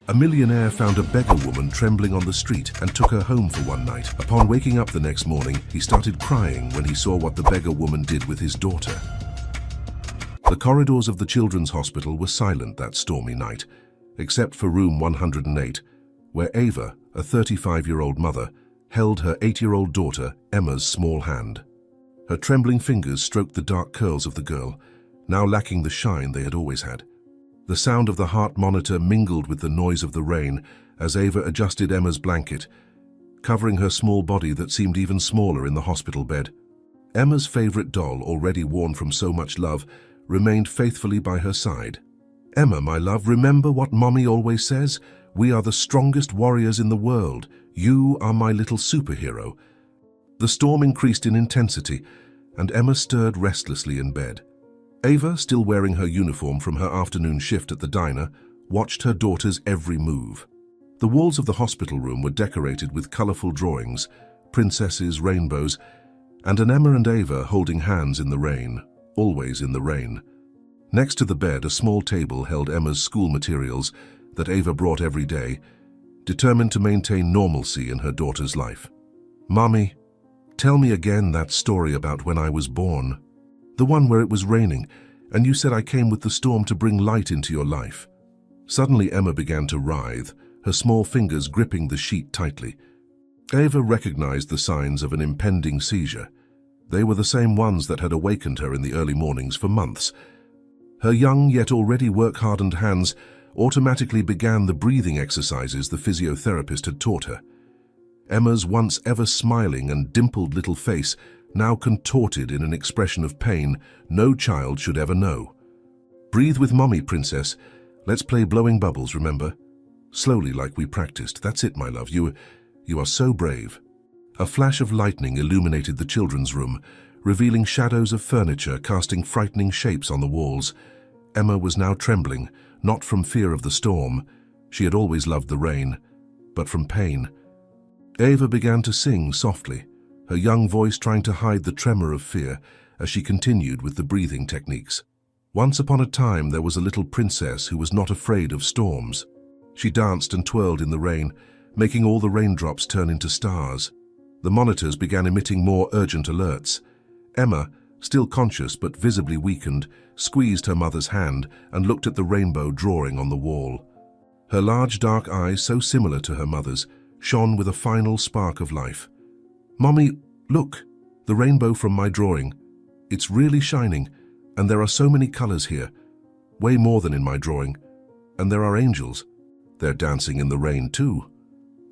A millionaire found a beggar woman trembling on the street and took her home for one night. Upon waking up the next morning, he started crying when he saw what the beggar woman did with his daughter. The corridors of the children's hospital were silent that stormy night, except for room 108, where Ava, a 35-year-old mother, held her 8-year-old daughter, Emma's small hand. Her trembling fingers stroked the dark curls of the girl, now lacking the shine they had always had. The sound of the heart monitor mingled with the noise of the rain as Ava adjusted Emma's blanket, covering her small body that seemed even smaller in the hospital bed. Emma's favorite doll, already worn from so much love, remained faithfully by her side. "Emma, my love, remember what Mommy always says? We are the strongest warriors in the world. You are my little superhero." The storm increased in intensity, and Emma stirred restlessly in bed. Ava, still wearing her uniform from her afternoon shift at the diner, watched her daughter's every move. The walls of the hospital room were decorated with colorful drawings, princesses, rainbows, and Emma and Ava holding hands in the rain, always in the rain. Next to the bed, a small table held Emma's school materials that Ava brought every day, determined to maintain normalcy in her daughter's life. "Mommy, tell me again that story about when I was born. The one where it was raining, and you said I came with the storm to bring light into your life." Suddenly Emma began to writhe, her small fingers gripping the sheet tightly. Ava recognized the signs of an impending seizure. They were the same ones that had awakened her in the early mornings for months. Her young yet already work-hardened hands automatically began the breathing exercises the physiotherapist had taught her. Emma's once ever smiling and dimpled little face now contorted in an expression of pain no child should ever know. "Breathe with Mommy, princess. Let's play blowing bubbles, remember? Slowly, like we practiced. That's it, my love. You are so brave." A flash of lightning illuminated the children's room, revealing shadows of furniture casting frightening shapes on the walls. Emma was now trembling, not from fear of the storm. She had always loved the rain, but from pain. Ava began to sing softly, her young voice trying to hide the tremor of fear as she continued with the breathing techniques. Once upon a time, there was a little princess who was not afraid of storms. She danced and twirled in the rain, making all the raindrops turn into stars. The monitors began emitting more urgent alerts. Emma, still conscious but visibly weakened, squeezed her mother's hand and looked at the rainbow drawing on the wall. Her large dark eyes, so similar to her mother's, shone with a final spark of life. "Mommy, look, the rainbow from my drawing. It's really shining, and there are so many colors here, way more than in my drawing. And there are angels. They're dancing in the rain too."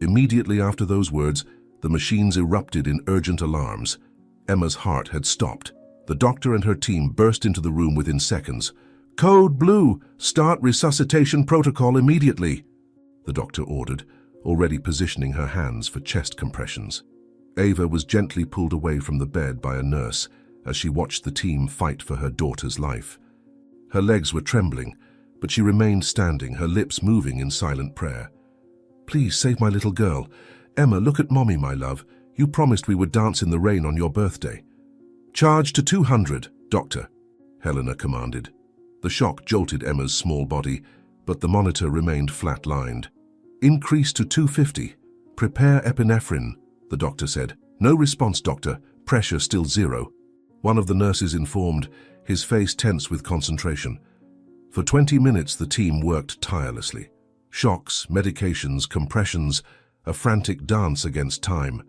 Immediately after those words, the machines erupted in urgent alarms. Emma's heart had stopped. The doctor and her team burst into the room within seconds. "Code Blue, start resuscitation protocol immediately," the doctor ordered, already positioning her hands for chest compressions. Ava was gently pulled away from the bed by a nurse as she watched the team fight for her daughter's life. Her legs were trembling, but she remained standing, her lips moving in silent prayer. "Please save my little girl. Emma, look at Mommy, my love. You promised we would dance in the rain on your birthday." "Charge to 200, doctor," Helena commanded. The shock jolted Emma's small body, but the monitor remained flat-lined. "Increase to 250. Prepare epinephrine," the doctor said. "No response, doctor. Pressure still 0. One of the nurses informed, his face tense with concentration. For 20 minutes, the team worked tirelessly. Shocks, medications, compressions, a frantic dance against time.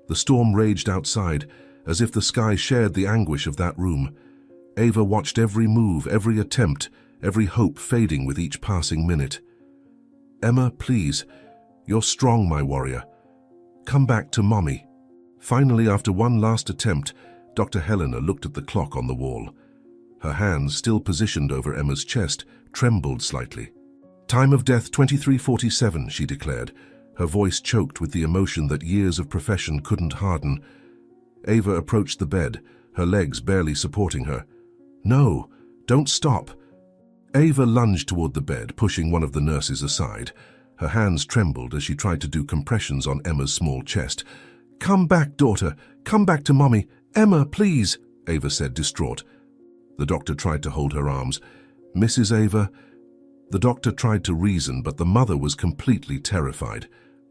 The storm raged outside, as if the sky shared the anguish of that room. Ava watched every move, every attempt, every hope fading with each passing minute. "Emma, please. You're strong, my warrior. Come back to Mommy." Finally, after one last attempt, Dr. Helena looked at the clock on the wall. Her hands, still positioned over Emma's chest, trembled slightly. "Time of death 23:47, she declared, her voice choked with the emotion that years of profession couldn't harden. Ava approached the bed, her legs barely supporting her. "No, don't stop." Ava lunged toward the bed, pushing one of the nurses aside. Her hands trembled as she tried to do compressions on Emma's small chest. "Come back, daughter. Come back to Mommy. Emma, please," Ava said, distraught. The doctor tried to hold her arms. "Mrs. Ava..." The doctor tried to reason, but the mother was completely terrified.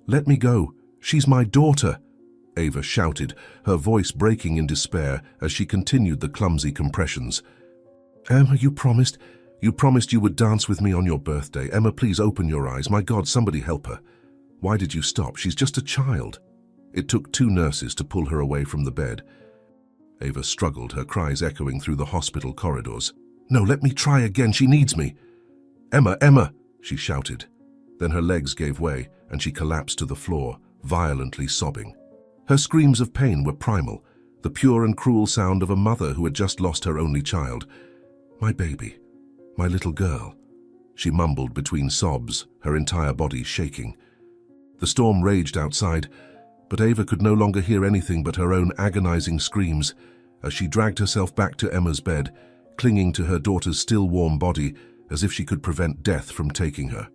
"Let me go. She's my daughter," Ava shouted, her voice breaking in despair as she continued the clumsy compressions. "Emma, you promised you would dance with me on your birthday. Emma, please open your eyes. My God, somebody help her. Why did you stop? She's just a child." It took 2 nurses to pull her away from the bed. Ava struggled, her cries echoing through the hospital corridors. "No, let me try again. She needs me." "Emma, Emma," she shouted. Then her legs gave way and she collapsed to the floor, violently sobbing. Her screams of pain were primal, the pure and cruel sound of a mother who had just lost her only child. "My baby, my little girl," she mumbled between sobs, her entire body shaking. The storm raged outside, but Ava could no longer hear anything but her own agonizing screams as she dragged herself back to Emma's bed, clinging to her daughter's still warm body as if she could prevent death from taking her.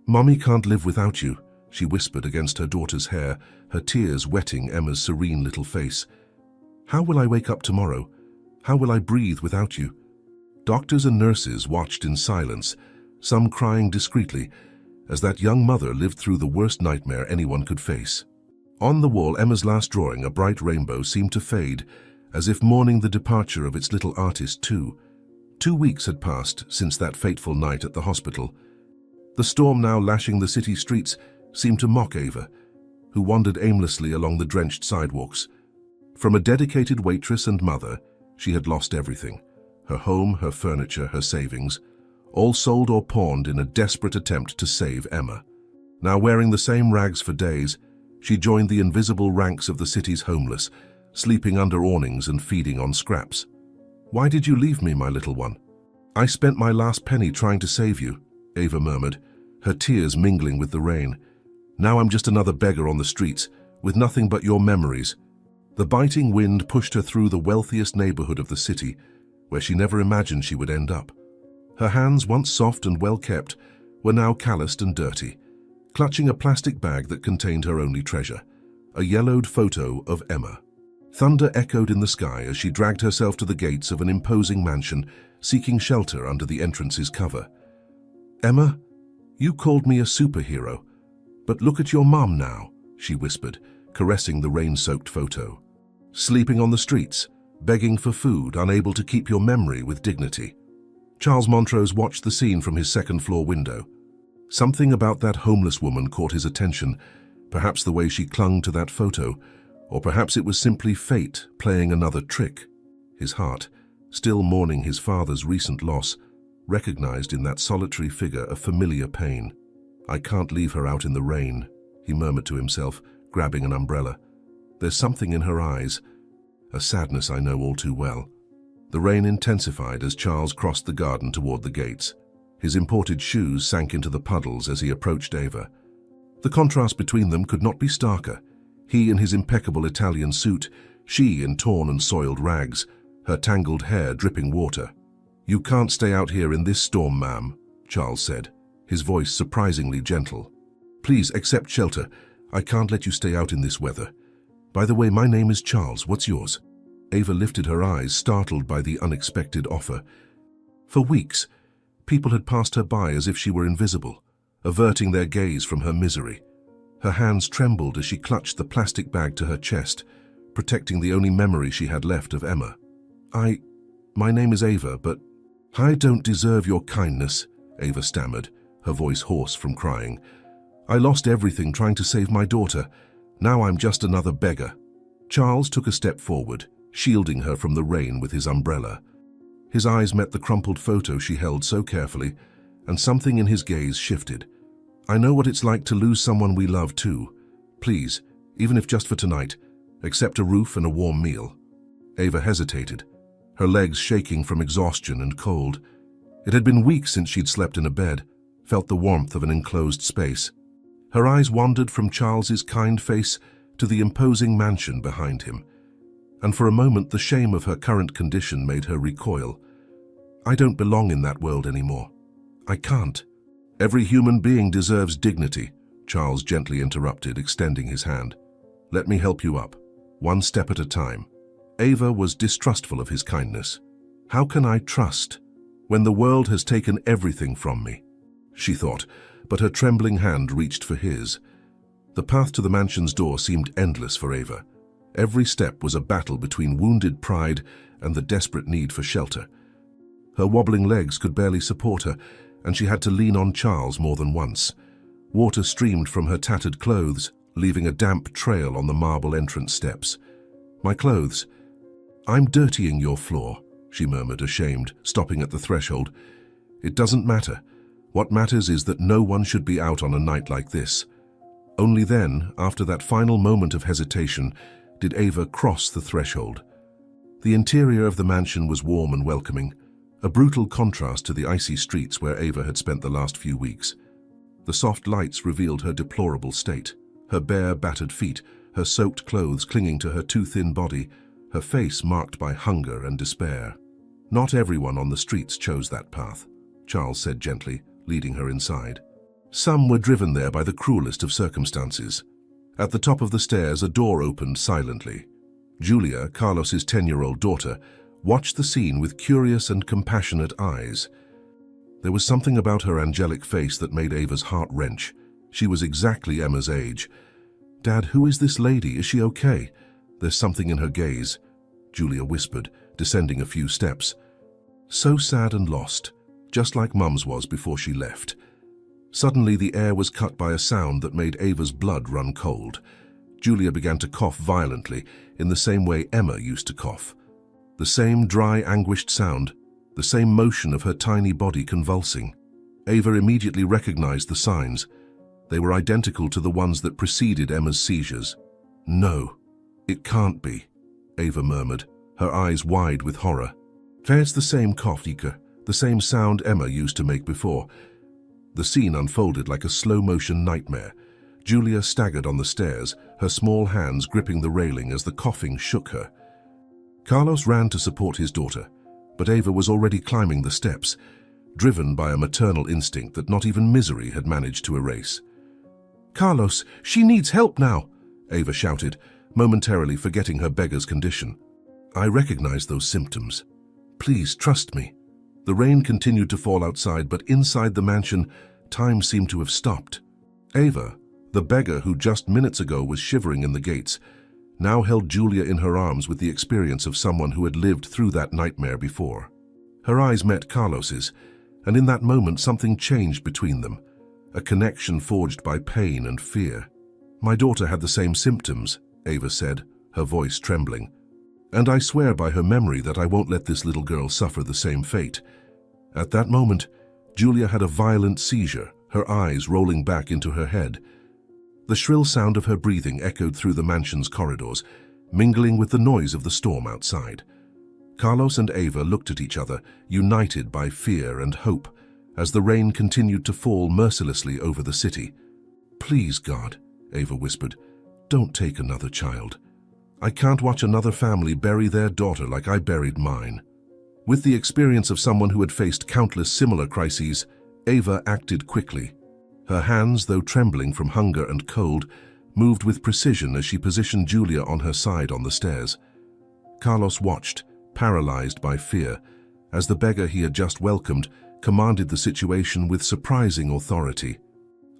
"Mommy can't live without you," she whispered against her daughter's hair, her tears wetting Emma's serene little face. "How will I wake up tomorrow? How will I breathe without you?" Doctors and nurses watched in silence, some crying discreetly, as that young mother lived through the worst nightmare anyone could face. On the wall, Emma's last drawing, a bright rainbow, seemed to fade, as if mourning the departure of its little artist too. 2 weeks had passed since that fateful night at the hospital. The storm now lashing the city streets seemed to mock Ava, who wandered aimlessly along the drenched sidewalks. From a dedicated waitress and mother, she had lost everything. Her home, her furniture, her savings, all sold or pawned in a desperate attempt to save Emma. Now wearing the same rags for days, she joined the invisible ranks of the city's homeless, sleeping under awnings and feeding on scraps. "Why did you leave me, my little one?" "I spent my last penny trying to save you," Ava murmured, her tears mingling with the rain. "Now I'm just another beggar on the streets, with nothing but your memories." The biting wind pushed her through the wealthiest neighborhood of the city, where she never imagined she would end up. Her hands, once soft and well-kept, were now calloused and dirty, clutching a plastic bag that contained her only treasure, a yellowed photo of Emma. Thunder echoed in the sky as she dragged herself to the gates of an imposing mansion, seeking shelter under the entrance's cover. "Emma, you called me a superhero, but look at your mom now," she whispered, caressing the rain-soaked photo. "Sleeping on the streets, begging for food, unable to keep your memory with dignity." Charles Montrose watched the scene from his second-floor window. Something about that homeless woman caught his attention, perhaps the way she clung to that photo, or perhaps it was simply fate playing another trick. His heart, still mourning his father's recent loss, recognized in that solitary figure a familiar pain. "I can't leave her out in the rain," he murmured to himself, grabbing an umbrella. "There's something in her eyes, a sadness I know all too well." The rain intensified as Charles crossed the garden toward the gates. His imported shoes sank into the puddles as he approached Ava. The contrast between them could not be starker. He in his impeccable Italian suit, she in torn and soiled rags, her tangled hair dripping water. "You can't stay out here in this storm, ma'am," Charles said, his voice surprisingly gentle. "Please accept shelter. I can't let you stay out in this weather. By the way, my name is Charles. What's yours?" Ava lifted her eyes, startled by the unexpected offer. For weeks, people had passed her by as if she were invisible, averting their gaze from her misery. Her hands trembled as she clutched the plastic bag to her chest, protecting the only memory she had left of Emma. My name is Ava, but I don't deserve your kindness," Ava stammered, her voice hoarse from crying. "I lost everything trying to save my daughter. Now I'm just another beggar." Charles took a step forward, shielding her from the rain with his umbrella. His eyes met the crumpled photo she held so carefully, and something in his gaze shifted. "I know what it's like to lose someone we love too. Please, even if just for tonight, accept a roof and a warm meal." Ava hesitated, her legs shaking from exhaustion and cold. It had been weeks since she'd slept in a bed, felt the warmth of an enclosed space. Her eyes wandered from Charles's kind face to the imposing mansion behind him, and for a moment the shame of her current condition made her recoil. "I don't belong in that world anymore. I can't." "Every human being deserves dignity," Charles gently interrupted, extending his hand. "Let me help you up, one step at a time." Ava was distrustful of his kindness. "How can I trust when the world has taken everything from me?" she thought, but her trembling hand reached for his. The path to the mansion's door seemed endless for Ava. Every step was a battle between wounded pride and the desperate need for shelter. Her wobbling legs could barely support her, and she had to lean on Charles more than once. Water streamed from her tattered clothes, leaving a damp trail on the marble entrance steps. "My clothes. I'm dirtying your floor," she murmured, ashamed, stopping at the threshold. "It doesn't matter. What matters is that no one should be out on a night like this." Only then, after that final moment of hesitation, did Ava cross the threshold. The interior of the mansion was warm and welcoming, a brutal contrast to the icy streets where Ava had spent the last few weeks. The soft lights revealed her deplorable state, her bare, battered feet, her soaked clothes clinging to her too thin body, her face marked by hunger and despair. "Not everyone on the streets chose that path," Charles said gently, leading her inside. "Some were driven there by the cruelest of circumstances." At the top of the stairs, a door opened silently. Julia, Carlos's 10-year-old daughter, watched the scene with curious and compassionate eyes. There was something about her angelic face that made Ava's heart wrench. She was exactly Emma's age. "Dad, who is this lady? Is she okay?" "There's something in her gaze," Julia whispered, descending a few steps. "So sad and lost, just like Mum's was before she left." Suddenly the air was cut by a sound that made Ava's blood run cold. Julia began to cough violently, in the same way Emma used to cough. The same dry, anguished sound, the same motion of her tiny body convulsing. Ava immediately recognized the signs. They were identical to the ones that preceded Emma's seizures. "No, it can't be," Ava murmured, her eyes wide with horror. "It's the same cough, Ika, the same sound Emma used to make before." The scene unfolded like a slow-motion nightmare. Julia staggered on the stairs, her small hands gripping the railing as the coughing shook her. Carlos ran to support his daughter, but Ava was already climbing the steps, driven by a maternal instinct that not even misery had managed to erase. "Carlos, she needs help now!" Ava shouted, momentarily forgetting her beggar's condition. "I recognize those symptoms. Please trust me." The rain continued to fall outside, but inside the mansion, time seemed to have stopped. Ava, the beggar who just minutes ago was shivering in the gates, now held Julia in her arms with the experience of someone who had lived through that nightmare before. Her eyes met Carlos's, and in that moment something changed between them, a connection forged by pain and fear. "My daughter had the same symptoms," Ava said, her voice trembling. "And I swear by her memory that I won't let this little girl suffer the same fate." At that moment, Julia had a violent seizure, her eyes rolling back into her head. The shrill sound of her breathing echoed through the mansion's corridors, mingling with the noise of the storm outside. Carlos and Ava looked at each other, united by fear and hope, as the rain continued to fall mercilessly over the city. "Please, God," Ava whispered, "don't take another child. I can't watch another family bury their daughter like I buried mine." With the experience of someone who had faced countless similar crises, Ava acted quickly. Her hands, though trembling from hunger and cold, moved with precision as she positioned Julia on her side on the stairs. Carlos watched, paralyzed by fear, as the beggar he had just welcomed commanded the situation with surprising authority.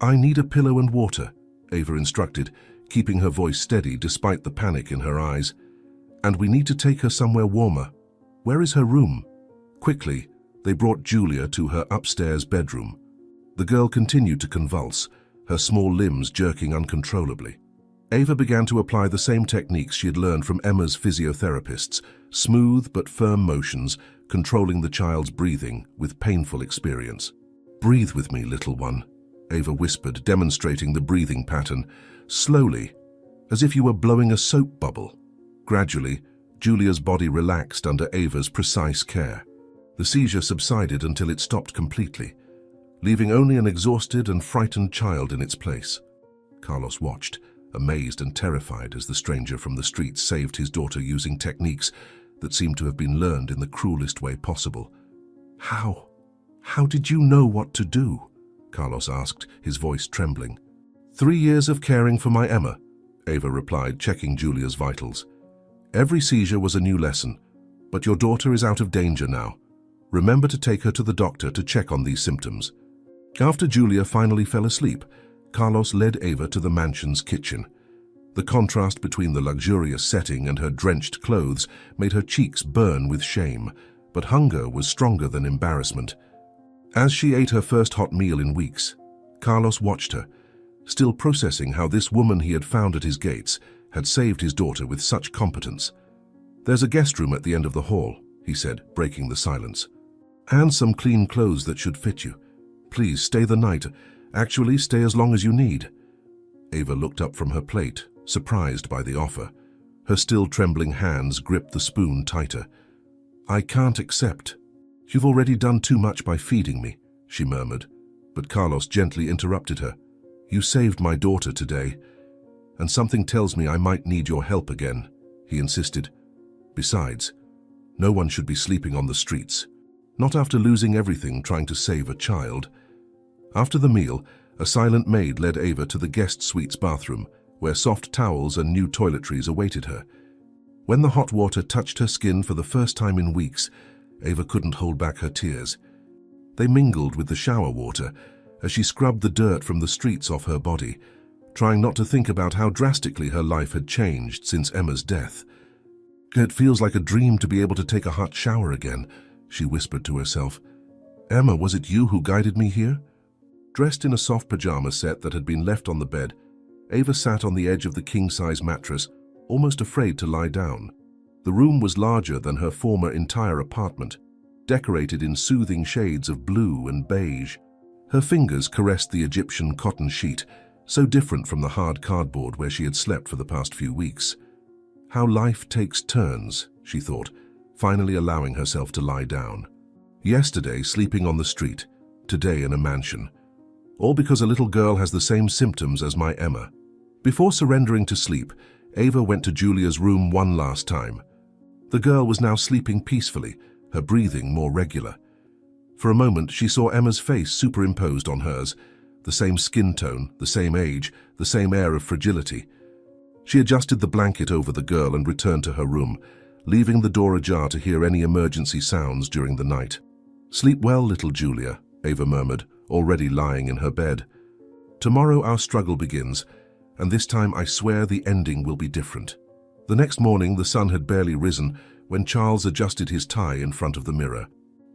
"I need a pillow and water," Ava instructed, keeping her voice steady despite the panic in her eyes. "And we need to take her somewhere warmer. Where is her room?" Quickly, they brought Julia to her upstairs bedroom. The girl continued to convulse, her small limbs jerking uncontrollably. Ava began to apply the same techniques she had learned from Emma's physiotherapists, smooth but firm motions, controlling the child's breathing with painful experience. "Breathe with me, little one," Ava whispered, demonstrating the breathing pattern, slowly, as if you were blowing a soap bubble. Gradually, Julia's body relaxed under Ava's precise care. The seizure subsided until it stopped completely, leaving only an exhausted and frightened child in its place. Carlos watched, amazed and terrified, as the stranger from the street saved his daughter using techniques that seemed to have been learned in the cruelest way possible. How did you know what to do?" Carlos asked, his voice trembling. 3 years of caring for my Emma," Ava replied, checking Julia's vitals. "Every seizure was a new lesson, but your daughter is out of danger now. Remember to take her to the doctor to check on these symptoms." After Julia finally fell asleep, Carlos led Ava to the mansion's kitchen. The contrast between the luxurious setting and her drenched clothes made her cheeks burn with shame, but hunger was stronger than embarrassment. As she ate her first hot meal in weeks, Carlos watched her, still processing how this woman he had found at his gates had saved his daughter with such competence. "There's a guest room at the end of the hall," he said, breaking the silence. "And some clean clothes that should fit you. Please stay the night. Actually, stay as long as you need." Ava looked up from her plate, surprised by the offer. Her still trembling hands gripped the spoon tighter. "I can't accept. You've already done too much by feeding me," she murmured, but Carlos gently interrupted her. "You saved my daughter today, and something tells me I might need your help again," he insisted. "Besides, no one should be sleeping on the streets, not after losing everything trying to save a child." After the meal, a silent maid led Ava to the guest suite's bathroom, where soft towels and new toiletries awaited her. When the hot water touched her skin for the first time in weeks, Ava couldn't hold back her tears. They mingled with the shower water as she scrubbed the dirt from the streets off her body, trying not to think about how drastically her life had changed since Emma's death. "It feels like a dream to be able to take a hot shower again," she whispered to herself. "Emma, was it you who guided me here?" Dressed in a soft pajama set that had been left on the bed, Ava sat on the edge of the king-size mattress, almost afraid to lie down. The room was larger than her former entire apartment, decorated in soothing shades of blue and beige. Her fingers caressed the Egyptian cotton sheet, so different from the hard cardboard where she had slept for the past few weeks. How life takes turns, she thought, finally allowing herself to lie down. Yesterday, sleeping on the street, today in a mansion. All because a little girl has the same symptoms as my Emma. Before surrendering to sleep, Ava went to Julia's room one last time. The girl was now sleeping peacefully, her breathing more regular. For a moment, she saw Emma's face superimposed on hers, the same skin tone, the same age, the same air of fragility. She adjusted the blanket over the girl and returned to her room, leaving the door ajar to hear any emergency sounds during the night. "Sleep well, little Julia," Ava murmured, already lying in her bed. "Tomorrow our struggle begins, and this time I swear the ending will be different." The next morning, the sun had barely risen when Charles adjusted his tie in front of the mirror.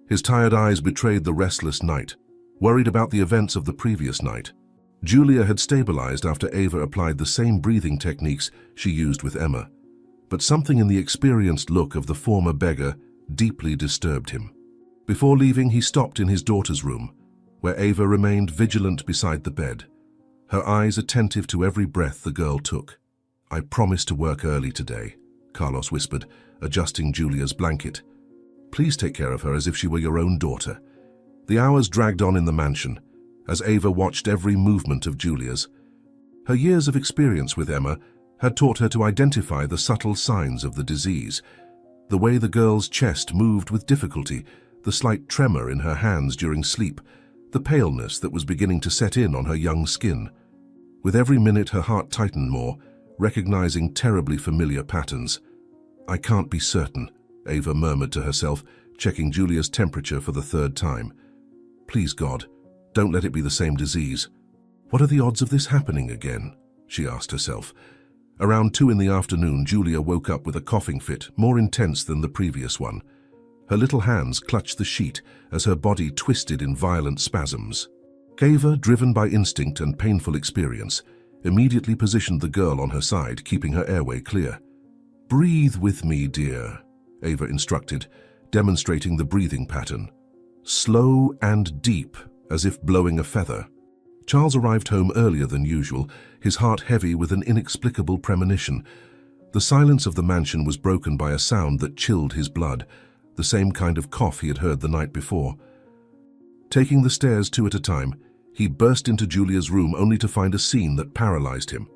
His tired eyes betrayed the restless night, worried about the events of the previous night. Julia had stabilized after Ava applied the same breathing techniques she used with Emma, but something in the experienced look of the former beggar deeply disturbed him. Before leaving, he stopped in his daughter's room, where Ava remained vigilant beside the bed, her eyes attentive to every breath the girl took. "I promise to work early today," Carlos whispered, adjusting Julia's blanket. "Please take care of her as if she were your own daughter." The hours dragged on in the mansion, as Ava watched every movement of Julia's. Her years of experience with Emma had taught her to identify the subtle signs of the disease. The way the girl's chest moved with difficulty, the slight tremor in her hands during sleep, the paleness that was beginning to set in on her young skin. With every minute, her heart tightened more, recognizing terribly familiar patterns. "I can't be certain," Ava murmured to herself, checking Julia's temperature for the third time. "Please, God, don't let it be the same disease." "What are the odds of this happening again?" she asked herself. Around 2 in the afternoon, Julia woke up with a coughing fit more intense than the previous one. Her little hands clutched the sheet as her body twisted in violent spasms. Ava, driven by instinct and painful experience, immediately positioned the girl on her side, keeping her airway clear. "Breathe with me, dear," Ava instructed, demonstrating the breathing pattern. Slow and deep, as if blowing a feather. Charles arrived home earlier than usual, his heart heavy with an inexplicable premonition. The silence of the mansion was broken by a sound that chilled his blood, the same kind of cough he had heard the night before. Taking the stairs 2 at a time, he burst into Julia's room only to find a scene that paralyzed him.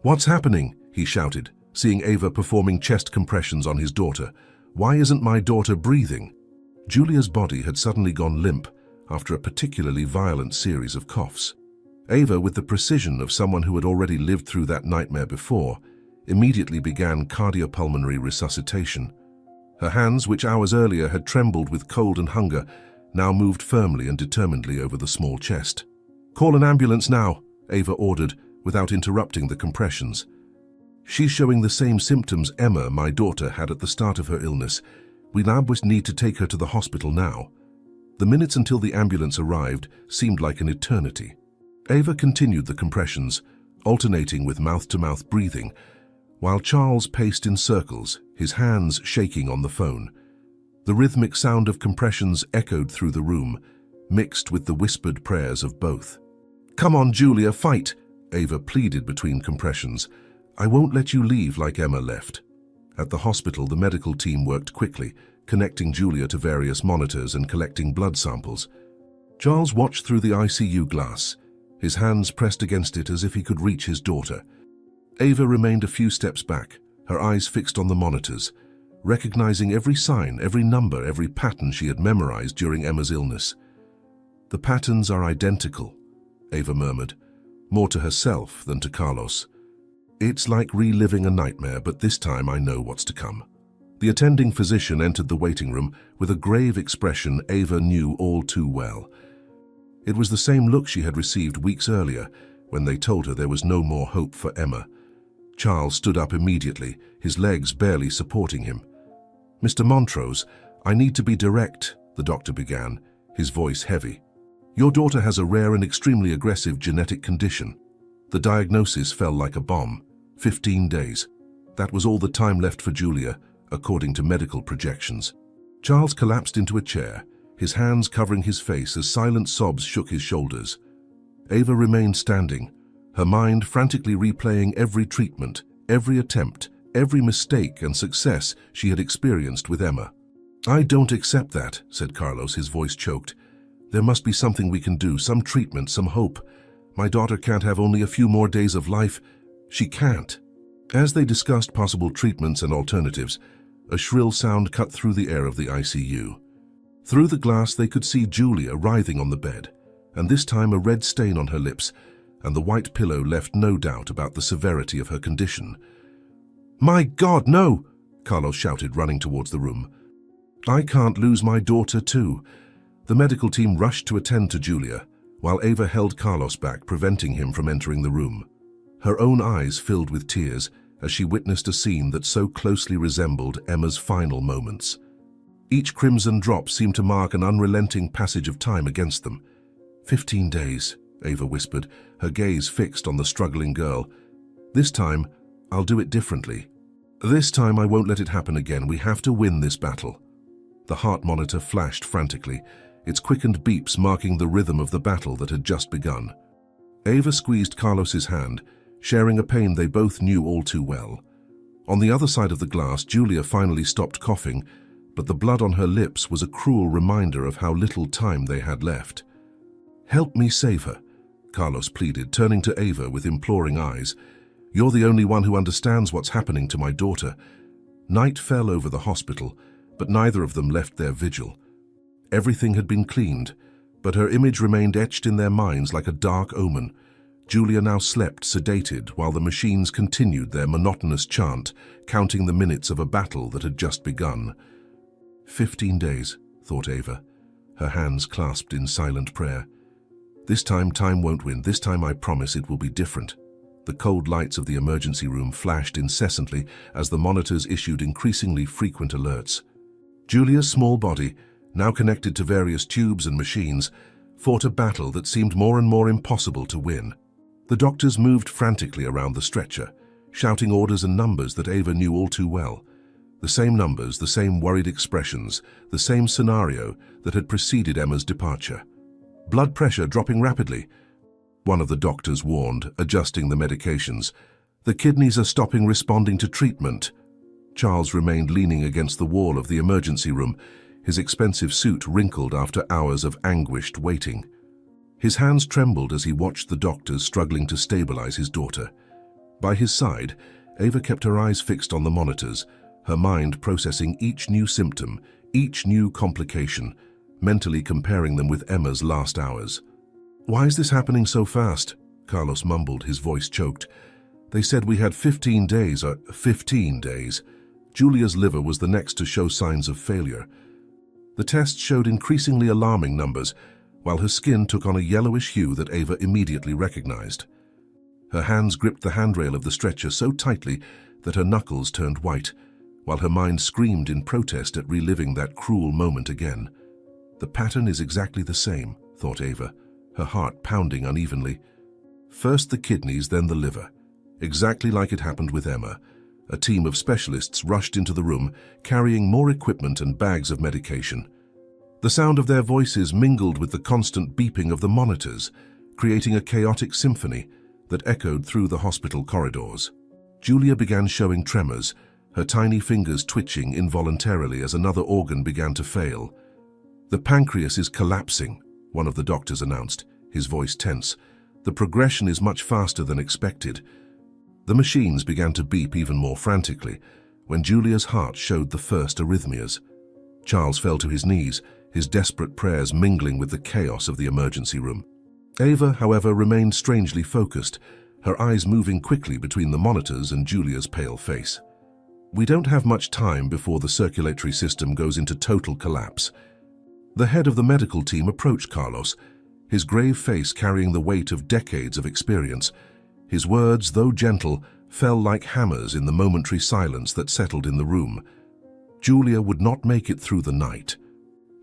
"What's happening?" he shouted, seeing Ava performing chest compressions on his daughter. "Why isn't my daughter breathing?" Julia's body had suddenly gone limp after a particularly violent series of coughs. Ava, with the precision of someone who had already lived through that nightmare before, immediately began cardiopulmonary resuscitation. Her hands, which hours earlier had trembled with cold and hunger, now moved firmly and determinedly over the small chest. "Call an ambulance now," Ava ordered, without interrupting the compressions. "She's showing the same symptoms Emma, my daughter, had at the start of her illness. We now need to take her to the hospital now." The minutes until the ambulance arrived seemed like an eternity. Ava continued the compressions, alternating with mouth-to-mouth breathing, while Charles paced in circles, his hands shaking on the phone. The rhythmic sound of compressions echoed through the room, mixed with the whispered prayers of both. "Come on, Julia, fight," Ava pleaded between compressions. "I won't let you leave like Emma left." At the hospital, the medical team worked quickly, connecting Julia to various monitors and collecting blood samples. Charles watched through the ICU glass, his hands pressed against it as if he could reach his daughter. Ava remained a few steps back, her eyes fixed on the monitors, recognizing every sign, every number, every pattern she had memorized during Emma's illness. "The patterns are identical," Ava murmured, more to herself than to Carlos. "It's like reliving a nightmare, but this time I know what's to come." The attending physician entered the waiting room with a grave expression Ava knew all too well. It was the same look she had received weeks earlier when they told her there was no more hope for Emma. Charles stood up immediately, his legs barely supporting him. "Mr. Montrose, I need to be direct," the doctor began, his voice heavy. "Your daughter has a rare and extremely aggressive genetic condition." The diagnosis fell like a bomb. 15 days. That was all the time left for Julia, according to medical projections. Charles collapsed into a chair, his hands covering his face as silent sobs shook his shoulders. Ava remained standing, her mind frantically replaying every treatment, every attempt, every mistake and success she had experienced with Emma. "I don't accept that," said Carlos, his voice choked. "There must be something we can do, some treatment, some hope. My daughter can't have only a few more days of life. She can't." As they discussed possible treatments and alternatives, a shrill sound cut through the air of the ICU. Through the glass they could see Julia writhing on the bed, and this time a red stain on her lips, and the white pillow left no doubt about the severity of her condition. "My God, no!" Carlos shouted, running towards the room. "I can't lose my daughter too." The medical team rushed to attend to Julia, while Ava held Carlos back, preventing him from entering the room. Her own eyes filled with tears as she witnessed a scene that so closely resembled Emma's final moments. Each crimson drop seemed to mark an unrelenting passage of time against them. 15 days, Ava whispered, her gaze fixed on the struggling girl. "This time, I'll do it differently. This time I won't let it happen again. We have to win this battle." The heart monitor flashed frantically, its quickened beeps marking the rhythm of the battle that had just begun. Ava squeezed Carlos's hand, sharing a pain they both knew all too well. On the other side of the glass, Julia finally stopped coughing, but the blood on her lips was a cruel reminder of how little time they had left. "Help me save her," Carlos pleaded, turning to Ava with imploring eyes. "You're the only one who understands what's happening to my daughter." Night fell over the hospital, but neither of them left their vigil. Everything had been cleaned, but her image remained etched in their minds like a dark omen. Julia now slept sedated while the machines continued their monotonous chant, counting the minutes of a battle that had just begun. 15 days, thought Ava, her hands clasped in silent prayer. "This time, time won't win. This time I promise it will be different." The cold lights of the emergency room flashed incessantly as the monitors issued increasingly frequent alerts. Julia's small body, now connected to various tubes and machines, fought a battle that seemed more and more impossible to win. The doctors moved frantically around the stretcher, shouting orders and numbers that Ava knew all too well. The same numbers, the same worried expressions, the same scenario that had preceded Emma's departure. "Blood pressure dropping rapidly," one of the doctors warned, adjusting the medications. "The kidneys are stopping responding to treatment." Charles remained leaning against the wall of the emergency room, his expensive suit wrinkled after hours of anguished waiting. His hands trembled as he watched the doctors struggling to stabilize his daughter. By his side, Ava kept her eyes fixed on the monitors, her mind processing each new symptom, each new complication, mentally comparing them with Emma's last hours. "Why is this happening so fast?" Carlos mumbled, his voice choked. "They said we had 15 days, 15 days. Julia's liver was the next to show signs of failure." The tests showed increasingly alarming numbers, while her skin took on a yellowish hue that Ava immediately recognized. Her hands gripped the handrail of the stretcher so tightly that her knuckles turned white, while her mind screamed in protest at reliving that cruel moment again. The pattern is exactly the same, thought Ava, her heart pounding unevenly. First the kidneys, then the liver. Exactly like it happened with Emma. A team of specialists rushed into the room, carrying more equipment and bags of medication. The sound of their voices mingled with the constant beeping of the monitors, creating a chaotic symphony that echoed through the hospital corridors. Julia began showing tremors, her tiny fingers twitching involuntarily as another organ began to fail. "The pancreas is collapsing," one of the doctors announced, his voice tense. "The progression is much faster than expected." The machines began to beep even more frantically when Julia's heart showed the first arrhythmias. Charles fell to his knees, his desperate prayers mingling with the chaos of the emergency room. Ava, however, remained strangely focused, her eyes moving quickly between the monitors and Julia's pale face. "We don't have much time before the circulatory system goes into total collapse." The head of the medical team approached Carlos, his grave face carrying the weight of decades of experience. His words, though gentle, fell like hammers in the momentary silence that settled in the room. Julia would not make it through the night.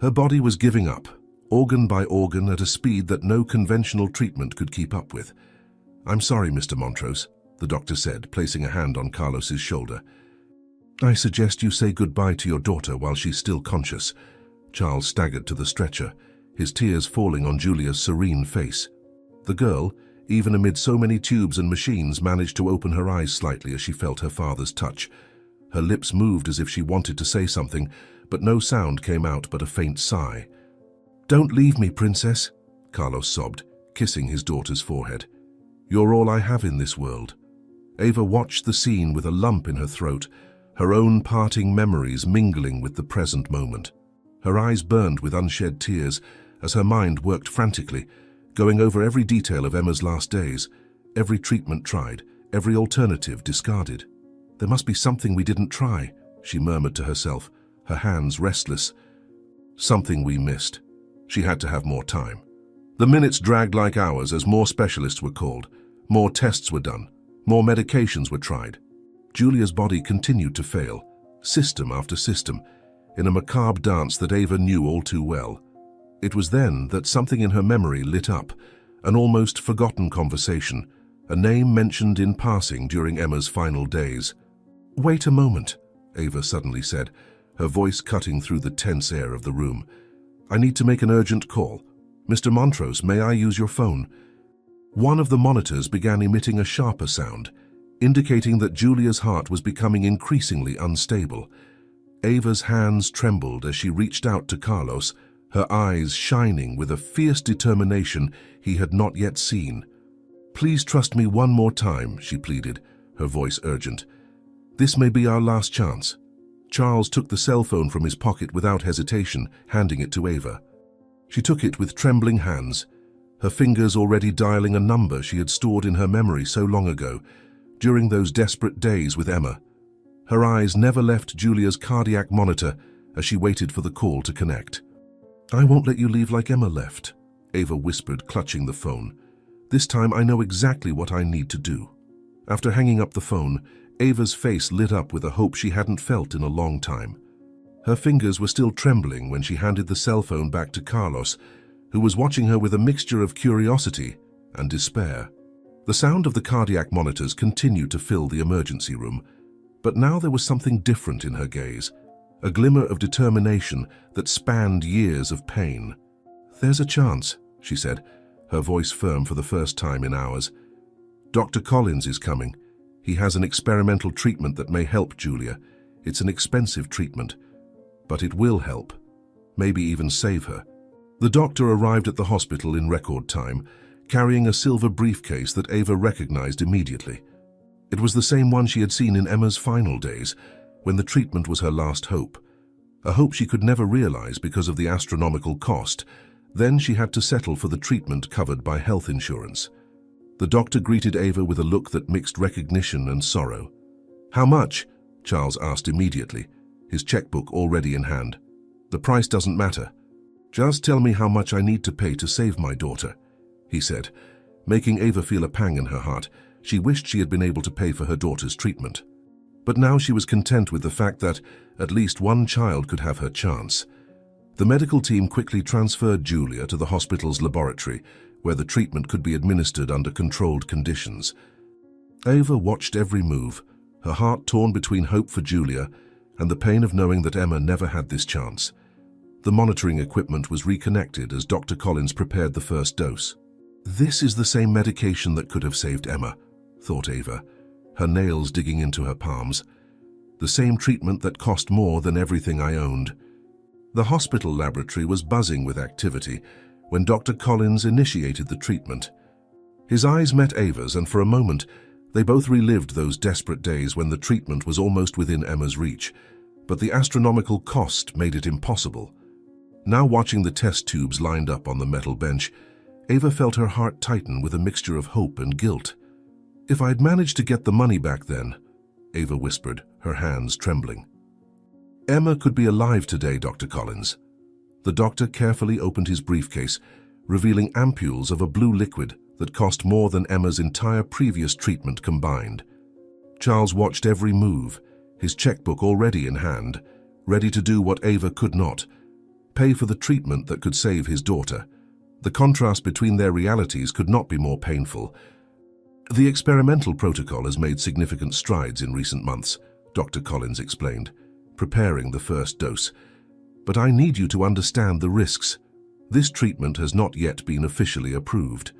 Her body was giving up, organ by organ, at a speed that no conventional treatment could keep up with. "I'm sorry, Mr. Montrose," the doctor said, placing a hand on Carlos's shoulder. "I suggest you say goodbye to your daughter while she's still conscious." Charles staggered to the stretcher, his tears falling on Julia's serene face. The girl, even amid so many tubes and machines, managed to open her eyes slightly as she felt her father's touch. Her lips moved as if she wanted to say something, but no sound came out but a faint sigh. "Don't leave me, Princess," Carlos sobbed, kissing his daughter's forehead. "You're all I have in this world." Ava watched the scene with a lump in her throat, her own parting memories mingling with the present moment. Her eyes burned with unshed tears as her mind worked frantically, going over every detail of Emma's last days, every treatment tried, every alternative discarded. "There must be something we didn't try," she murmured to herself, her hands restless. Something we missed. She had to have more time. The minutes dragged like hours as more specialists were called, more tests were done, more medications were tried. Julia's body continued to fail, system after system, in a macabre dance that Ava knew all too well. It was then that something in her memory lit up, an almost forgotten conversation, a name mentioned in passing during Emma's final days. "Wait a moment," Ava suddenly said, her voice cutting through the tense air of the room. "I need to make an urgent call. Mr. Montrose, may I use your phone?" One of the monitors began emitting a sharper sound, indicating that Julia's heart was becoming increasingly unstable. Ava's hands trembled as she reached out to Carlos, her eyes shining with a fierce determination he had not yet seen. "Please trust me one more time," she pleaded, her voice urgent. "This may be our last chance." Charles took the cell phone from his pocket without hesitation, handing it to Ava. She took it with trembling hands, her fingers already dialing a number she had stored in her memory so long ago, during those desperate days with Emma. Her eyes never left Julia's cardiac monitor as she waited for the call to connect. "I won't let you leave like Emma left," Ava whispered, clutching the phone. "This time I know exactly what I need to do." After hanging up the phone, Ava's face lit up with a hope she hadn't felt in a long time. Her fingers were still trembling when she handed the cell phone back to Carlos, who was watching her with a mixture of curiosity and despair. The sound of the cardiac monitors continued to fill the emergency room, but now there was something different in her gaze, a glimmer of determination that spanned years of pain. "There's a chance," she said, her voice firm for the first time in hours. "Dr. Collins is coming. He has an experimental treatment that may help Julia. It's an expensive treatment, but it will help, maybe even save her." The doctor arrived at the hospital in record time, carrying a silver briefcase that Ava recognized immediately. It was the same one she had seen in Emma's final days, when the treatment was her last hope. A hope she could never realize because of the astronomical cost. Then she had to settle for the treatment covered by health insurance. The doctor greeted Ava with a look that mixed recognition and sorrow. "How much?" Charles asked immediately, his checkbook already in hand. "The price doesn't matter. Just tell me how much I need to pay to save my daughter," he said, making Ava feel a pang in her heart. She wished she had been able to pay for her daughter's treatment. But now she was content with the fact that at least one child could have her chance. The medical team quickly transferred Julia to the hospital's laboratory, where the treatment could be administered under controlled conditions. Ava watched every move, her heart torn between hope for Julia and the pain of knowing that Emma never had this chance. The monitoring equipment was reconnected as Dr. Collins prepared the first dose. "This is the same medication that could have saved Emma," thought Ava, her nails digging into her palms. "The same treatment that cost more than everything I owned." The hospital laboratory was buzzing with activity when Dr. Collins initiated the treatment. His eyes met Ava's, and for a moment, they both relived those desperate days when the treatment was almost within Emma's reach, but the astronomical cost made it impossible. Now watching the test tubes lined up on the metal bench, Ava felt her heart tighten with a mixture of hope and guilt. "If I'd managed to get the money back then," Ava whispered, her hands trembling. "Emma could be alive today, Dr. Collins." The doctor carefully opened his briefcase, revealing ampules of a blue liquid that cost more than Emma's entire previous treatment combined. Charles watched every move, his checkbook already in hand, ready to do what Ava could not, pay for the treatment that could save his daughter. The contrast between their realities could not be more painful. "The experimental protocol has made significant strides in recent months," Dr. Collins explained, preparing the first dose. "But I need you to understand the risks. This treatment has not yet been officially approved."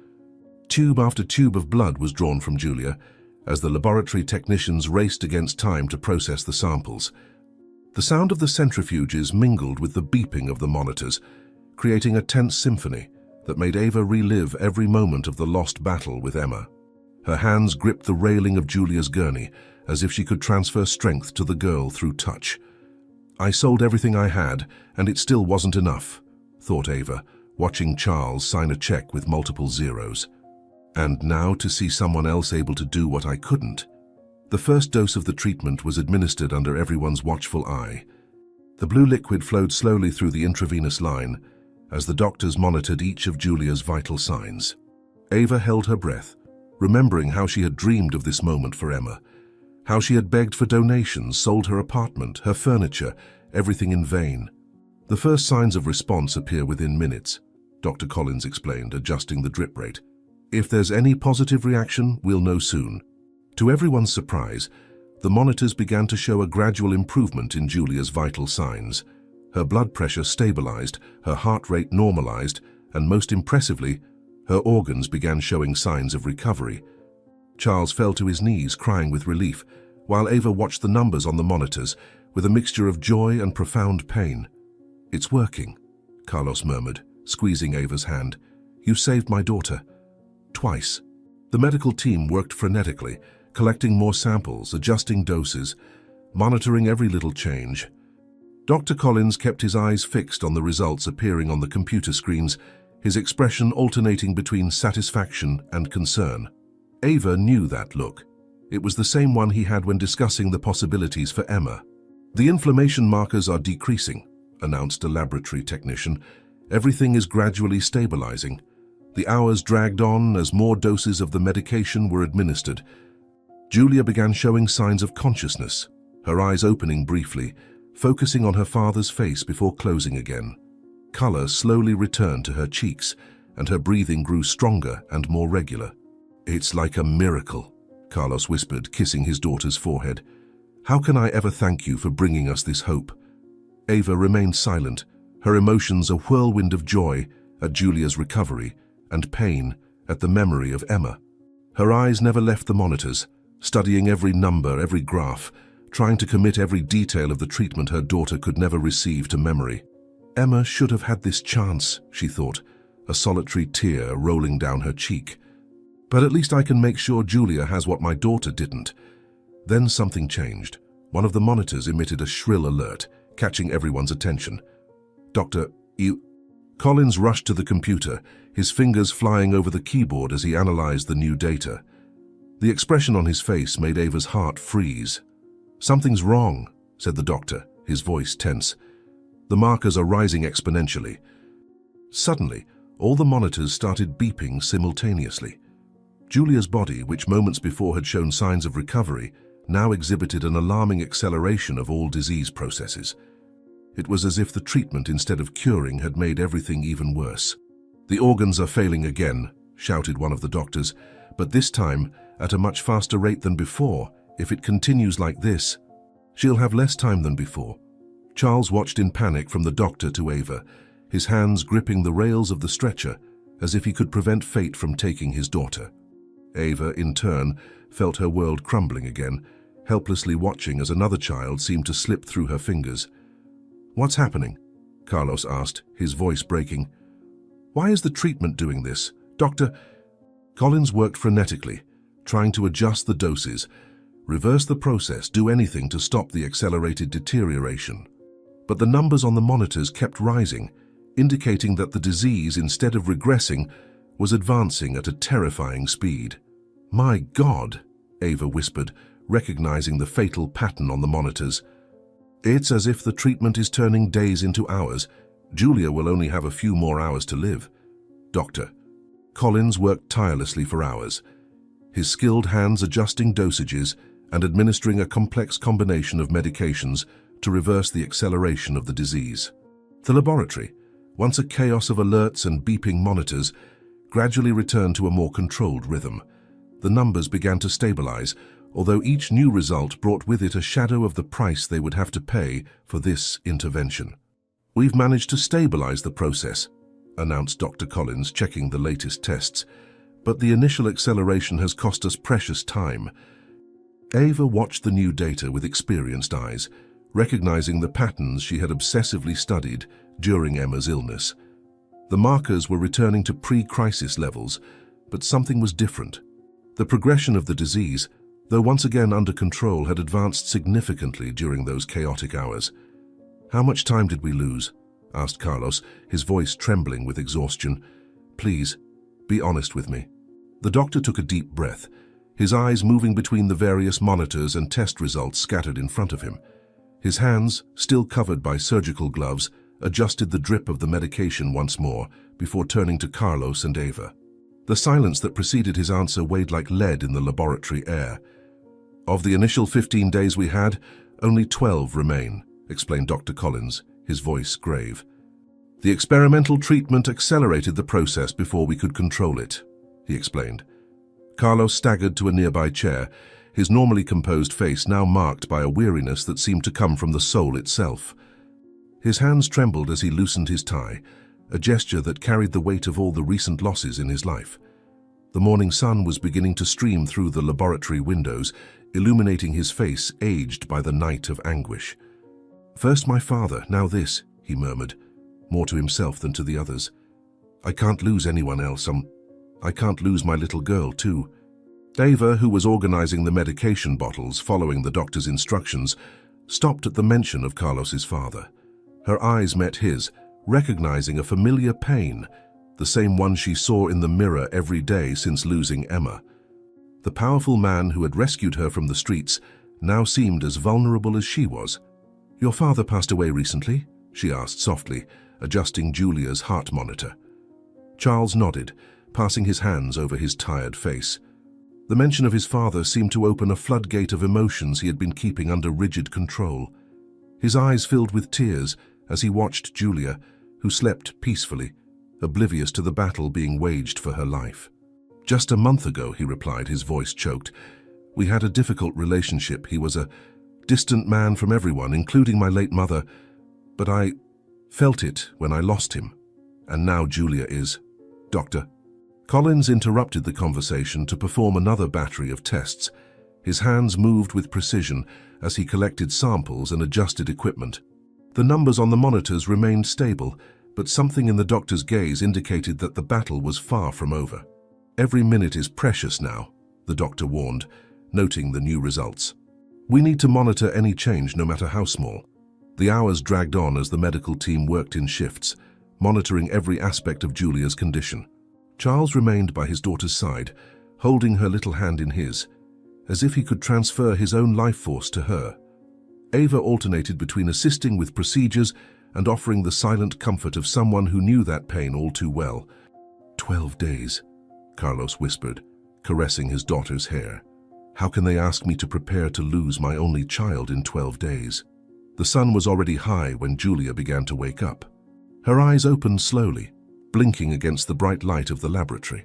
Tube after tube of blood was drawn from Julia as the laboratory technicians raced against time to process the samples. The sound of the centrifuges mingled with the beeping of the monitors, creating a tense symphony that made Ava relive every moment of the lost battle with Emma. Her hands gripped the railing of Julia's gurney as if she could transfer strength to the girl through touch. "I sold everything I had, and it still wasn't enough," thought Ava, watching Charles sign a check with multiple zeros. "And now to see someone else able to do what I couldn't." The first dose of the treatment was administered under everyone's watchful eye. The blue liquid flowed slowly through the intravenous line as the doctors monitored each of Julia's vital signs. Ava held her breath, remembering how she had dreamed of this moment for Emma, how she had begged for donations, sold her apartment, her furniture, everything in vain. "The first signs of response appear within minutes," Dr. Collins explained, adjusting the drip rate. "If there's any positive reaction, we'll know soon." To everyone's surprise, the monitors began to show a gradual improvement in Julia's vital signs. Her blood pressure stabilized, her heart rate normalized, and most impressively, her organs began showing signs of recovery. Charles fell to his knees, crying with relief, while Ava watched the numbers on the monitors with a mixture of joy and profound pain. "It's working," Carlos murmured, squeezing Ava's hand. "You saved my daughter. Twice." The medical team worked frenetically, collecting more samples, adjusting doses, monitoring every little change. Dr. Collins kept his eyes fixed on the results appearing on the computer screens, his expression alternating between satisfaction and concern. Ava knew that look. It was the same one he had when discussing the possibilities for Emma. "The inflammation markers are decreasing," announced a laboratory technician. "Everything is gradually stabilizing." The hours dragged on as more doses of the medication were administered. Julia began showing signs of consciousness, her eyes opening briefly, focusing on her father's face before closing again. Color slowly returned to her cheeks, and her breathing grew stronger and more regular. "It's like a miracle," Carlos whispered, kissing his daughter's forehead. "How can I ever thank you for bringing us this hope?" Ava remained silent, her emotions a whirlwind of joy at Julia's recovery and pain at the memory of Emma. Her eyes never left the monitors, studying every number, every graph, trying to commit every detail of the treatment her daughter could never receive to memory. "Emma should have had this chance," she thought, a solitary tear rolling down her cheek. "But at least I can make sure Julia has what my daughter didn't." Then something changed. One of the monitors emitted a shrill alert, catching everyone's attention. "Doctor, you..." Collins rushed to the computer, his fingers flying over the keyboard as he analyzed the new data. The expression on his face made Ava's heart freeze. "Something's wrong," said the doctor, his voice tense. The markers are rising exponentially. Suddenly, all the monitors started beeping simultaneously. Julia's body, which moments before had shown signs of recovery, now exhibited an alarming acceleration of all disease processes. It was as if the treatment, instead of curing, had made everything even worse. "The organs are failing again," shouted one of the doctors, "but this time at a much faster rate than before. If it continues like this, she'll have less time than before." Charles watched in panic from the doctor to Ava, his hands gripping the rails of the stretcher as if he could prevent fate from taking his daughter. Ava, in turn, felt her world crumbling again, helplessly watching as another child seemed to slip through her fingers. "What's happening?" Carlos asked, his voice breaking. "Why is the treatment doing this, Doctor?" Collins worked frenetically, trying to adjust the doses, reverse the process, do anything to stop the accelerated deterioration. But the numbers on the monitors kept rising, indicating that the disease, instead of regressing, was advancing at a terrifying speed. "My God," Ava whispered, recognizing the fatal pattern on the monitors. "It's as if the treatment is turning days into hours. Julia will only have a few more hours to live." "Doctor." Collins worked tirelessly for hours, his skilled hands adjusting dosages and administering a complex combination of medications to reverse the acceleration of the disease. The laboratory, once a chaos of alerts and beeping monitors, gradually returned to a more controlled rhythm. The numbers began to stabilize, although each new result brought with it a shadow of the price they would have to pay for this intervention. "We've managed to stabilize the process," announced Dr. Collins, checking the latest tests, "but the initial acceleration has cost us precious time." Ava watched the new data with experienced eyes, recognizing the patterns she had obsessively studied during Emma's illness. The markers were returning to pre-crisis levels, but something was different. The progression of the disease, though once again under control, had advanced significantly during those chaotic hours. "How much time did we lose?" asked Carlos, his voice trembling with exhaustion. "Please, be honest with me." The doctor took a deep breath, his eyes moving between the various monitors and test results scattered in front of him. His hands, still covered by surgical gloves, adjusted the drip of the medication once more before turning to Carlos and Ava. The silence that preceded his answer weighed like lead in the laboratory air. "Of the initial 15 days we had, only 12 remain," explained Dr. Collins, his voice grave. "The experimental treatment accelerated the process before we could control it," he explained. Carlos staggered to a nearby chair, his normally composed face now marked by a weariness that seemed to come from the soul itself. His hands trembled as he loosened his tie, a gesture that carried the weight of all the recent losses in his life. The morning sun was beginning to stream through the laboratory windows, illuminating his face aged by the night of anguish. "First my father, now this," he murmured, more to himself than to the others. "I can't lose anyone else. I can't lose my little girl, too." Ava, who was organizing the medication bottles following the doctor's instructions, stopped at the mention of Carlos's father. Her eyes met his, recognizing a familiar pain, the same one she saw in the mirror every day since losing Emma. The powerful man who had rescued her from the streets now seemed as vulnerable as she was. "Your father passed away recently?" she asked softly, adjusting Julia's heart monitor. Charles nodded, passing his hands over his tired face. The mention of his father seemed to open a floodgate of emotions he had been keeping under rigid control. His eyes filled with tears as he watched Julia, who slept peacefully, oblivious to the battle being waged for her life. "Just a month ago," he replied, his voice choked. "We had a difficult relationship. He was a distant man from everyone, including my late mother, but I felt it when I lost him. And now Julia is. Doctor." Collins interrupted the conversation to perform another battery of tests. His hands moved with precision as he collected samples and adjusted equipment. The numbers on the monitors remained stable, but something in the doctor's gaze indicated that the battle was far from over. "Every minute is precious now," the doctor warned, noting the new results. "We need to monitor any change, no matter how small." The hours dragged on as the medical team worked in shifts, monitoring every aspect of Julia's condition. Charles remained by his daughter's side, holding her little hand in his, as if he could transfer his own life force to her. Ava alternated between assisting with procedures and offering the silent comfort of someone who knew that pain all too well. 12 days, Carlos whispered, caressing his daughter's hair. How can they ask me to prepare to lose my only child in 12 days? The sun was already high when Julia began to wake up. Her eyes opened slowly, blinking against the bright light of the laboratory.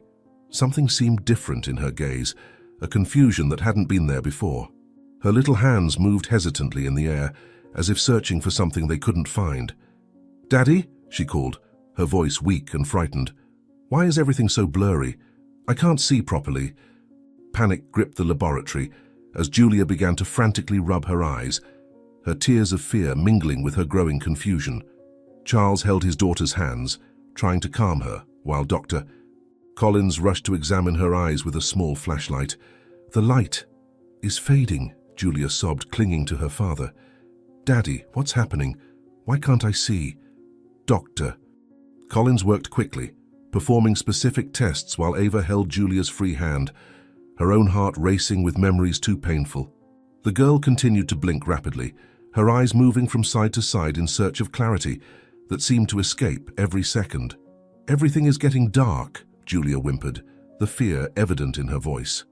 Something seemed different in her gaze, a confusion that hadn't been there before. Her little hands moved hesitantly in the air, as if searching for something they couldn't find. "Daddy?" she called, her voice weak and frightened. "Why is everything so blurry? I can't see properly." Panic gripped the laboratory as Julia began to frantically rub her eyes, her tears of fear mingling with her growing confusion. Charles held his daughter's hands, trying to calm her, while Dr. Collins rushed to examine her eyes with a small flashlight. "The light is fading," Julia sobbed, clinging to her father. "Daddy, what's happening? Why can't I see?" "Doctor." Collins worked quickly, performing specific tests while Ava held Julia's free hand, her own heart racing with memories too painful. The girl continued to blink rapidly, her eyes moving from side to side in search of clarity that seemed to escape every second. "Everything is getting dark," Julia whimpered, the fear evident in her voice.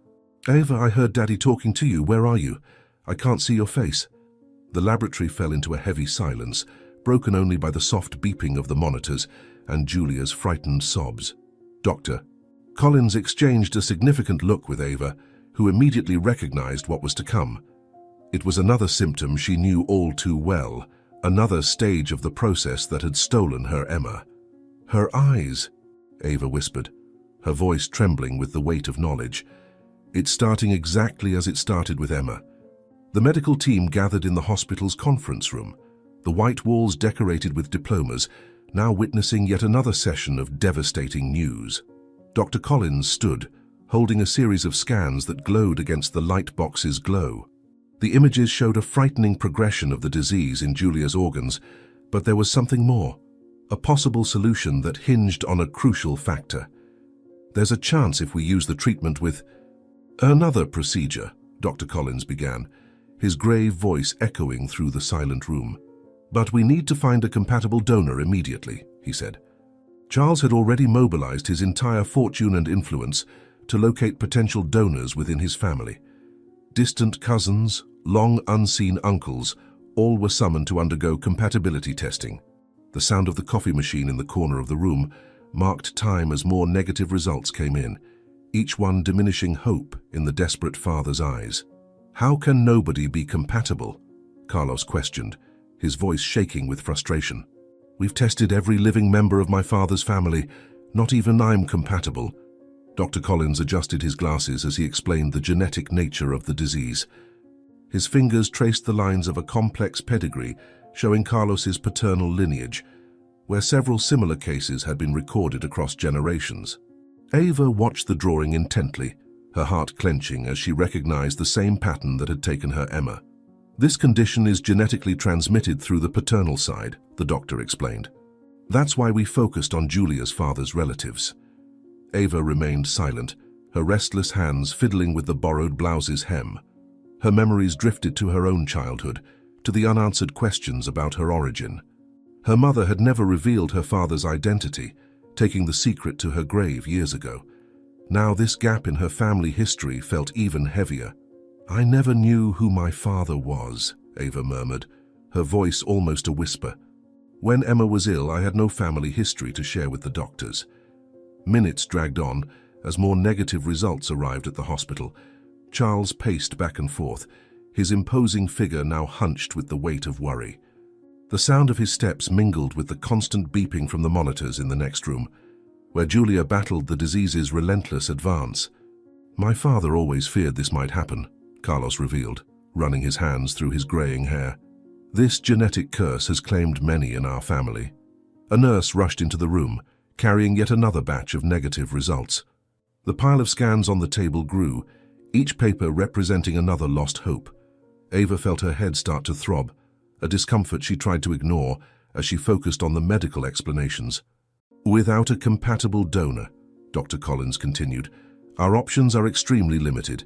"Ava, I heard Daddy talking to you. Where are you? I can't see your face." The laboratory fell into a heavy silence, broken only by the soft beeping of the monitors and Julia's frightened sobs. Dr. Collins exchanged a significant look with Ava, who immediately recognized what was to come. It was another symptom she knew all too well, another stage of the process that had stolen her Emma. "Her eyes," Ava whispered, her voice trembling with the weight of knowledge. "It's starting exactly as it started with Emma." The medical team gathered in the hospital's conference room, the white walls decorated with diplomas, now witnessing yet another session of devastating news. Dr. Collins stood, holding a series of scans that glowed against the light box's glow. The images showed a frightening progression of the disease in Julia's organs, but there was something more, a possible solution that hinged on a crucial factor. "There's a chance if we use the treatment with..." "Another procedure," Dr. Collins began, his grave voice echoing through the silent room. "But we need to find a compatible donor immediately," he said. Charles had already mobilized his entire fortune and influence to locate potential donors within his family. Distant cousins, long unseen uncles, all were summoned to undergo compatibility testing. The sound of the coffee machine in the corner of the room marked time as more negative results came in, each one diminishing hope in the desperate father's eyes. "How can nobody be compatible?" Carlos questioned, his voice shaking with frustration. "We've tested every living member of my father's family. Not even I'm compatible." Dr. Collins adjusted his glasses as he explained the genetic nature of the disease. His fingers traced the lines of a complex pedigree showing Carlos's paternal lineage, where several similar cases had been recorded across generations. Ava watched the drawing intently, her heart clenching as she recognized the same pattern that had taken her Emma. "This condition is genetically transmitted through the paternal side," the doctor explained. "That's why we focused on Julia's father's relatives." Ava remained silent, her restless hands fiddling with the borrowed blouse's hem. Her memories drifted to her own childhood, to the unanswered questions about her origin. Her mother had never revealed her father's identity, taking the secret to her grave years ago. Now this gap in her family history felt even heavier. "I never knew who my father was," Ava murmured, her voice almost a whisper. "When Emma was ill, I had no family history to share with the doctors." Minutes dragged on as more negative results arrived at the hospital. Charles paced back and forth, his imposing figure now hunched with the weight of worry. The sound of his steps mingled with the constant beeping from the monitors in the next room, where Julia battled the disease's relentless advance. "My father always feared this might happen," Carlos revealed, running his hands through his graying hair. "This genetic curse has claimed many in our family." A nurse rushed into the room, carrying yet another batch of negative results. The pile of scans on the table grew, each paper representing another lost hope. Ava felt her head start to throb, a discomfort she tried to ignore as she focused on the medical explanations. "Without a compatible donor," Dr. Collins continued, "our options are extremely limited.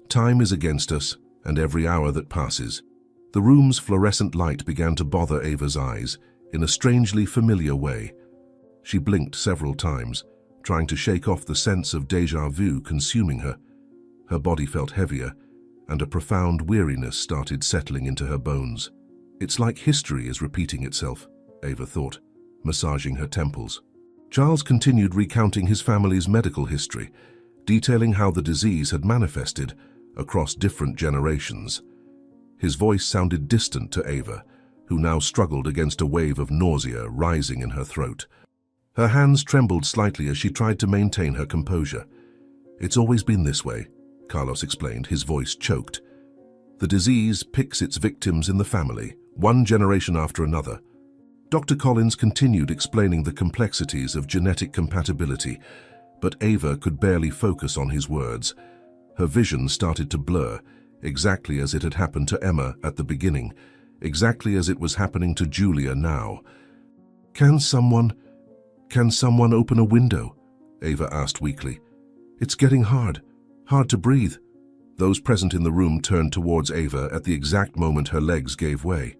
Time is against us, and every hour that passes." The room's fluorescent light began to bother Ava's eyes, in a strangely familiar way. She blinked several times, trying to shake off the sense of déjà vu consuming her. Her body felt heavier, and a profound weariness started settling into her bones. It's like history is repeating itself, Ava thought, massaging her temples. Charles continued recounting his family's medical history, detailing how the disease had manifested across different generations. His voice sounded distant to Ava, who now struggled against a wave of nausea rising in her throat. Her hands trembled slightly as she tried to maintain her composure. "It's always been this way," Carlos explained, his voice choked. "The disease picks its victims in the family, one generation after another." Dr. Collins continued explaining the complexities of genetic compatibility, but Ava could barely focus on his words. Her vision started to blur, exactly as it had happened to Emma at the beginning, exactly as it was happening to Julia now. Can someone open a window?" Ava asked weakly. "It's getting hard to breathe." Those present in the room turned towards Ava at the exact moment her legs gave way.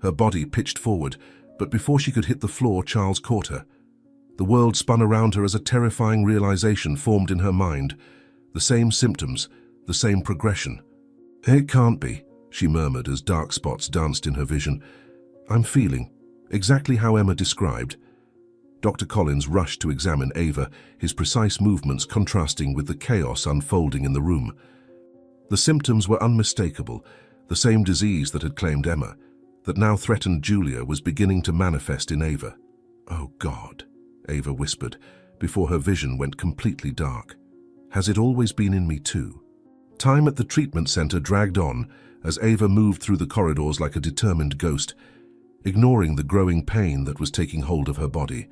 Her body pitched forward, but before she could hit the floor, Charles caught her. The world spun around her as a terrifying realization formed in her mind. The same symptoms, the same progression. "It can't be," she murmured as dark spots danced in her vision. "I'm feeling exactly how Emma described." Dr. Collins rushed to examine Ava, his precise movements contrasting with the chaos unfolding in the room. The symptoms were unmistakable. The same disease that had claimed Emma, that now threatened Julia, was beginning to manifest in Ava. "Oh God," Ava whispered, before her vision went completely dark. "Has it always been in me too?" Time at the treatment center dragged on as Ava moved through the corridors like a determined ghost, ignoring the growing pain that was taking hold of her body.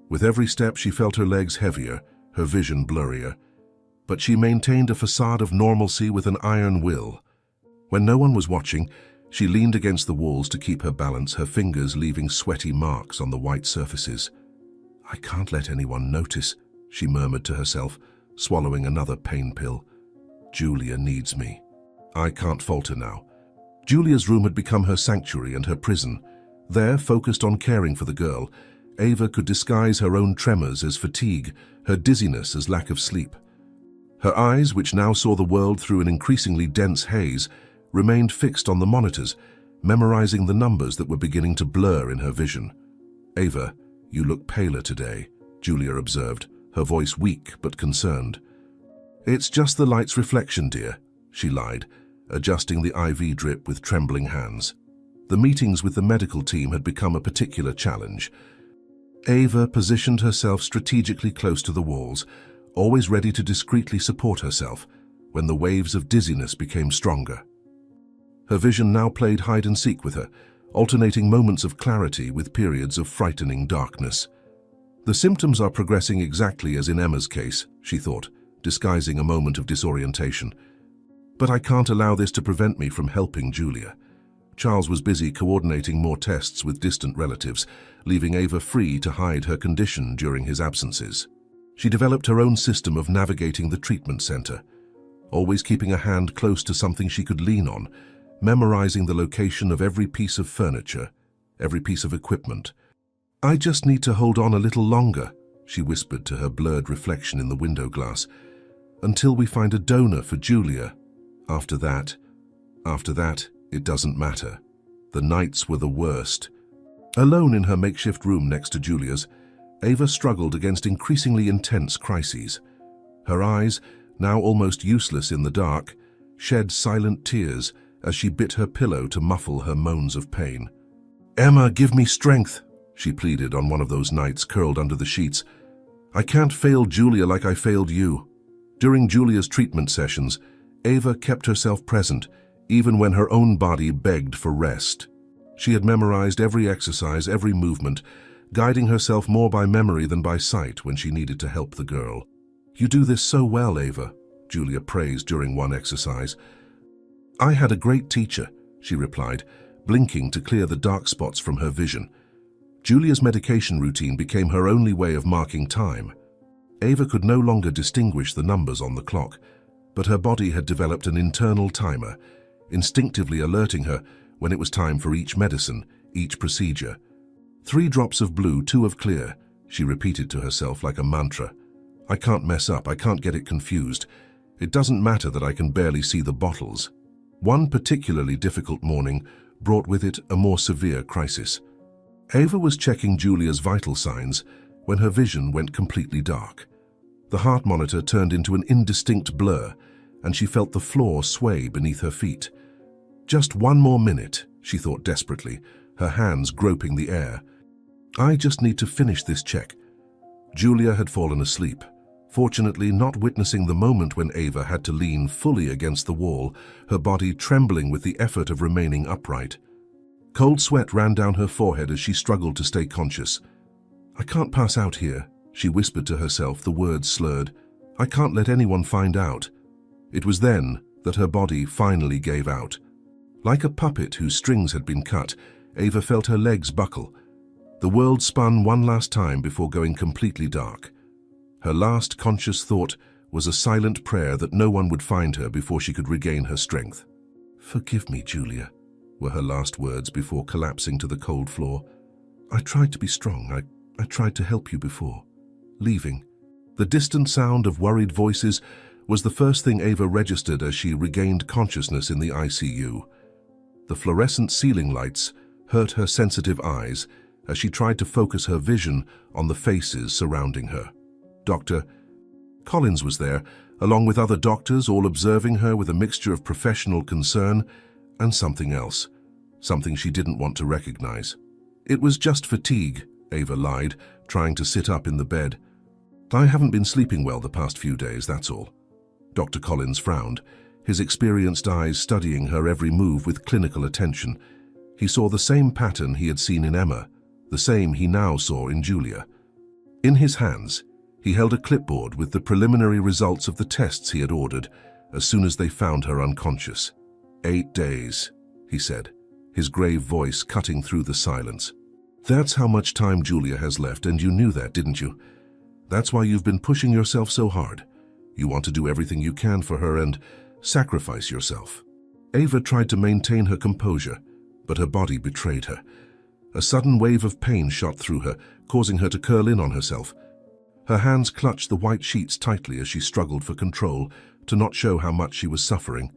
With every step, she felt her legs heavier, her vision blurrier. But she maintained a facade of normalcy with an iron will. When no one was watching, she leaned against the walls to keep her balance, her fingers leaving sweaty marks on the white surfaces. "I can't let anyone notice," she murmured to herself, swallowing another pain pill. "Julia needs me. I can't falter now." Julia's room had become her sanctuary and her prison. There, focused on caring for the girl, Ava could disguise her own tremors as fatigue, her dizziness as lack of sleep. Her eyes, which now saw the world through an increasingly dense haze, remained fixed on the monitors, memorizing the numbers that were beginning to blur in her vision. "Ava, you look paler today," Julia observed, her voice weak but concerned. "It's just the light's reflection, dear," she lied, adjusting the IV drip with trembling hands. The meetings with the medical team had become a particular challenge. Ava positioned herself strategically close to the walls, always ready to discreetly support herself when the waves of dizziness became stronger. Her vision now played hide-and-seek with her, alternating moments of clarity with periods of frightening darkness. "The symptoms are progressing exactly as in Emma's case," she thought, disguising a moment of disorientation. "But I can't allow this to prevent me from helping Julia." Charles was busy coordinating more tests with distant relatives, leaving Ava free to hide her condition during his absences. She developed her own system of navigating the treatment center, always keeping a hand close to something she could lean on, memorizing the location of every piece of furniture, every piece of equipment. "I just need to hold on a little longer," she whispered to her blurred reflection in the window glass, "until we find a donor for Julia. After that, it doesn't matter." The nights were the worst. Alone in her makeshift room next to Julia's, Ava struggled against increasingly intense crises. Her eyes, now almost useless in the dark, shed silent tears as she bit her pillow to muffle her moans of pain. "Emma, give me strength," she pleaded on one of those nights curled under the sheets. "I can't fail Julia like I failed you." During Julia's treatment sessions, Ava kept herself present, even when her own body begged for rest. She had memorized every exercise, every movement, guiding herself more by memory than by sight when she needed to help the girl. "You do this so well, Ava," Julia praised during one exercise. "I had a great teacher," she replied, blinking to clear the dark spots from her vision. Julia's medication routine became her only way of marking time. Ava could no longer distinguish the numbers on the clock, but her body had developed an internal timer, instinctively alerting her when it was time for each medicine, each procedure. 3 drops of blue, 2 of clear, she repeated to herself like a mantra. I can't mess up, I can't get it confused. It doesn't matter that I can barely see the bottles. One particularly difficult morning brought with it a more severe crisis. Ava was checking Julia's vital signs when her vision went completely dark. The heart monitor turned into an indistinct blur, and she felt the floor sway beneath her feet. Just one more minute, she thought desperately, her hands groping the air. I just need to finish this check. Julia had fallen asleep, fortunately not witnessing the moment when Ava had to lean fully against the wall, her body trembling with the effort of remaining upright. Cold sweat ran down her forehead as she struggled to stay conscious. I can't pass out here, she whispered to herself, the words slurred. I can't let anyone find out. It was then that her body finally gave out. Like a puppet whose strings had been cut, Ava felt her legs buckle. The world spun one last time before going completely dark. Her last conscious thought was a silent prayer that no one would find her before she could regain her strength. Forgive me, Julia, were her last words before collapsing to the cold floor. I tried to be strong. I tried to help you before. Leaving. The distant sound of worried voices was the first thing Ava registered as she regained consciousness in the ICU. The fluorescent ceiling lights hurt her sensitive eyes as she tried to focus her vision on the faces surrounding her. Dr. Collins was there, along with other doctors, all observing her with a mixture of professional concern and something else, something she didn't want to recognize. It was just fatigue, Ava lied, trying to sit up in the bed. I haven't been sleeping well the past few days, that's all. Dr. Collins frowned, his experienced eyes studying her every move with clinical attention. He saw the same pattern he had seen in Emma, the same he now saw in Julia. In his hands, he held a clipboard with the preliminary results of the tests he had ordered as soon as they found her unconscious. 8 days, he said, his grave voice cutting through the silence. That's how much time Julia has left, and you knew that, didn't you? That's why you've been pushing yourself so hard. You want to do everything you can for her and sacrifice yourself. Ava tried to maintain her composure, but her body betrayed her. A sudden wave of pain shot through her, causing her to curl in on herself. Her hands clutched the white sheets tightly as she struggled for control to not show how much she was suffering.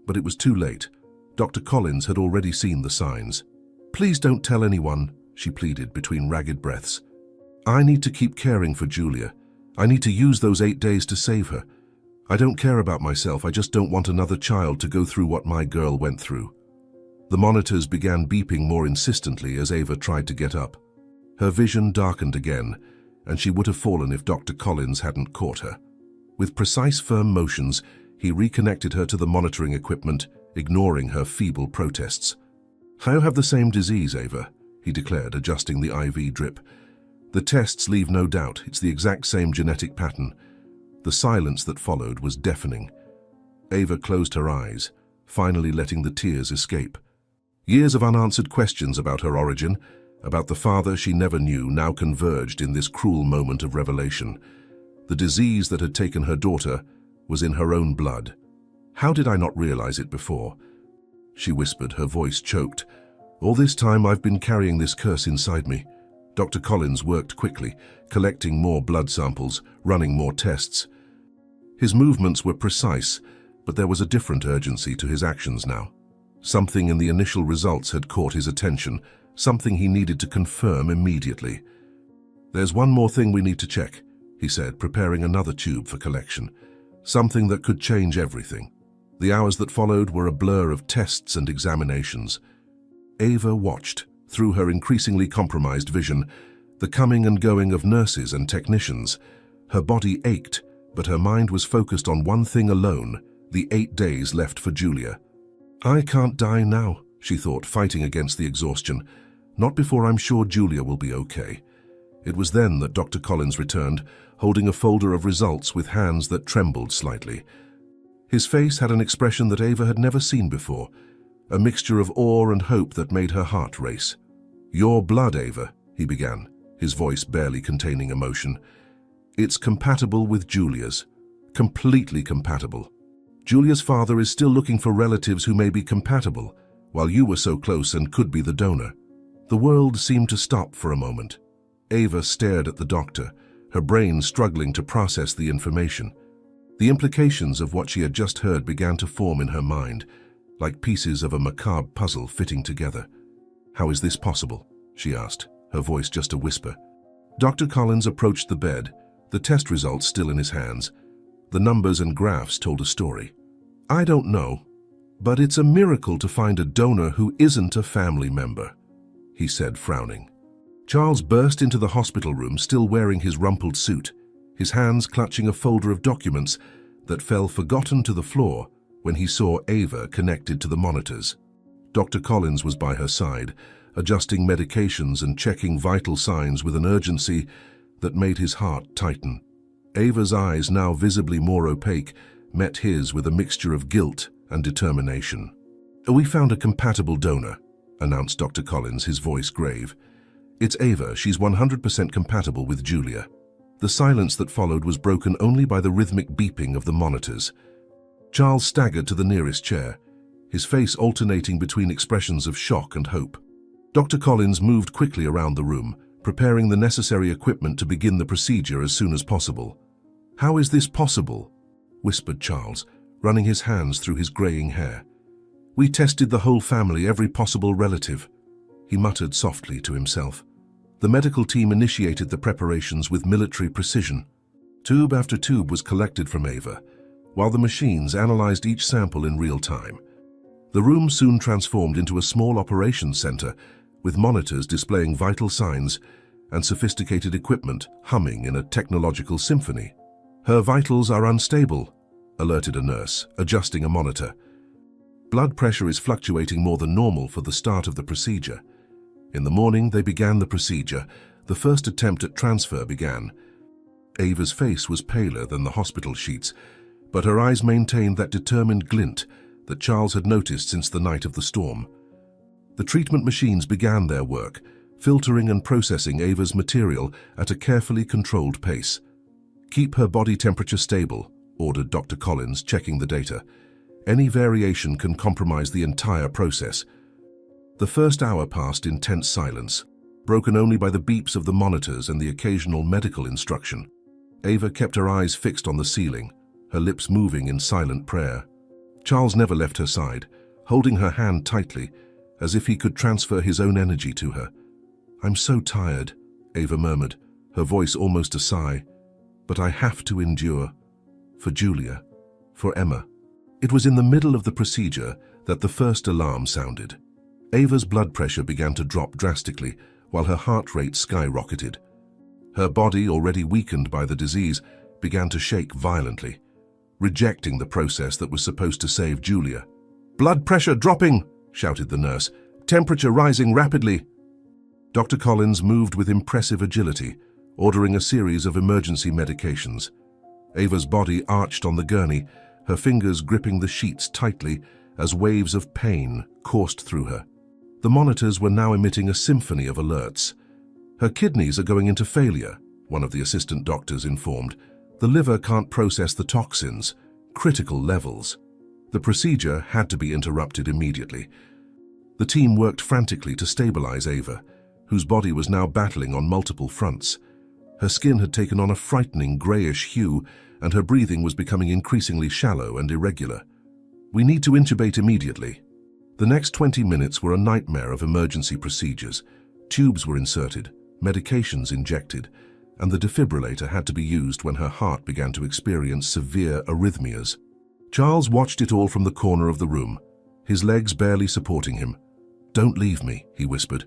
But it was too late. Dr. Collins had already seen the signs. Please don't tell anyone, she pleaded between ragged breaths. I need to keep caring for Julia. I need to use those 8 days to save her. I don't care about myself, I just don't want another child to go through what my girl went through. The monitors began beeping more insistently as Ava tried to get up. Her vision darkened again, and she would have fallen if Dr. Collins hadn't caught her. With precise, firm motions, he reconnected her to the monitoring equipment, ignoring her feeble protests. I have the same disease, Ava, he declared, adjusting the IV drip. The tests leave no doubt it's the exact same genetic pattern. The silence that followed was deafening. Ava closed her eyes, finally letting the tears escape. Years of unanswered questions about her origin, about the father she never knew, now converged in this cruel moment of revelation. The disease that had taken her daughter was in her own blood. How did I not realize it before? She whispered, her voice choked. All this time I've been carrying this curse inside me. Dr. Collins worked quickly, collecting more blood samples, running more tests. His movements were precise, but there was a different urgency to his actions now. Something in the initial results had caught his attention, something he needed to confirm immediately. There's one more thing we need to check, he said, preparing another tube for collection. Something that could change everything. The hours that followed were a blur of tests and examinations. Ava watched, through her increasingly compromised vision, the coming and going of nurses and technicians. Her body ached, but her mind was focused on one thing alone, the 8 days left for Julia. I can't die now, she thought, fighting against the exhaustion. Not before I'm sure Julia will be okay. It was then that Dr. Collins returned, holding a folder of results with hands that trembled slightly. His face had an expression that Ava had never seen before, a mixture of awe and hope that made her heart race. Your blood, Ava, he began, his voice barely containing emotion. It's compatible with Julia's. Completely compatible. Julia's father is still looking for relatives who may be compatible, while you were so close and could be the donor. The world seemed to stop for a moment. Ava stared at the doctor, her brain struggling to process the information. The implications of what she had just heard began to form in her mind, like pieces of a macabre puzzle fitting together. "How is this possible?" she asked, her voice just a whisper. Dr. Collins approached the bed, the test results still in his hands. The numbers and graphs told a story. "I don't know, but it's a miracle to find a donor who isn't a family member," he said, frowning. Charles burst into the hospital room still wearing his rumpled suit, his hands clutching a folder of documents that fell forgotten to the floor when he saw Ava connected to the monitors. Dr. Collins was by her side, adjusting medications and checking vital signs with an urgency that made his heart tighten. Ava's eyes, now visibly more opaque, met his with a mixture of guilt and determination. "We found a compatible donor," announced Dr. Collins, his voice grave. "It's Ava. She's 100% compatible with Julia." The silence that followed was broken only by the rhythmic beeping of the monitors. Charles staggered to the nearest chair, his face alternating between expressions of shock and hope. Dr. Collins moved quickly around the room, preparing the necessary equipment to begin the procedure as soon as possible. "How is this possible?" whispered Charles, running his hands through his graying hair. "We tested the whole family, every possible relative," he muttered softly to himself. The medical team initiated the preparations with military precision. Tube after tube was collected from Ava, while the machines analyzed each sample in real time. The room soon transformed into a small operations center, with monitors displaying vital signs and sophisticated equipment humming in a technological symphony. "Her vitals are unstable," alerted a nurse, adjusting a monitor. "Blood pressure is fluctuating more than normal for the start of the procedure." In the morning, they began the procedure. The first attempt at transfer began. Ava's face was paler than the hospital sheets, but her eyes maintained that determined glint that Charles had noticed since the night of the storm. The treatment machines began their work, filtering and processing Ava's material at a carefully controlled pace. "Keep her body temperature stable," ordered Dr. Collins, checking the data. "Any variation can compromise the entire process." The first hour passed in tense silence, broken only by the beeps of the monitors and the occasional medical instruction. Ava kept her eyes fixed on the ceiling, her lips moving in silent prayer. Charles never left her side, holding her hand tightly, as if he could transfer his own energy to her. "I'm so tired," Ava murmured, her voice almost a sigh. "But I have to endure. For Julia. For Emma." It was in the middle of the procedure that the first alarm sounded. Ava's blood pressure began to drop drastically, while her heart rate skyrocketed. Her body, already weakened by the disease, began to shake violently, rejecting the process that was supposed to save Julia. "Blood pressure dropping!" shouted the nurse. "Temperature rising rapidly!" Dr. Collins moved with impressive agility, ordering a series of emergency medications. Ava's body arched on the gurney, her fingers gripping the sheets tightly as waves of pain coursed through her. The monitors were now emitting a symphony of alerts. "Her kidneys are going into failure," one of the assistant doctors informed. "The liver can't process the toxins. Critical levels." The procedure had to be interrupted immediately. The team worked frantically to stabilize Ava, whose body was now battling on multiple fronts. Her skin had taken on a frightening grayish hue, and her breathing was becoming increasingly shallow and irregular. "We need to intubate immediately." The next 20 minutes were a nightmare of emergency procedures. Tubes were inserted, medications injected, and the defibrillator had to be used when her heart began to experience severe arrhythmias. Charles watched it all from the corner of the room, his legs barely supporting him. "Don't leave me," he whispered,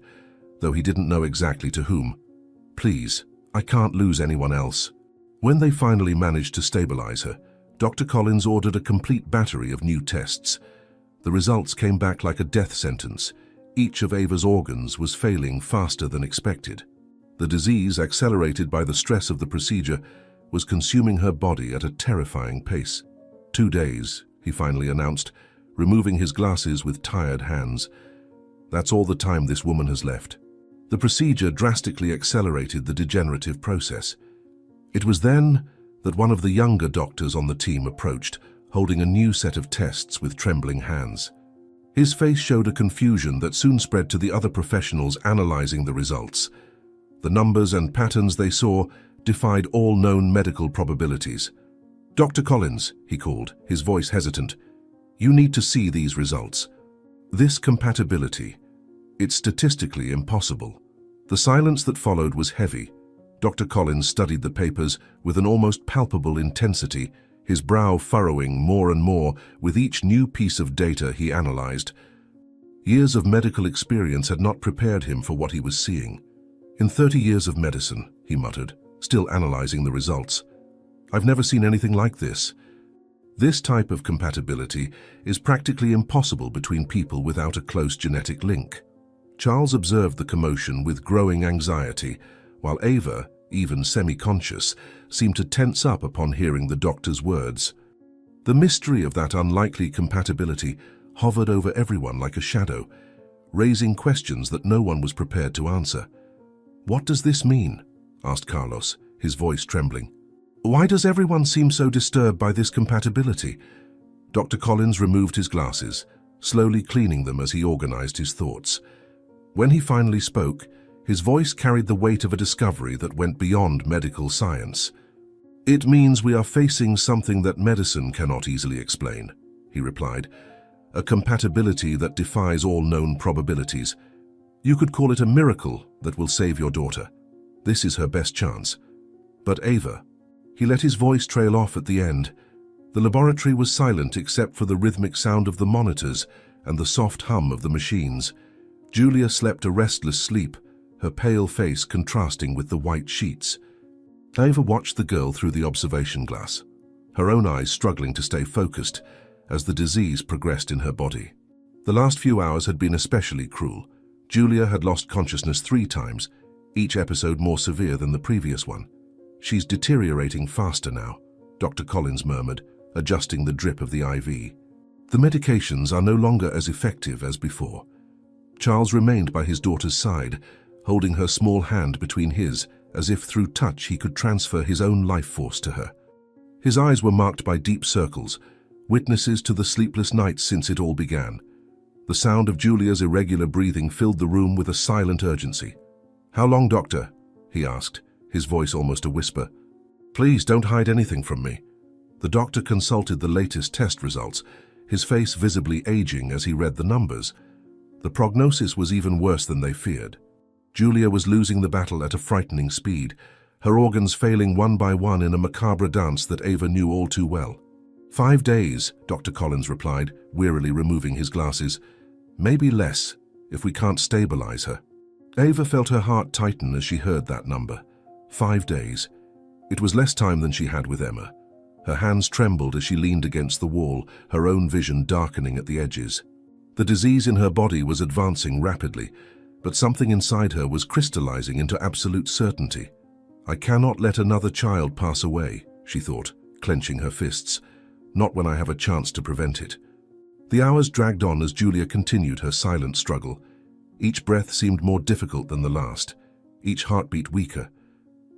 though he didn't know exactly to whom. "Please, I can't lose anyone else." When they finally managed to stabilize her, Dr. Collins ordered a complete battery of new tests. The results came back like a death sentence. Each of Ava's organs was failing faster than expected. The disease, accelerated by the stress of the procedure, was consuming her body at a terrifying pace. 2 days, he finally announced, removing his glasses with tired hands. "That's all the time this woman has left." The procedure drastically accelerated the degenerative process. It was then that one of the younger doctors on the team approached, holding a new set of tests with trembling hands. His face showed a confusion that soon spread to the other professionals analyzing the results. The numbers and patterns they saw defied all known medical probabilities. "Dr. Collins," he called, his voice hesitant, "you need to see these results. This compatibility, it's statistically impossible." The silence that followed was heavy. Dr. Collins studied the papers with an almost palpable intensity, his brow furrowing more and more with each new piece of data he analyzed. Years of medical experience had not prepared him for what he was seeing. "In 30 years of medicine," he muttered, still analyzing the results, "I've never seen anything like this. This type of compatibility is practically impossible between people without a close genetic link." Charles observed the commotion with growing anxiety, while Ava, even semi-conscious, seemed to tense up upon hearing the doctor's words. The mystery of that unlikely compatibility hovered over everyone like a shadow, raising questions that no one was prepared to answer. "What does this mean?" asked Carlos, his voice trembling. "Why does everyone seem so disturbed by this compatibility?" Dr. Collins removed his glasses, slowly cleaning them as he organized his thoughts. When he finally spoke, his voice carried the weight of a discovery that went beyond medical science. "It means we are facing something that medicine cannot easily explain," he replied. "A compatibility that defies all known probabilities. You could call it a miracle that will save your daughter. This is her best chance. But Ava..." He let his voice trail off at the end. The laboratory was silent except for the rhythmic sound of the monitors and the soft hum of the machines. Julia slept a restless sleep, her pale face contrasting with the white sheets. Ava watched the girl through the observation glass, her own eyes struggling to stay focused as the disease progressed in her body. The last few hours had been especially cruel. Julia had lost consciousness 3 times, each episode more severe than the previous one. "She's deteriorating faster now," Dr. Collins murmured, adjusting the drip of the IV. "The medications are no longer as effective as before." Charles remained by his daughter's side, holding her small hand between his, as if through touch he could transfer his own life force to her. His eyes were marked by deep circles, witnesses to the sleepless nights since it all began. The sound of Julia's irregular breathing filled the room with a silent urgency. "How long, doctor?" he asked, his voice almost a whisper. "Please don't hide anything from me." The doctor consulted the latest test results, his face visibly aging as he read the numbers. The prognosis was even worse than they feared. Julia was losing the battle at a frightening speed, her organs failing one by one in a macabre dance that Ava knew all too well. 5 days, Dr. Collins replied, wearily removing his glasses. "Maybe less, if we can't stabilize her." Ava felt her heart tighten as she heard that number. 5 days. It was less time than she had with Emma. Her hands trembled as she leaned against the wall, her own vision darkening at the edges. The disease in her body was advancing rapidly, but something inside her was crystallizing into absolute certainty. "I cannot let another child pass away," she thought, clenching her fists. "Not when I have a chance to prevent it." The hours dragged on as Julia continued her silent struggle. Each breath seemed more difficult than the last, each heartbeat weaker.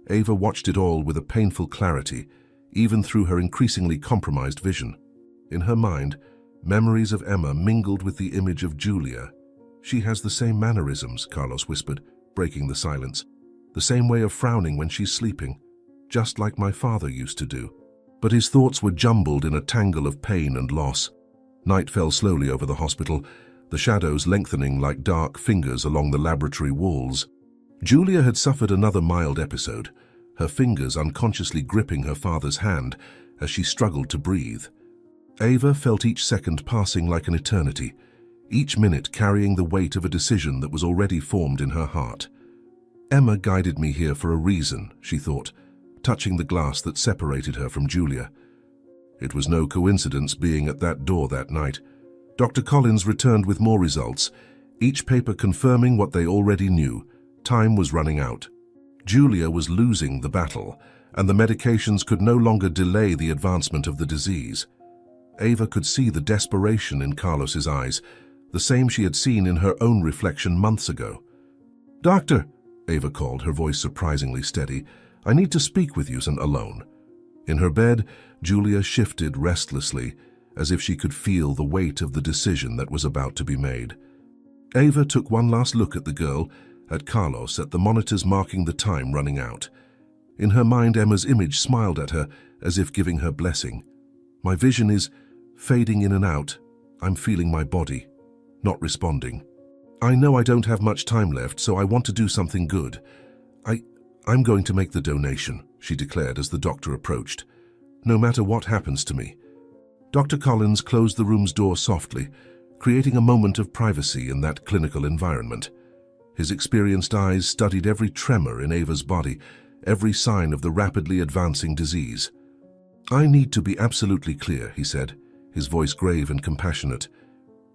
Ava watched it all with a painful clarity, even through her increasingly compromised vision. In her mind, memories of Emma mingled with the image of Julia. "She has the same mannerisms," Carlos whispered, breaking the silence. "The same way of frowning when she's sleeping, just like my father used to do." But his thoughts were jumbled in a tangle of pain and loss. Night fell slowly over the hospital, the shadows lengthening like dark fingers along the laboratory walls. Julia had suffered another mild episode, her fingers unconsciously gripping her father's hand as she struggled to breathe. Ava felt each second passing like an eternity, each minute carrying the weight of a decision that was already formed in her heart. "Emma guided me here for a reason," she thought, touching the glass that separated her from Julia. It was no coincidence being at that door that night. Dr. Collins returned with more results, each paper confirming what they already knew. Time was running out. Julia was losing the battle, and the medications could no longer delay the advancement of the disease. Ava could see the desperation in Carlos's eyes, the same she had seen in her own reflection months ago. "Doctor," Ava called, her voice surprisingly steady, "I need to speak with you alone." In her bed, Julia shifted restlessly, as if she could feel the weight of the decision that was about to be made. Ava took one last look at the girl, at Carlos, at the monitors marking the time running out. In her mind, Emma's image smiled at her as if giving her blessing. My vision is fading in and out. I'm feeling my body, not responding. I know I don't have much time left, so I want to do something good. I'm going to make the donation, she declared as the doctor approached. No matter what happens to me. Dr. Collins closed the room's door softly, creating a moment of privacy in that clinical environment. His experienced eyes studied every tremor in Ava's body, every sign of the rapidly advancing disease. I need to be absolutely clear, he said, his voice grave and compassionate.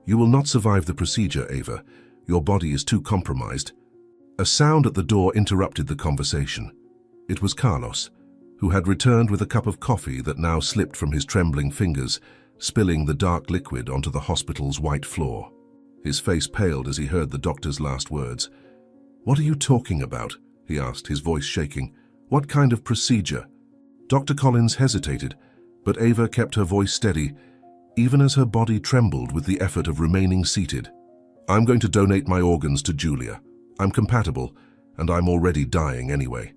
You will not survive the procedure, Ava. Your body is too compromised. A sound at the door interrupted the conversation. It was Carlos, who had returned with a cup of coffee that now slipped from his trembling fingers, spilling the dark liquid onto the hospital's white floor. His face paled as he heard the doctor's last words. What are you talking about? He asked, his voice shaking. What kind of procedure? Dr. Collins hesitated, but Ava kept her voice steady, even as her body trembled with the effort of remaining seated. I'm going to donate my organs to Julia. I'm compatible, and I'm already dying anyway.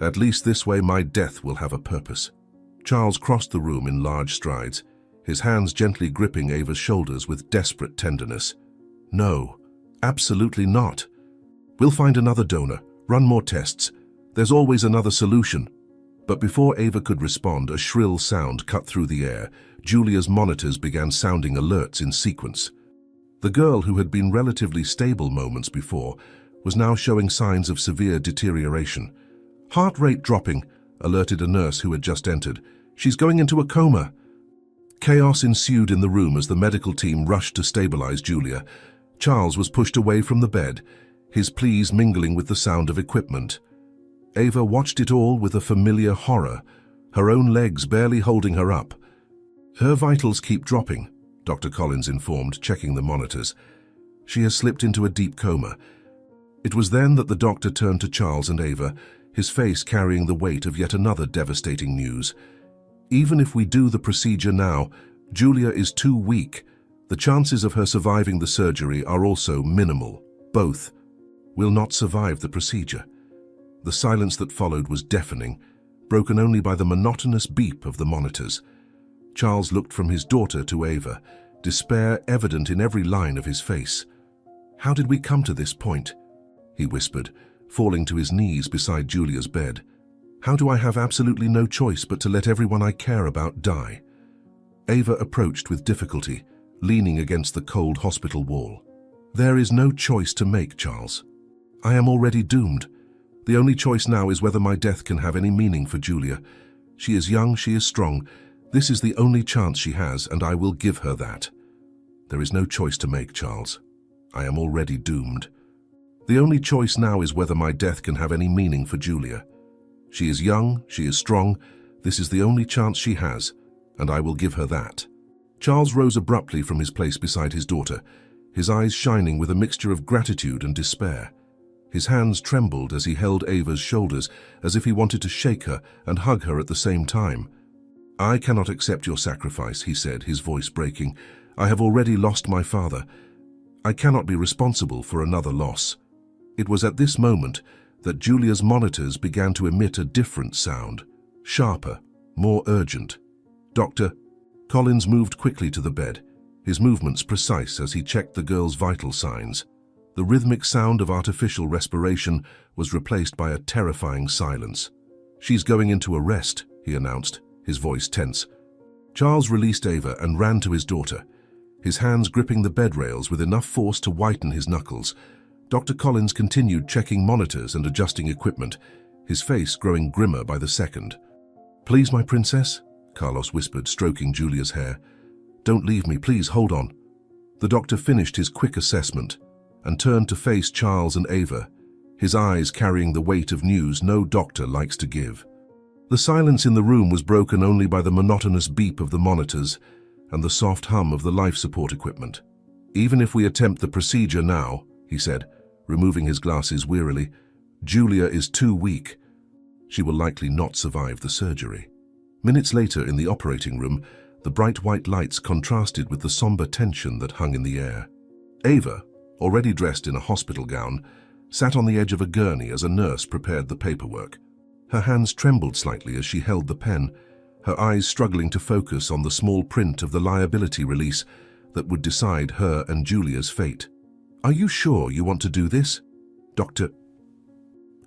At least this way my death will have a purpose. Charles crossed the room in large strides, his hands gently gripping Ava's shoulders with desperate tenderness. No, absolutely not. We'll find another donor, run more tests. There's always another solution. But before Ava could respond, a shrill sound cut through the air. Julia's monitors began sounding alerts in sequence. The girl, who had been relatively stable moments before, was now showing signs of severe deterioration. Heart rate dropping, alerted a nurse who had just entered. She's going into a coma. Chaos ensued in the room as the medical team rushed to stabilize Julia. Charles was pushed away from the bed, his pleas mingling with the sound of equipment. Ava watched it all with a familiar horror, her own legs barely holding her up. Her vitals keep dropping, Dr. Collins informed, checking the monitors. She has slipped into a deep coma. It was then that the doctor turned to Charles and Ava, his face carrying the weight of yet another devastating news. Even if we do the procedure now, Julia is too weak. The chances of her surviving the surgery are also minimal. Both will not survive the procedure. The silence that followed was deafening, broken only by the monotonous beep of the monitors. Charles looked from his daughter to Ava, despair evident in every line of his face. How did we come to this point? He whispered, falling to his knees beside Julia's bed. How do I have absolutely no choice but to let everyone I care about die? Ava approached with difficulty, leaning against the cold hospital wall. There is no choice to make, Charles. I am already doomed. The only choice now is whether my death can have any meaning for Julia. She is young, she is strong. This is the only chance she has, and I will give her that. There is no choice to make, Charles. I am already doomed. The only choice now is whether my death can have any meaning for Julia. She is young, she is strong. This is the only chance she has, and I will give her that. Charles rose abruptly from his place beside his daughter, his eyes shining with a mixture of gratitude and despair. His hands trembled as he held Ava's shoulders, as if he wanted to shake her and hug her at the same time. I cannot accept your sacrifice, he said, his voice breaking. I have already lost my father. I cannot be responsible for another loss. It was at this moment that Julia's monitors began to emit a different sound, sharper, more urgent. Dr. Collins moved quickly to the bed, his movements precise as he checked the girl's vital signs. The rhythmic sound of artificial respiration was replaced by a terrifying silence. She's going into arrest, he announced, his voice tense. Charles released Ava and ran to his daughter, his hands gripping the bed rails with enough force to whiten his knuckles. Dr. Collins continued checking monitors and adjusting equipment, his face growing grimmer by the second. Please, my princess, Carlos whispered, stroking Julia's hair. Don't leave me, please, hold on. The doctor finished his quick assessment and turned to face Charles and Ava, his eyes carrying the weight of news no doctor likes to give. The silence in the room was broken only by the monotonous beep of the monitors and the soft hum of the life support equipment. Even if we attempt the procedure now, he said, removing his glasses wearily, Julia is too weak. She will likely not survive the surgery. Minutes later in the operating room, The bright white lights contrasted with the somber tension that hung in the air. Ava, already dressed in a hospital gown, sat on the edge of a gurney as a nurse prepared the paperwork. Her hands trembled slightly as she held the pen, her eyes struggling to focus on the small print of the liability release that would decide her and Julia's fate. "Are you sure you want to do this, Dr.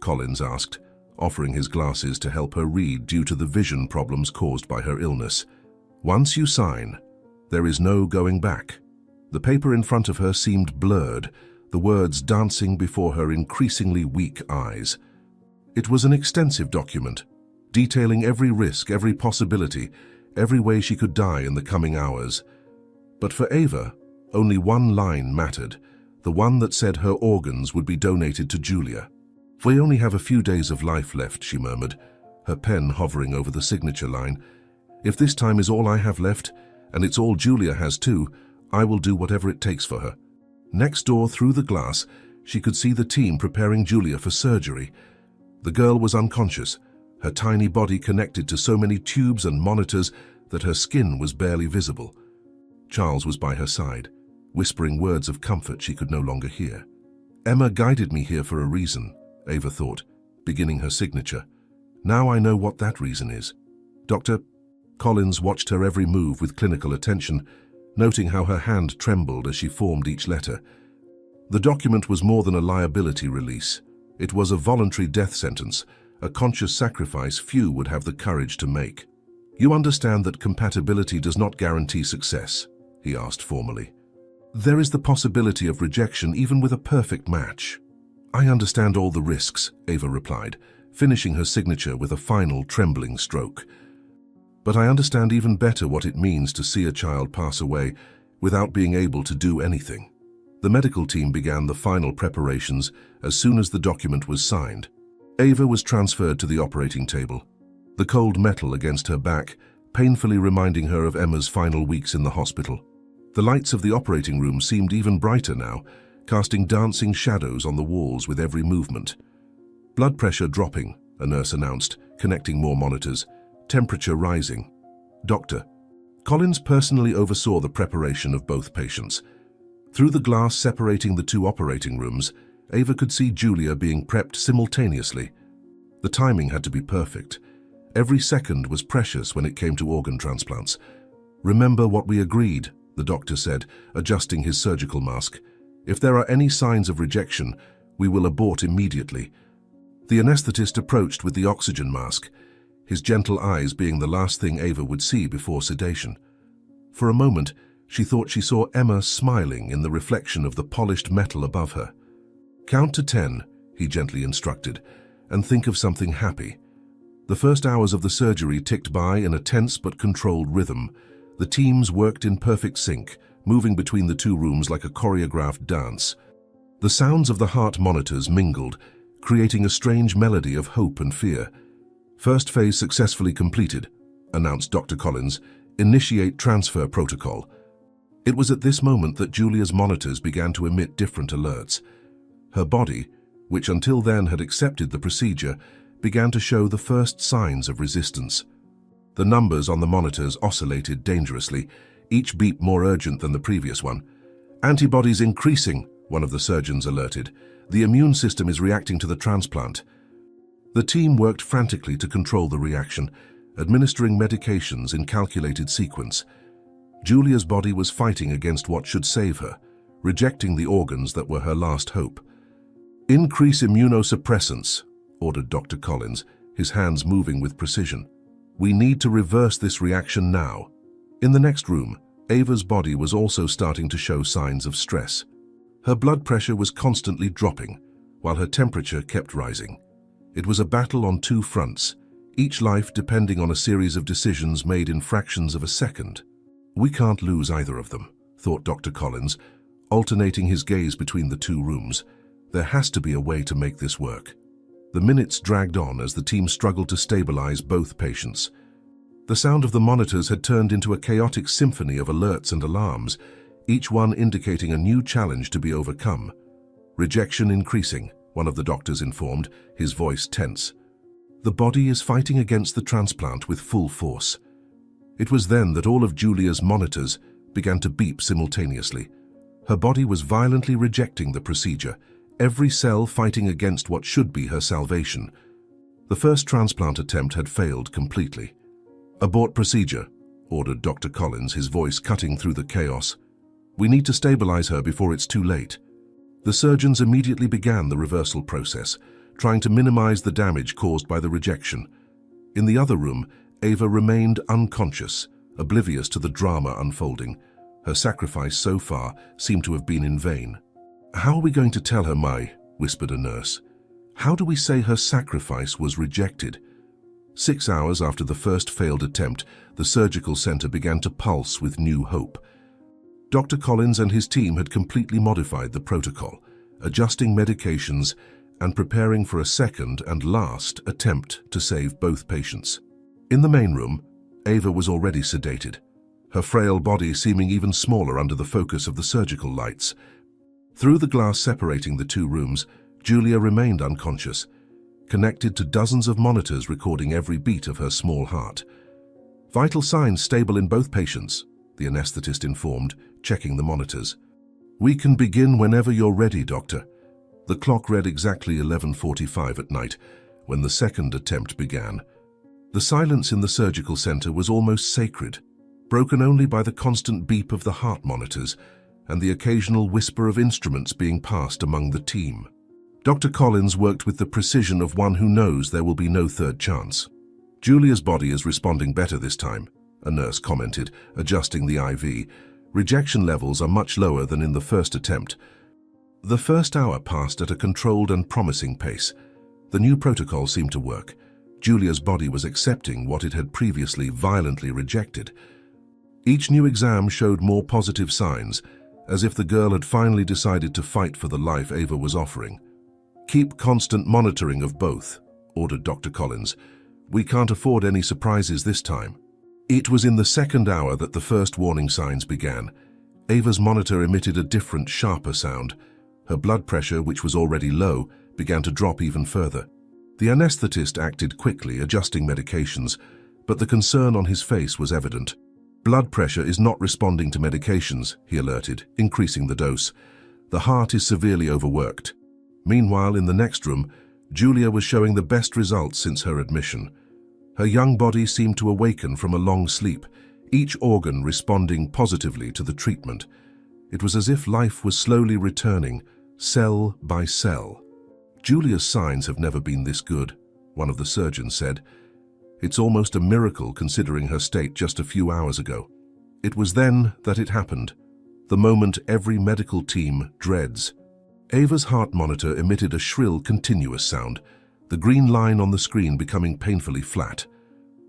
Collins asked, offering his glasses to help her read due to the vision problems caused by her illness. "Once you sign, there is no going back." The paper in front of her seemed blurred, the words dancing before her increasingly weak eyes. It was an extensive document, detailing every risk, every possibility, every way she could die in the coming hours. But for Ava, only one line mattered, the one that said her organs would be donated to Julia. "We only have a few days of life left," she murmured, her pen hovering over the signature line. "If this time is all I have left, and it's all Julia has too, I will do whatever it takes for her." Next door, through the glass, she could see the team preparing Julia for surgery. The girl was unconscious, her tiny body connected to so many tubes and monitors that her skin was barely visible. Charles was by her side, whispering words of comfort she could no longer hear. "Emma guided me here for a reason," Ava thought, beginning her signature. "Now I know what that reason is." Dr. Collins watched her every move with clinical attention, noting how her hand trembled as she formed each letter. The document was more than a liability release. It was a voluntary death sentence, a conscious sacrifice few would have the courage to make. "You understand that compatibility does not guarantee success?" he asked formally. "There is the possibility of rejection even with a perfect match." "I understand all the risks," Ava replied, finishing her signature with a final trembling stroke. "But I understand even better what it means to see a child pass away without being able to do anything." The medical team began the final preparations as soon as the document was signed. Ava was transferred to the operating table, the cold metal against her back painfully reminding her of Emma's final weeks in the hospital. The lights of the operating room seemed even brighter now, casting dancing shadows on the walls with every movement. "Blood pressure dropping," a nurse announced, connecting more monitors. "Temperature rising." Dr. Collins personally oversaw the preparation of both patients. Through the glass separating the two operating rooms, Ava could see Julia being prepped simultaneously. The timing had to be perfect. Every second was precious when it came to organ transplants. "Remember what we agreed," the doctor said, adjusting his surgical mask. "If there are any signs of rejection, we will abort immediately." The anesthetist approached with the oxygen mask, his gentle eyes being the last thing Ava would see before sedation. For a moment, she thought she saw Emma smiling in the reflection of the polished metal above her. "Count to 10, he gently instructed, "and think of something happy." The first hours of the surgery ticked by in a tense but controlled rhythm. The teams worked in perfect sync, moving between the two rooms like a choreographed dance. The sounds of the heart monitors mingled, creating a strange melody of hope and fear. "First phase successfully completed," announced Dr. Collins. "Initiate transfer protocol." It was at this moment that Julia's monitors began to emit different alerts. Her body, which until then had accepted the procedure, began to show the first signs of resistance. The numbers on the monitors oscillated dangerously, each beep more urgent than the previous one. "Antibodies increasing," one of the surgeons alerted. "The immune system is reacting to the transplant." The team worked frantically to control the reaction, administering medications in calculated sequence. Julia's body was fighting against what should save her, rejecting the organs that were her last hope. "Increase immunosuppressants," ordered Dr. Collins, his hands moving with precision. "We need to reverse this reaction now." In the next room, Ava's body was also starting to show signs of stress. Her blood pressure was constantly dropping, while her temperature kept rising. It was a battle on two fronts, each life depending on a series of decisions made in fractions of a second. "We can't lose either of them," thought Dr. Collins, alternating his gaze between the two rooms. "There has to be a way to make this work." The minutes dragged on as the team struggled to stabilize both patients. The sound of the monitors had turned into a chaotic symphony of alerts and alarms, each one indicating a new challenge to be overcome. "Rejection increasing," one of the doctors informed, his voice tense. "The body is fighting against the transplant with full force." It was then that all of Julia's monitors began to beep simultaneously. Her body was violently rejecting the procedure, every cell fighting against what should be her salvation. The first transplant attempt had failed completely. "Abort procedure," ordered Dr. Collins, his voice cutting through the chaos. "We need to stabilize her before it's too late." The surgeons immediately began the reversal process, trying to minimize the damage caused by the rejection. In the other room, Ava remained unconscious, oblivious to the drama unfolding. Her sacrifice so far seemed to have been in vain. "How are we going to tell her, Mai?" whispered a nurse. "How do we say her sacrifice was rejected?" 6 hours after the first failed attempt, the surgical center began to pulse with new hope. Dr. Collins and his team had completely modified the protocol, adjusting medications and preparing for a second and last attempt to save both patients. In the main room, Ava was already sedated, her frail body seeming even smaller under the focus of the surgical lights. Through the glass separating the two rooms, Julia remained unconscious, connected to dozens of monitors recording every beat of her small heart. "Vital signs stable in both patients," the anesthetist informed, checking the monitors. "We can begin whenever you're ready, doctor." The clock read exactly 11:45 at night when the second attempt began. The silence in the surgical center was almost sacred, broken only by the constant beep of the heart monitors and the occasional whisper of instruments being passed among the team. Dr. Collins worked with the precision of one who knows there will be no third chance. "Julia's body is responding better this time," a nurse commented, adjusting the IV. "Rejection levels are much lower than in the first attempt." The first hour passed at a controlled and promising pace. The new protocol seemed to work. Julia's body was accepting what it had previously violently rejected. Each new exam showed more positive signs, as if the girl had finally decided to fight for the life Ava was offering. "Keep constant monitoring of both," ordered Dr. Collins. "We can't afford any surprises this time." It was in the second hour that the first warning signs began. Ava's monitor emitted a different, sharper sound. Her blood pressure, which was already low, began to drop even further. The anesthetist acted quickly, adjusting medications, but the concern on his face was evident. "Blood pressure is not responding to medications," he alerted, increasing the dose. "The heart is severely overworked." Meanwhile, in the next room, Julia was showing the best results since her admission. Her young body seemed to awaken from a long sleep, each organ responding positively to the treatment. It was as if life was slowly returning, cell by cell. "Julia's signs have never been this good," one of the surgeons said. "It's almost a miracle considering her state just a few hours ago." It was then that it happened, the moment every medical team dreads. Ava's heart monitor emitted a shrill, continuous sound, the green line on the screen becoming painfully flat.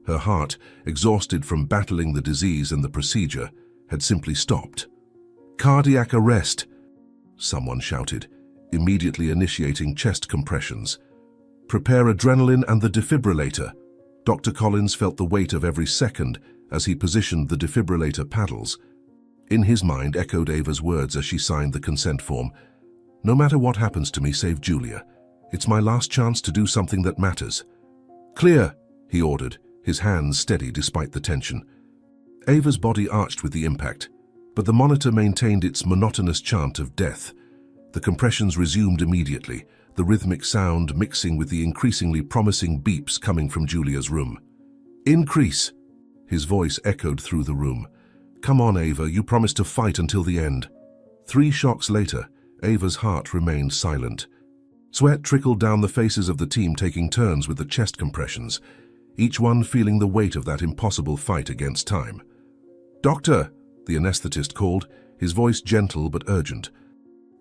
Her heart, exhausted from battling the disease and the procedure, had simply stopped. "Cardiac arrest," someone shouted, immediately initiating chest compressions. "Prepare adrenaline and the defibrillator." Dr. Collins felt the weight of every second as he positioned the defibrillator paddles. In his mind echoed Ava's words as she signed the consent form. "No matter what happens to me, save Julia. It's my last chance to do something that matters." "Clear," he ordered, his hands steady despite the tension. Ava's body arched with the impact, but the monitor maintained its monotonous chant of death. The compressions resumed immediately, the rhythmic sound mixing with the increasingly promising beeps coming from Julia's room. "Increase!" His voice echoed through the room. "Come on, Ava, you promised to fight until the end." 3 shocks later, Ava's heart remained silent. Sweat trickled down the faces of the team, taking turns with the chest compressions, each one feeling the weight of that impossible fight against time. "Doctor," the anesthetist called, his voice gentle but urgent.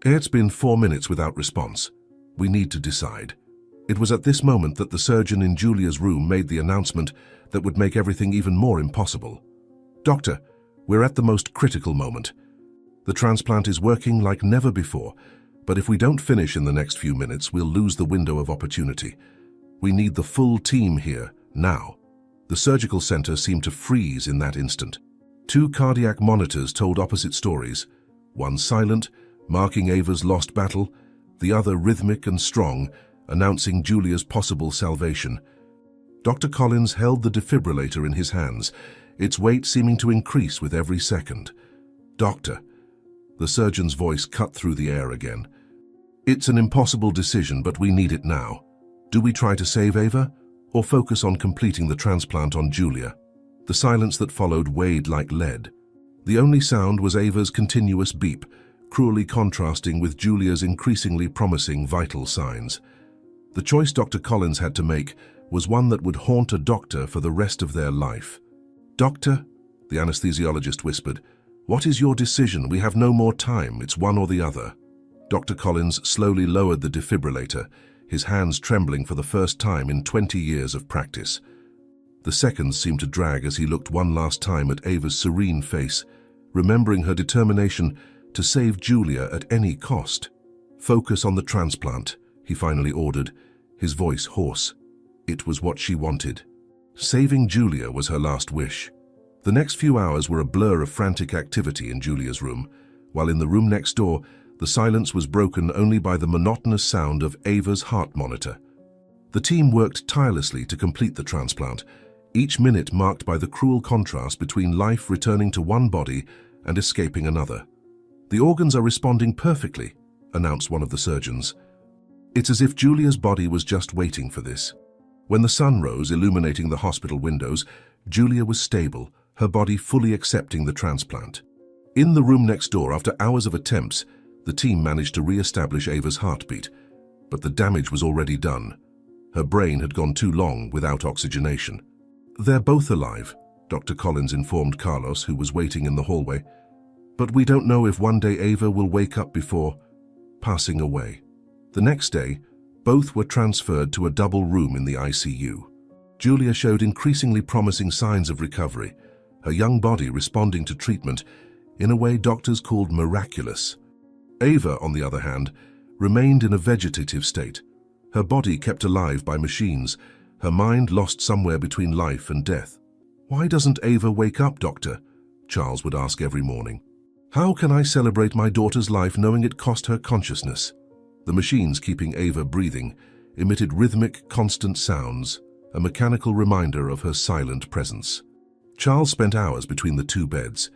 "It's been 4 minutes without response. We need to decide." It was at this moment that the surgeon in Julia's room made the announcement that would make everything even more impossible. "Doctor, we're at the most critical moment. The transplant is working like never before, but if we don't finish in the next few minutes, we'll lose the window of opportunity. We need the full team here, now." The surgical center seemed to freeze in that instant. 2 cardiac monitors told opposite stories, one silent, marking Ava's lost battle, the other rhythmic and strong, announcing Julia's possible salvation. Dr. Collins held the defibrillator in his hands, its weight seeming to increase with every second. "Doctor," the surgeon's voice cut through the air again. "It's an impossible decision, but we need it now. Do we try to save Ava, or focus on completing the transplant on Julia?" The silence that followed weighed like lead. The only sound was Ava's continuous beep, cruelly contrasting with Julia's increasingly promising vital signs. The choice Dr. Collins had to make was one that would haunt a doctor for the rest of their life. "Doctor," the anesthesiologist whispered, "what is your decision? We have no more time. It's one or the other." Dr. Collins slowly lowered the defibrillator, his hands trembling for the first time in 20 years of practice. The seconds seemed to drag as he looked one last time at Ava's serene face, remembering her determination to save Julia at any cost. "Focus on the transplant," he finally ordered, his voice hoarse. It was what she wanted. Saving Julia was her last wish. The next few hours were a blur of frantic activity in Julia's room, while in the room next door, the silence was broken only by the monotonous sound of Ava's heart monitor. The team worked tirelessly to complete the transplant, each minute marked by the cruel contrast between life returning to one body and escaping another. "The organs are responding perfectly," announced one of the surgeons. It's as if Julia's body was just waiting for this. When the sun rose, illuminating the hospital windows, Julia was stable, her body fully accepting the transplant. In the room next door, after hours of attempts, the team managed to re-establish Ava's heartbeat, but the damage was already done. Her brain had gone too long without oxygenation. "They're both alive," Dr. Collins informed Carlos, who was waiting in the hallway. "But we don't know if one day Ava will wake up before passing away." The next day, both were transferred to a double room in the ICU. Julia showed increasingly promising signs of recovery, her young body responding to treatment in a way doctors called miraculous. Ava, on the other hand, remained in a vegetative state, her body kept alive by machines, her mind lost somewhere between life and death. "Why doesn't Ava wake up, doctor?" Charles would ask every morning. "How can I celebrate my daughter's life knowing it cost her consciousness?" The machines keeping Ava breathing emitted rhythmic, constant sounds, a mechanical reminder of her silent presence. Charles spent hours between the two beds,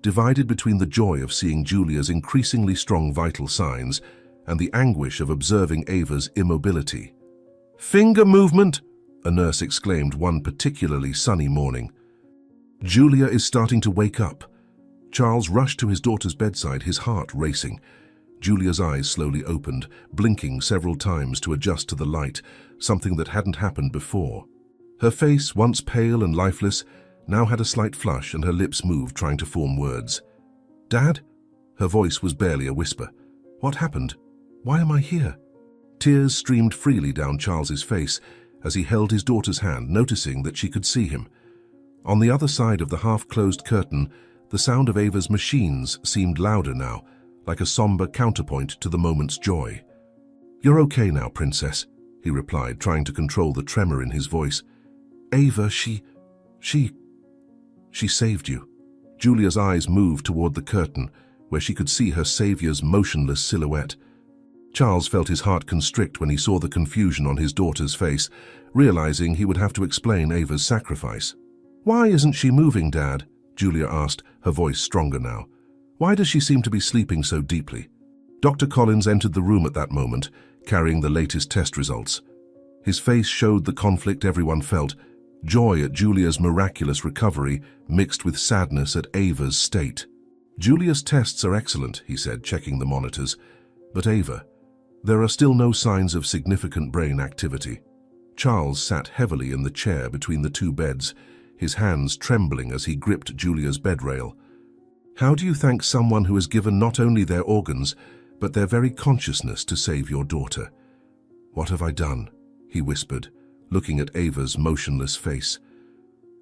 divided between the joy of seeing Julia's increasingly strong vital signs and the anguish of observing Ava's immobility. "Finger movement!" a nurse exclaimed one particularly sunny morning. "Julia is starting to wake up." Charles rushed to his daughter's bedside, his heart racing. Julia's eyes slowly opened, blinking several times to adjust to the light, something that hadn't happened before. Her face, once pale and lifeless, now had a slight flush and her lips moved, trying to form words. "Dad?" Her voice was barely a whisper. "What happened? Why am I here?" Tears streamed freely down Charles's face as he held his daughter's hand, noticing that she could see him. On the other side of the half-closed curtain, the sound of Ava's machines seemed louder now, like a somber counterpoint to the moment's joy. "You're okay now, Princess," he replied, trying to control the tremor in his voice. "Ava, she saved you." Julia's eyes moved toward the curtain, where she could see her savior's motionless silhouette. Charles felt his heart constrict when he saw the confusion on his daughter's face, realizing he would have to explain Ava's sacrifice. "Why isn't she moving, Dad?" Julia asked, her voice stronger now. "Why does she seem to be sleeping so deeply?" Dr. Collins entered the room at that moment, carrying the latest test results. His face showed the conflict everyone felt, joy at Julia's miraculous recovery mixed with sadness at Ava's state. "Julia's tests are excellent," he said, checking the monitors. "But Ava, there are still no signs of significant brain activity." Charles sat heavily in the chair between the two beds, his hands trembling as he gripped Julia's bedrail. "How do you thank someone who has given not only their organs, but their very consciousness to save your daughter?" "What have I done?" he whispered, looking at Ava's motionless face.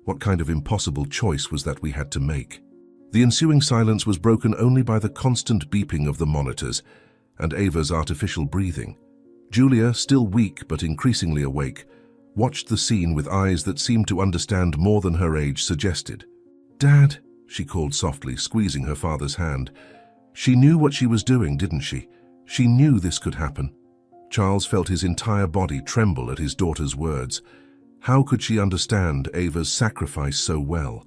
What kind of impossible choice was that we had to make? The ensuing silence was broken only by the constant beeping of the monitors and Ava's artificial breathing. Julia, still weak but increasingly awake, watched the scene with eyes that seemed to understand more than her age suggested. "Dad," she called softly, squeezing her father's hand. She knew what she was doing, didn't she? She knew this could happen. Charles felt his entire body tremble at his daughter's words. How could she understand Ava's sacrifice so well?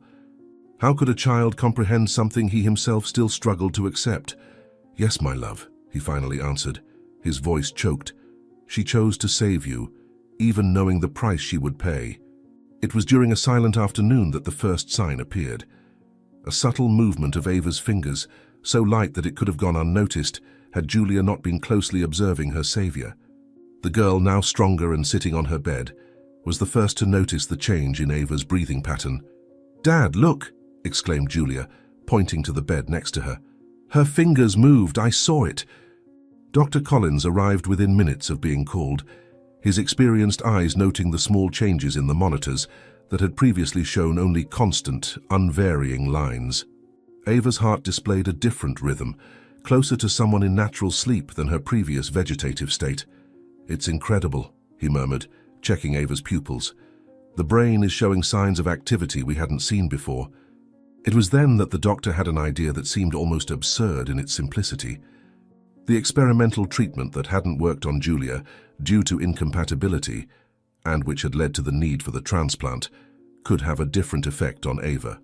How could a child comprehend something he himself still struggled to accept? "Yes, my love," he finally answered, his voice choked. "She chose to save you, even knowing the price she would pay." It was during a silent afternoon that the first sign appeared. A subtle movement of Ava's fingers, so light that it could have gone unnoticed had Julia not been closely observing her savior. The girl, now stronger and sitting on her bed, was the first to notice the change in Ava's breathing pattern. "Dad, look!" exclaimed Julia, pointing to the bed next to her. "Her fingers moved, I saw it." Dr. Collins arrived within minutes of being called, his experienced eyes noting the small changes in the monitors that had previously shown only constant, unvarying lines. Ava's heart displayed a different rhythm, closer to someone in natural sleep than her previous vegetative state. "It's incredible," he murmured, checking Ava's pupils. "The brain is showing signs of activity we hadn't seen before." It was then that the doctor had an idea that seemed almost absurd in its simplicity. The experimental treatment that hadn't worked on Julia due to incompatibility, and which had led to the need for the transplant, could have a different effect on Ava.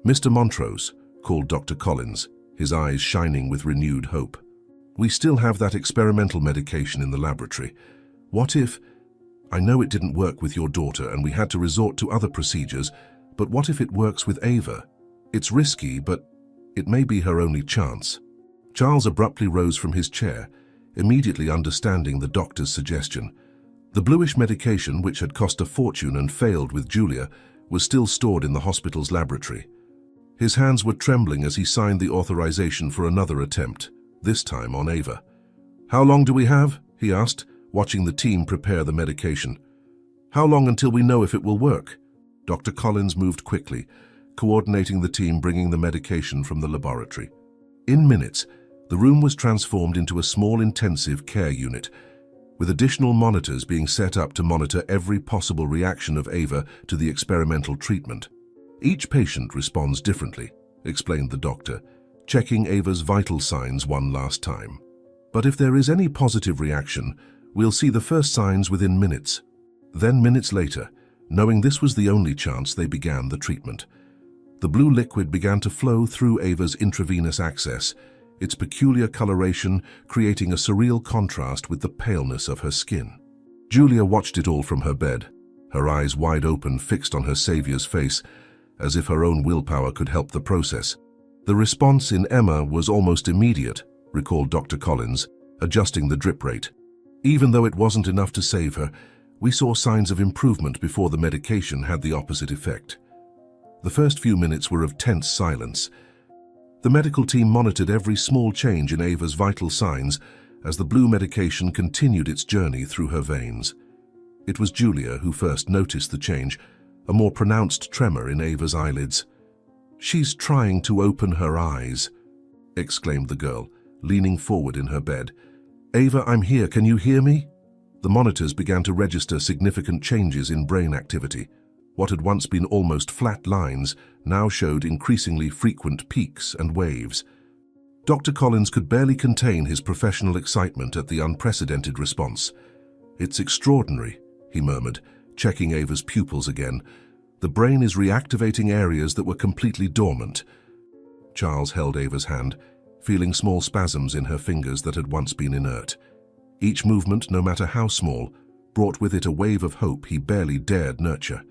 "Mr. Montrose," called Dr. Collins, his eyes shining with renewed hope. "We still have that experimental medication in the laboratory. What if... I know it didn't work with your daughter and we had to resort to other procedures, but what if it works with Ava? It's risky, but it may be her only chance." Charles abruptly rose from his chair, immediately understanding the doctor's suggestion. The bluish medication, which had cost a fortune and failed with Julia, was still stored in the hospital's laboratory. His hands were trembling as he signed the authorization for another attempt, this time on Ava. "How long do we have?" he asked, watching the team prepare the medication. "How long until we know if it will work?" Dr. Collins moved quickly, coordinating the team bringing the medication from the laboratory. In minutes, the room was transformed into a small intensive care unit, with additional monitors being set up to monitor every possible reaction of Ava to the experimental treatment. "Each patient responds differently," explained the doctor, checking Ava's vital signs one last time. "But if there is any positive reaction, we'll see the first signs within minutes." Then minutes later, knowing this was the only chance, they began the treatment. The blue liquid began to flow through Ava's intravenous access, its peculiar coloration creating a surreal contrast with the paleness of her skin. Julia watched it all from her bed, her eyes wide open, fixed on her savior's face, as if her own willpower could help the process. "The response in Emma was almost immediate," recalled Dr. Collins, adjusting the drip rate. "Even though it wasn't enough to save her, we saw signs of improvement before the medication had the opposite effect." The first few minutes were of tense silence. The medical team monitored every small change in Ava's vital signs as the blue medication continued its journey through her veins. It was Julia who first noticed the change, a more pronounced tremor in Ava's eyelids. "She's trying to open her eyes," exclaimed the girl, leaning forward in her bed. "Ava, I'm here. Can you hear me?" The monitors began to register significant changes in brain activity. What had once been almost flat lines now showed increasingly frequent peaks and waves. Dr. Collins could barely contain his professional excitement at the unprecedented response. "It's extraordinary," he murmured, checking Ava's pupils again. "The brain is reactivating areas that were completely dormant." Charles held Ava's hand, feeling small spasms in her fingers that had once been inert. Each movement, no matter how small, brought with it a wave of hope he barely dared nurture.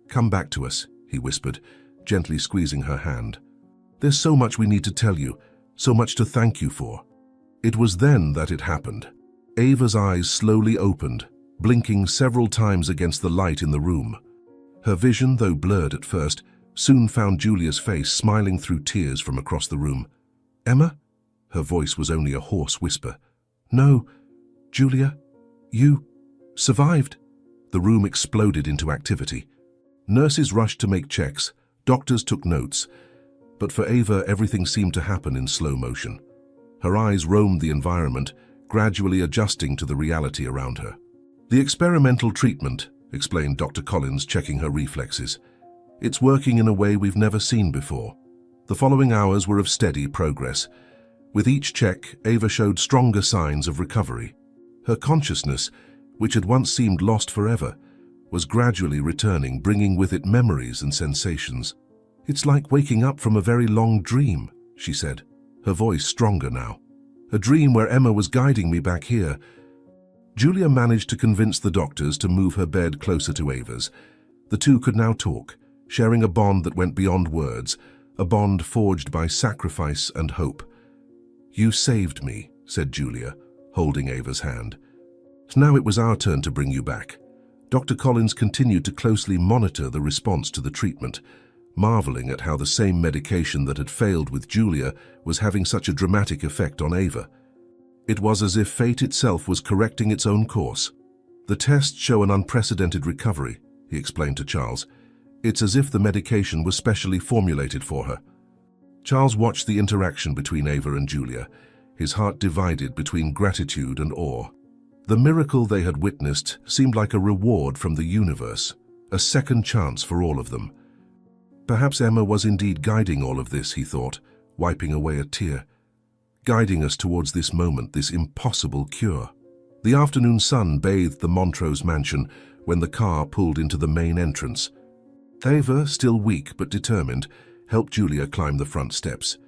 "Come back to us," he whispered, gently squeezing her hand. "There's so much we need to tell you, so much to thank you for." It was then that it happened. Ava's eyes slowly opened, blinking several times against the light in the room. Her vision, though blurred at first, soon found Julia's face smiling through tears from across the room. "Emma?" Her voice was only a hoarse whisper. "No, Julia, you survived." The room exploded into activity. Nurses rushed to make checks, doctors took notes, but for Ava everything seemed to happen in slow motion. Her eyes roamed the environment, gradually adjusting to the reality around her. "The experimental treatment," explained Dr. Collins, checking her reflexes. "It's working in a way we've never seen before." The following hours were of steady progress. With each check, Ava showed stronger signs of recovery. Her consciousness, which had once seemed lost forever, was gradually returning, bringing with it memories and sensations. "It's like waking up from a very long dream," she said, her voice stronger now. "A dream where Emma was guiding me back here." Julia managed to convince the doctors to move her bed closer to Ava's. The two could now talk, sharing a bond that went beyond words, a bond forged by sacrifice and hope. "You saved me," said Julia, holding Ava's hand. "Now it was our turn to bring you back." Dr. Collins continued to closely monitor the response to the treatment, marveling at how the same medication that had failed with Julia was having such a dramatic effect on Ava. It was as if fate itself was correcting its own course. "The tests show an unprecedented recovery," he explained to Charles. "It's as if the medication was specially formulated for her." Charles watched the interaction between Ava and Julia, his heart divided between gratitude and awe. The miracle they had witnessed seemed like a reward from the universe, a second chance for all of them. Perhaps Emma was indeed guiding all of this, he thought, wiping away a tear. Guiding us towards this moment, this impossible cure. The afternoon sun bathed the Montrose mansion when the car pulled into the main entrance. Ava, still weak but determined, helped Julia climb the front steps,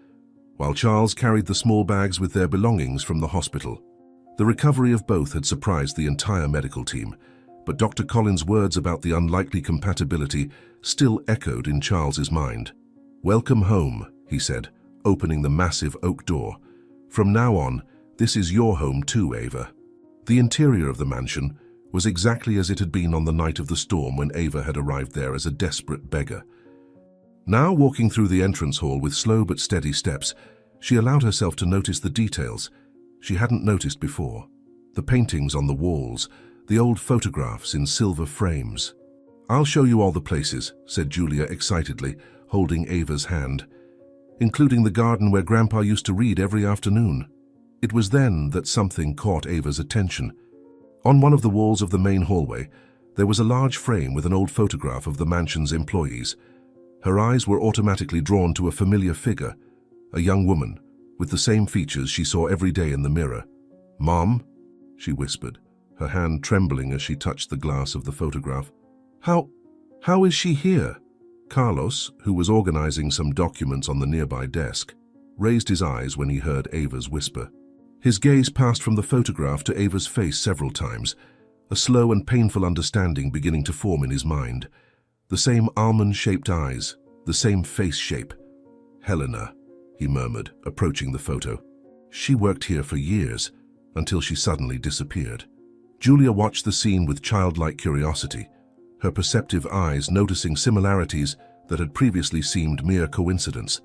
while Charles carried the small bags with their belongings from the hospital. The recovery of both had surprised the entire medical team, but Dr. Collins' words about the unlikely compatibility still echoed in Charles's mind. "Welcome home," he said, opening the massive oak door. "From now on, this is your home too, Ava." The interior of the mansion was exactly as it had been on the night of the storm when Ava had arrived there as a desperate beggar. Now walking through the entrance hall with slow but steady steps, she allowed herself to notice the details she hadn't noticed before. The paintings on the walls, the old photographs in silver frames. "I'll show you all the places," said Julia excitedly, holding Ava's hand, "including the garden where Grandpa used to read every afternoon." It was then that something caught Ava's attention. On one of the walls of the main hallway, there was a large frame with an old photograph of the mansion's employees. Her eyes were automatically drawn to a familiar figure, a young woman, with the same features she saw every day in the mirror. "Mom," she whispered, her hand trembling as she touched the glass of the photograph. How is she here?" Carlos, who was organizing some documents on the nearby desk, raised his eyes when he heard Ava's whisper. His gaze passed from the photograph to Ava's face several times, a slow and painful understanding beginning to form in his mind. The same almond-shaped eyes, the same face shape. "Helena," he murmured, approaching the photo. "She worked here for years, until she suddenly disappeared." Julia watched the scene with childlike curiosity, her perceptive eyes noticing similarities that had previously seemed mere coincidence.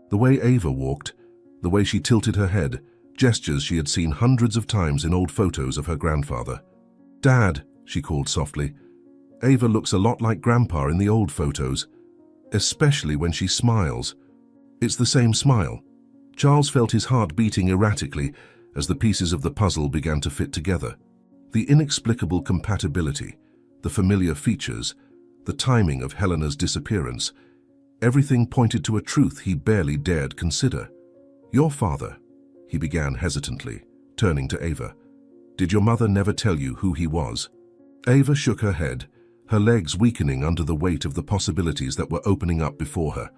The way Ava walked, the way she tilted her head, gestures she had seen hundreds of times in old photos of her grandfather. "Dad," she called softly. "Ava looks a lot like Grandpa in the old photos, especially when she smiles." It's the same smile. Charles felt his heart beating erratically as the pieces of the puzzle began to fit together. The inexplicable compatibility, the familiar features, the timing of Helena's disappearance, everything pointed to a truth he barely dared consider. "Your father," he began hesitantly, turning to Ava. "Did your mother never tell you who he was?" Ava shook her head, her legs weakening under the weight of the possibilities that were opening up before her.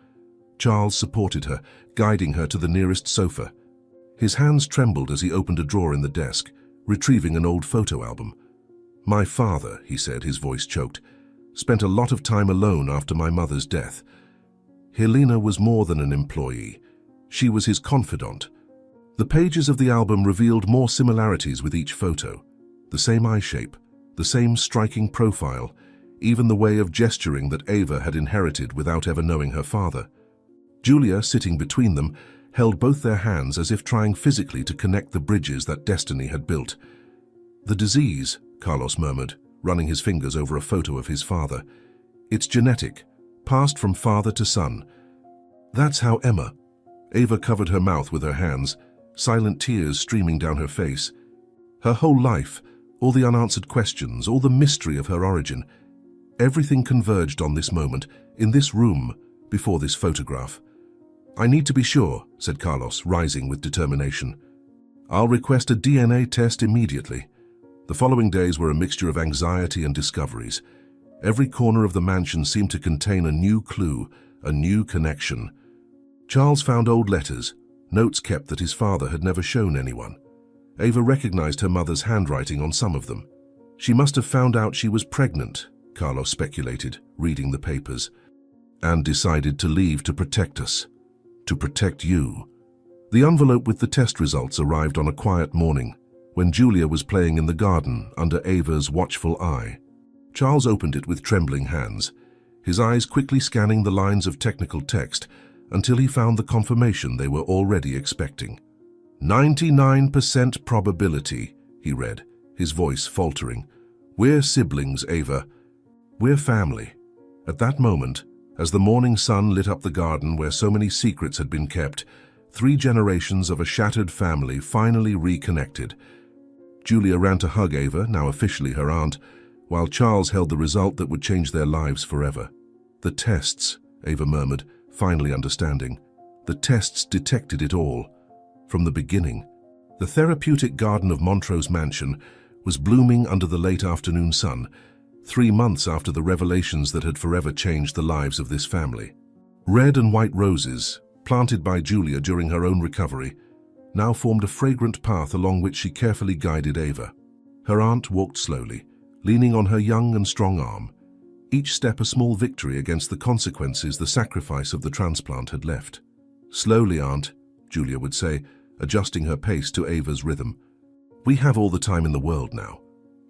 Charles supported her, guiding her to the nearest sofa. His hands trembled as he opened a drawer in the desk, retrieving an old photo album. "My father," he said, his voice choked, "spent a lot of time alone after my mother's death. Helena was more than an employee. She was his confidant." The pages of the album revealed more similarities with each photo. The same eye shape, the same striking profile, even the way of gesturing that Ava had inherited without ever knowing her father. Julia, sitting between them, held both their hands as if trying physically to connect the bridges that destiny had built. "The disease," Carlos murmured, running his fingers over a photo of his father. "It's genetic, passed from father to son. That's how Emma..." Ava covered her mouth with her hands, silent tears streaming down her face. Her whole life, all the unanswered questions, all the mystery of her origin, everything converged on this moment, in this room, before this photograph. "I need to be sure," said Carlos, rising with determination. "I'll request a DNA test immediately." The following days were a mixture of anxiety and discoveries. Every corner of the mansion seemed to contain a new clue, a new connection. Charles found old letters, notes kept that his father had never shown anyone. Ava recognized her mother's handwriting on some of them. She must have found out she was pregnant, Carlos speculated, reading the papers, and decided to leave to protect us. To protect you. The envelope with the test results arrived on a quiet morning, when Julia was playing in the garden under Ava's watchful eye. Charles opened it with trembling hands, his eyes quickly scanning the lines of technical text until he found the confirmation they were already expecting. 99% probability, he read, his voice faltering. We're siblings, Ava. We're family. At that moment, as the morning sun lit up the garden where so many secrets had been kept, 3 generations of a shattered family finally reconnected. Julia ran to hug Ava, now officially her aunt, while Charles held the result that would change their lives forever. The tests, Ava murmured, finally understanding. The tests detected it all. From the beginning, the therapeutic garden of Montrose Mansion was blooming under the late afternoon sun, 3 months after the revelations that had forever changed the lives of this family. Red and white roses, planted by Julia during her own recovery, now formed a fragrant path along which she carefully guided Ava. Her aunt walked slowly, leaning on her young and strong arm, each step a small victory against the consequences the sacrifice of the transplant had left. Slowly, Aunt, Julia would say, adjusting her pace to Ava's rhythm. We have all the time in the world now.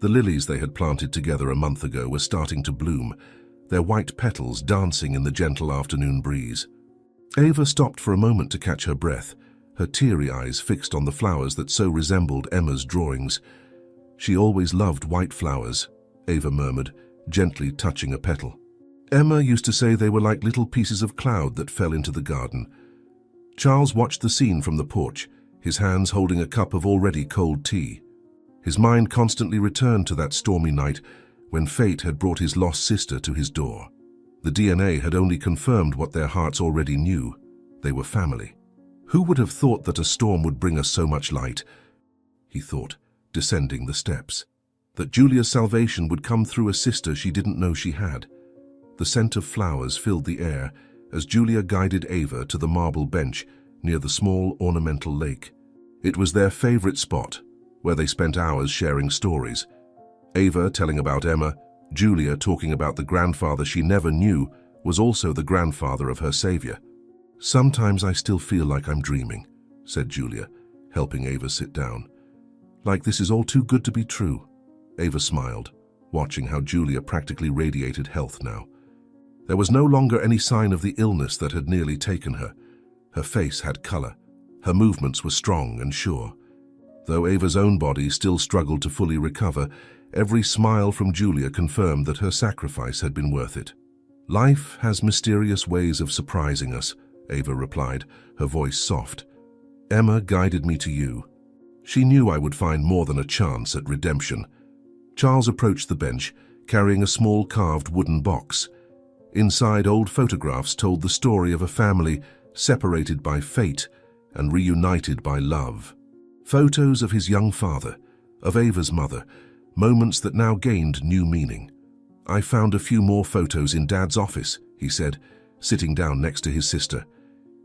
The lilies they had planted together a month ago were starting to bloom, their white petals dancing in the gentle afternoon breeze. Ava stopped for a moment to catch her breath, her teary eyes fixed on the flowers that so resembled Emma's drawings. She always loved white flowers, Ava murmured, gently touching a petal. Emma used to say they were like little pieces of cloud that fell into the garden. Charles watched the scene from the porch, his hands holding a cup of already cold tea. His mind constantly returned to that stormy night when fate had brought his lost sister to his door. The DNA had only confirmed what their hearts already knew. They were family. Who would have thought that a storm would bring us so much light? He thought, descending the steps. That Julia's salvation would come through a sister she didn't know she had. The scent of flowers filled the air as Julia guided Ava to the marble bench near the small ornamental lake. It was their favorite spot, where they spent hours sharing stories. Ava telling about Emma, Julia talking about the grandfather she never knew was also the grandfather of her savior. Sometimes I still feel like I'm dreaming, said Julia, helping Ava sit down. Like this is all too good to be true. Ava smiled, watching how Julia practically radiated health now. There was no longer any sign of the illness that had nearly taken her. Her face had color. Her movements were strong and sure. Though Ava's own body still struggled to fully recover, every smile from Julia confirmed that her sacrifice had been worth it. Life has mysterious ways of surprising us, Ava replied, her voice soft. Emma guided me to you. She knew I would find more than a chance at redemption. Charles approached the bench, carrying a small carved wooden box. Inside, old photographs told the story of a family separated by fate and reunited by love. Photos of his young father, of Ava's mother, moments that now gained new meaning. I found a few more photos in Dad's office, he said, sitting down next to his sister.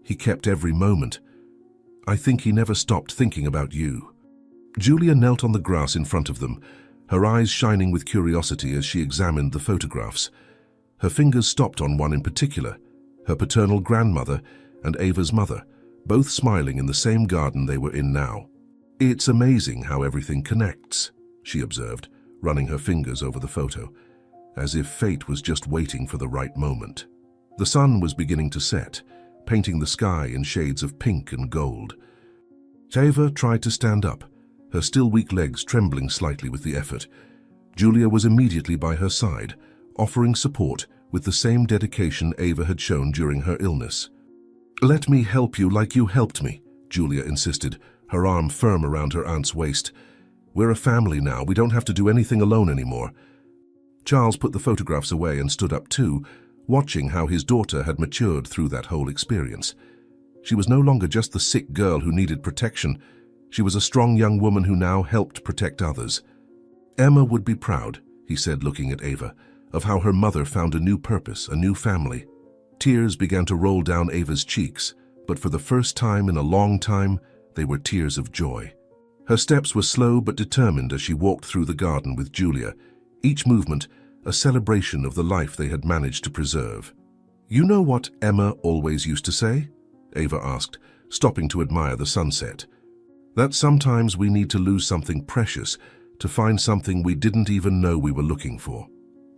He kept every moment. I think he never stopped thinking about you. Julia knelt on the grass in front of them, her eyes shining with curiosity as she examined the photographs. Her fingers stopped on one in particular, her paternal grandmother and Ava's mother, both smiling in the same garden they were in now. It's amazing how everything connects, she observed, running her fingers over the photo, as if fate was just waiting for the right moment. The sun was beginning to set, painting the sky in shades of pink and gold. Ava tried to stand up, her still weak legs trembling slightly with the effort. Julia was immediately by her side, offering support with the same dedication Ava had shown during her illness. Let me help you like you helped me, Julia insisted, her arm firm around her aunt's waist. We're a family now, we don't have to do anything alone anymore. Charles put the photographs away and stood up too, watching how his daughter had matured through that whole experience. She was no longer just the sick girl who needed protection. She was a strong young woman who now helped protect others. Emma would be proud, he said, looking at Ava, of how her mother found a new purpose, a new family. Tears began to roll down Ava's cheeks, but for the first time in a long time, they were tears of joy. Her steps were slow but determined as she walked through the garden with Julia, each movement a celebration of the life they had managed to preserve. "You know what Emma always used to say?" Ava asked, stopping to admire the sunset. "That sometimes we need to lose something precious to find something we didn't even know we were looking for."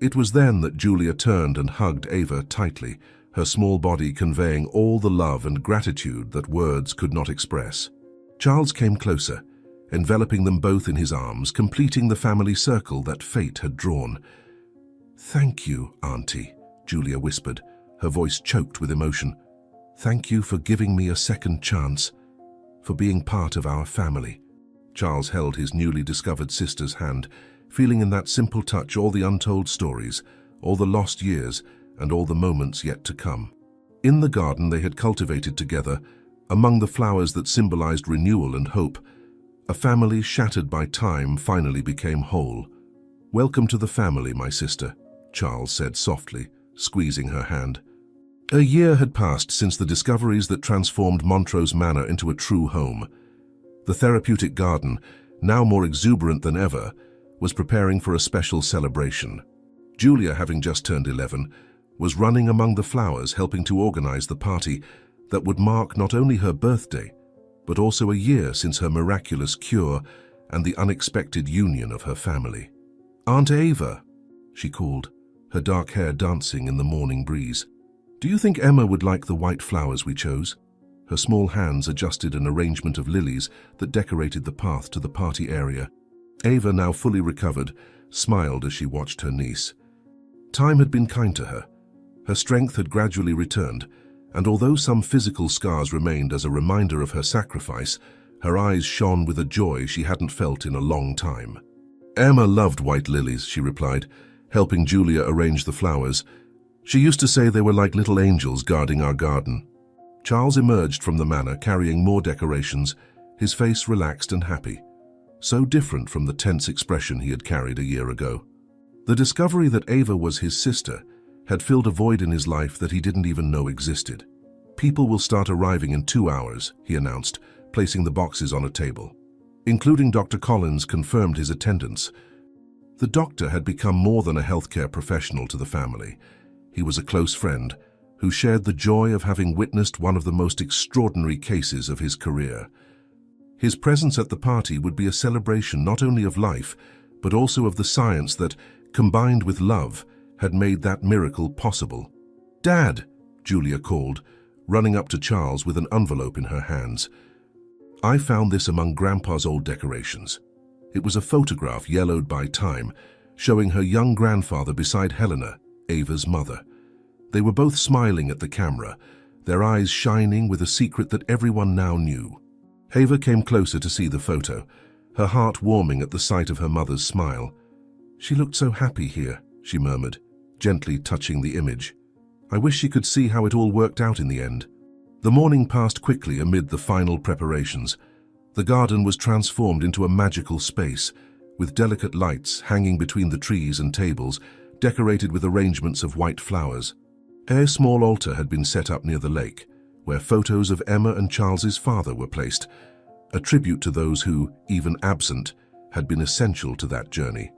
It was then that Julia turned and hugged Ava tightly, her small body conveying all the love and gratitude that words could not express. Charles came closer, enveloping them both in his arms, completing the family circle that fate had drawn. "Thank you, Auntie," Julia whispered, her voice choked with emotion. "Thank you for giving me a second chance, for being part of our family." Charles held his newly discovered sister's hand, feeling in that simple touch all the untold stories, all the lost years, and all the moments yet to come. In the garden they had cultivated together, among the flowers that symbolized renewal and hope, a family shattered by time finally became whole. "Welcome to the family, my sister," Charles said softly, squeezing her hand. A year had passed since the discoveries that transformed Montrose Manor into a true home. The therapeutic garden, now more exuberant than ever, was preparing for a special celebration. Julia, having just turned 11, was running among the flowers helping to organize the party that would mark not only her birthday, but also a year since her miraculous cure and the unexpected union of her family. "Aunt Ava," she called, her dark hair dancing in the morning breeze. "Do you think Emma would like the white flowers we chose?" Her small hands adjusted an arrangement of lilies that decorated the path to the party area. Ava, now fully recovered, smiled as she watched her niece. Time had been kind to her. Her strength had gradually returned, and although some physical scars remained as a reminder of her sacrifice, her eyes shone with a joy she hadn't felt in a long time. "Emma loved white lilies," she replied, helping Julia arrange the flowers. "She used to say they were like little angels guarding our garden." Charles emerged from the manor carrying more decorations, his face relaxed and happy, so different from the tense expression he had carried a year ago. The discovery that Ava was his sister had filled a void in his life that he didn't even know existed. "People will start arriving in 2 hours," he announced, placing the boxes on a table. Including Dr. Collins confirmed his attendance. The doctor had become more than a healthcare professional to the family. He was a close friend who shared the joy of having witnessed one of the most extraordinary cases of his career. His presence at the party would be a celebration not only of life, but also of the science that, combined with love, had made that miracle possible. "Dad," Julia called, running up to Charles with an envelope in her hands. "I found this among Grandpa's old decorations." It was a photograph yellowed by time, showing her young grandfather beside Helena, Ava's mother. They were both smiling at the camera, their eyes shining with a secret that everyone now knew. Ava came closer to see the photo, her heart warming at the sight of her mother's smile. "She looked so happy here," she murmured, gently touching the image. "I wish she could see how it all worked out in the end." The morning passed quickly amid the final preparations. The garden was transformed into a magical space, with delicate lights hanging between the trees and tables, decorated with arrangements of white flowers. A small altar had been set up near the lake, where photos of Emma and Charles's father were placed, a tribute to those who, even absent, had been essential to that journey.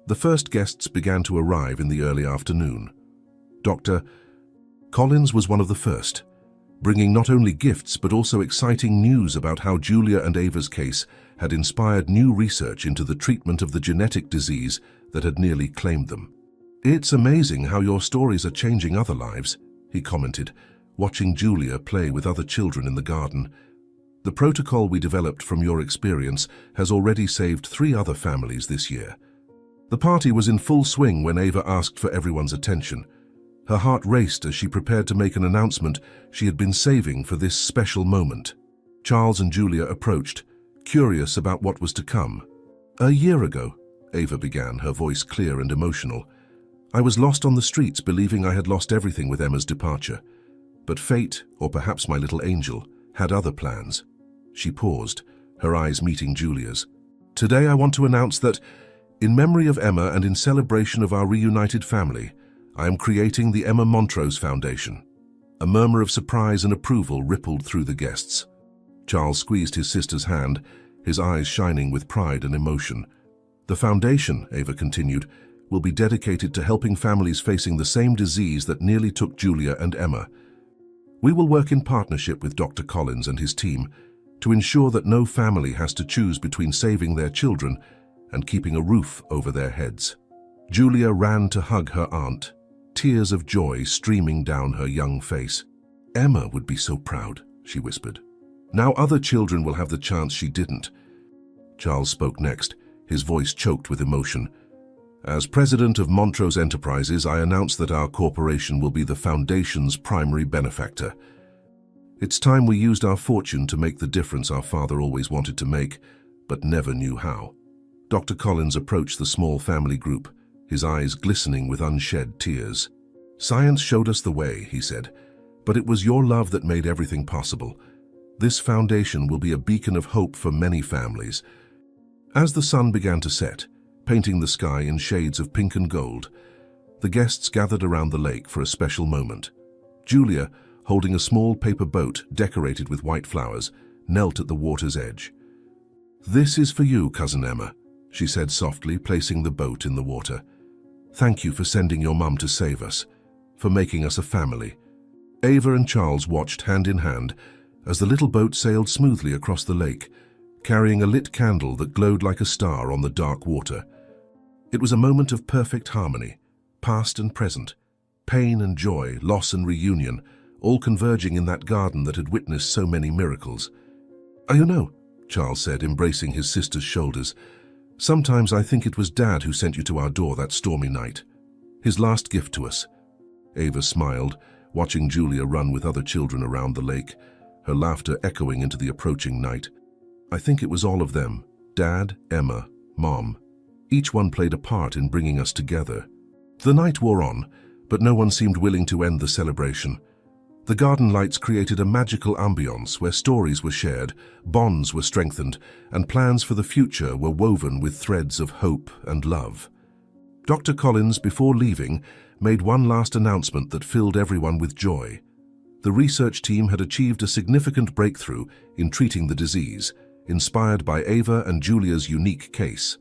The first guests began to arrive in the early afternoon. Dr. Collins was one of the first, bringing not only gifts but also exciting news about how Julia and Ava's case had inspired new research into the treatment of the genetic disease that had nearly claimed them. "It's amazing how your stories are changing other lives," he commented, watching Julia play with other children in the garden. "The protocol we developed from your experience has already saved 3 other families this year." The party was in full swing when Ava asked for everyone's attention. Her heart raced as she prepared to make an announcement she had been saving for this special moment. Charles and Julia approached, curious about what was to come. "A year ago," Ava began, her voice clear and emotional, "I was lost on the streets believing I had lost everything with Emma's departure. But fate, or perhaps my little angel, had other plans." She paused, her eyes meeting Julia's. "Today I want to announce that, in memory of Emma and in celebration of our reunited family, I am creating the Emma Montrose Foundation." A murmur of surprise and approval rippled through the guests. Charles squeezed his sister's hand, his eyes shining with pride and emotion. The foundation, Ava continued, will be dedicated to helping families facing the same disease that nearly took Julia and Emma. We will work in partnership with Dr. Collins and his team to ensure that no family has to choose between saving their children and keeping a roof over their heads. Julia ran to hug her aunt, tears of joy streaming down her young face. Emma would be so proud, she whispered. Now other children will have the chance she didn't. Charles spoke next, his voice choked with emotion. As president of Montrose Enterprises, I announce that our corporation will be the foundation's primary benefactor. It's time we used our fortune to make the difference our father always wanted to make, but never knew how. Dr. Collins approached the small family group, his eyes glistening with unshed tears. Science showed us the way, he said, but it was your love that made everything possible. This foundation will be a beacon of hope for many families. As the sun began to set, painting the sky in shades of pink and gold, the guests gathered around the lake for a special moment. Julia, holding a small paper boat decorated with white flowers, knelt at the water's edge. "This is for you, Cousin Emma," she said softly, placing the boat in the water. "Thank you for sending your mum to save us, for making us a family." Ava and Charles watched hand in hand as the little boat sailed smoothly across the lake, carrying a lit candle that glowed like a star on the dark water. It was a moment of perfect harmony, past and present, pain and joy, loss and reunion, all converging in that garden that had witnessed so many miracles. "You know," Charles said, embracing his sister's shoulders, "sometimes I think it was Dad who sent you to our door that stormy night. His last gift to us." Ava smiled, watching Julia run with other children around the lake, her laughter echoing into the approaching night. "I think it was all of them, Dad, Emma, Mom. Each one played a part in bringing us together." The night wore on, but no one seemed willing to end the celebration. The garden lights created a magical ambience where stories were shared, bonds were strengthened, and plans for the future were woven with threads of hope and love. Dr. Collins, before leaving, made one last announcement that filled everyone with joy. The research team had achieved a significant breakthrough in treating the disease, inspired by Ava and Julia's unique case.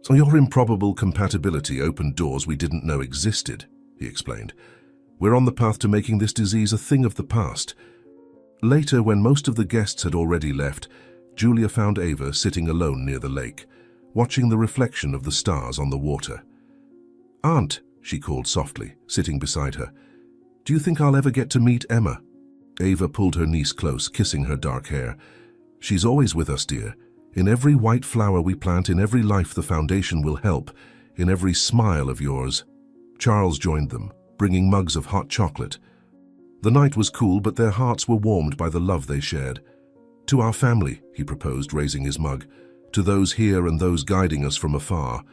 "So your improbable compatibility opened doors we didn't know existed," he explained. "We're on the path to making this disease a thing of the past." Later, when most of the guests had already left, Julia found Ava sitting alone near the lake, watching the reflection of the stars on the water. "Aunt," she called softly, sitting beside her, "do you think I'll ever get to meet Emma?" Ava pulled her niece close, kissing her dark hair. "She's always with us, dear. In every white flower we plant, in every life the foundation will help, in every smile of yours." Charles joined them, bringing mugs of hot chocolate. The night was cool, but their hearts were warmed by the love they shared. "To our family," he proposed, raising his mug, "to those here and those guiding us from afar."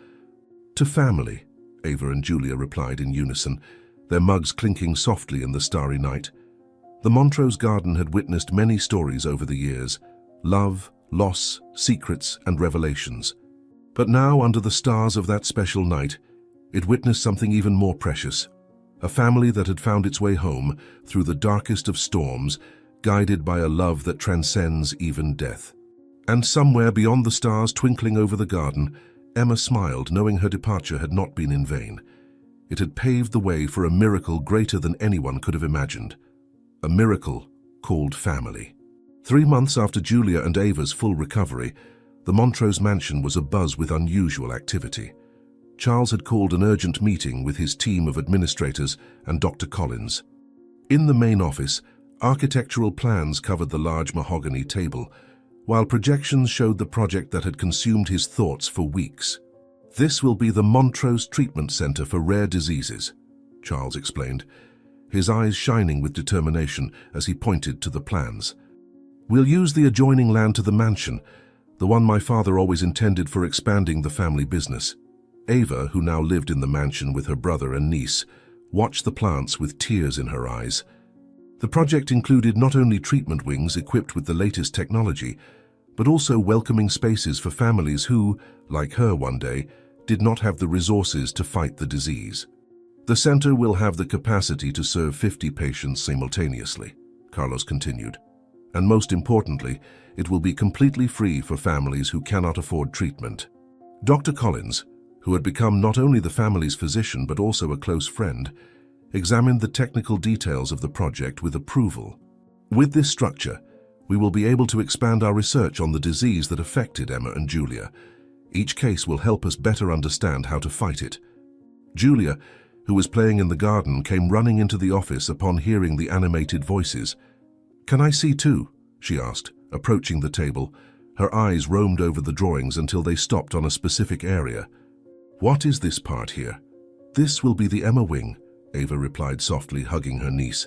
"To family," Ava and Julia replied in unison, their mugs clinking softly in the starry night. The Montrose garden had witnessed many stories over the years: love, loss, secrets, and revelations. But now, under the stars of that special night, it witnessed something even more precious. A family that had found its way home through the darkest of storms, guided by a love that transcends even death. And somewhere beyond the stars twinkling over the garden, Emma smiled, knowing her departure had not been in vain. It had paved the way for a miracle greater than anyone could have imagined. A miracle called family. 3 months after Julia and Ava's full recovery, the Montrose mansion was abuzz with unusual activity. Charles had called an urgent meeting with his team of administrators and Dr. Collins. In the main office, architectural plans covered the large mahogany table, while projections showed the project that had consumed his thoughts for weeks. "This will be the Montrose Treatment Center for Rare Diseases," Charles explained, his eyes shining with determination as he pointed to the plans. "We'll use the adjoining land to the mansion, the one my father always intended for expanding the family business." Ava, who now lived in the mansion with her brother and niece, watched the plants with tears in her eyes. The project included not only treatment wings equipped with the latest technology, but also welcoming spaces for families who, like her one day, did not have the resources to fight the disease. The center will have the capacity to serve 50 patients simultaneously, Carlos continued. And most importantly, it will be completely free for families who cannot afford treatment. Dr. Collins, who had become not only the family's physician but also a close friend, examined the technical details of the project with approval. With this structure, we will be able to expand our research on the disease that affected Emma and Julia. Each case will help us better understand how to fight it. Julia, who was playing in the garden, came running into the office upon hearing the animated voices. "Can I see too?" she asked, approaching the table. Her eyes roamed over the drawings until they stopped on a specific area. "What is this part here?" "This will be the Emma wing," Ava replied softly, hugging her niece.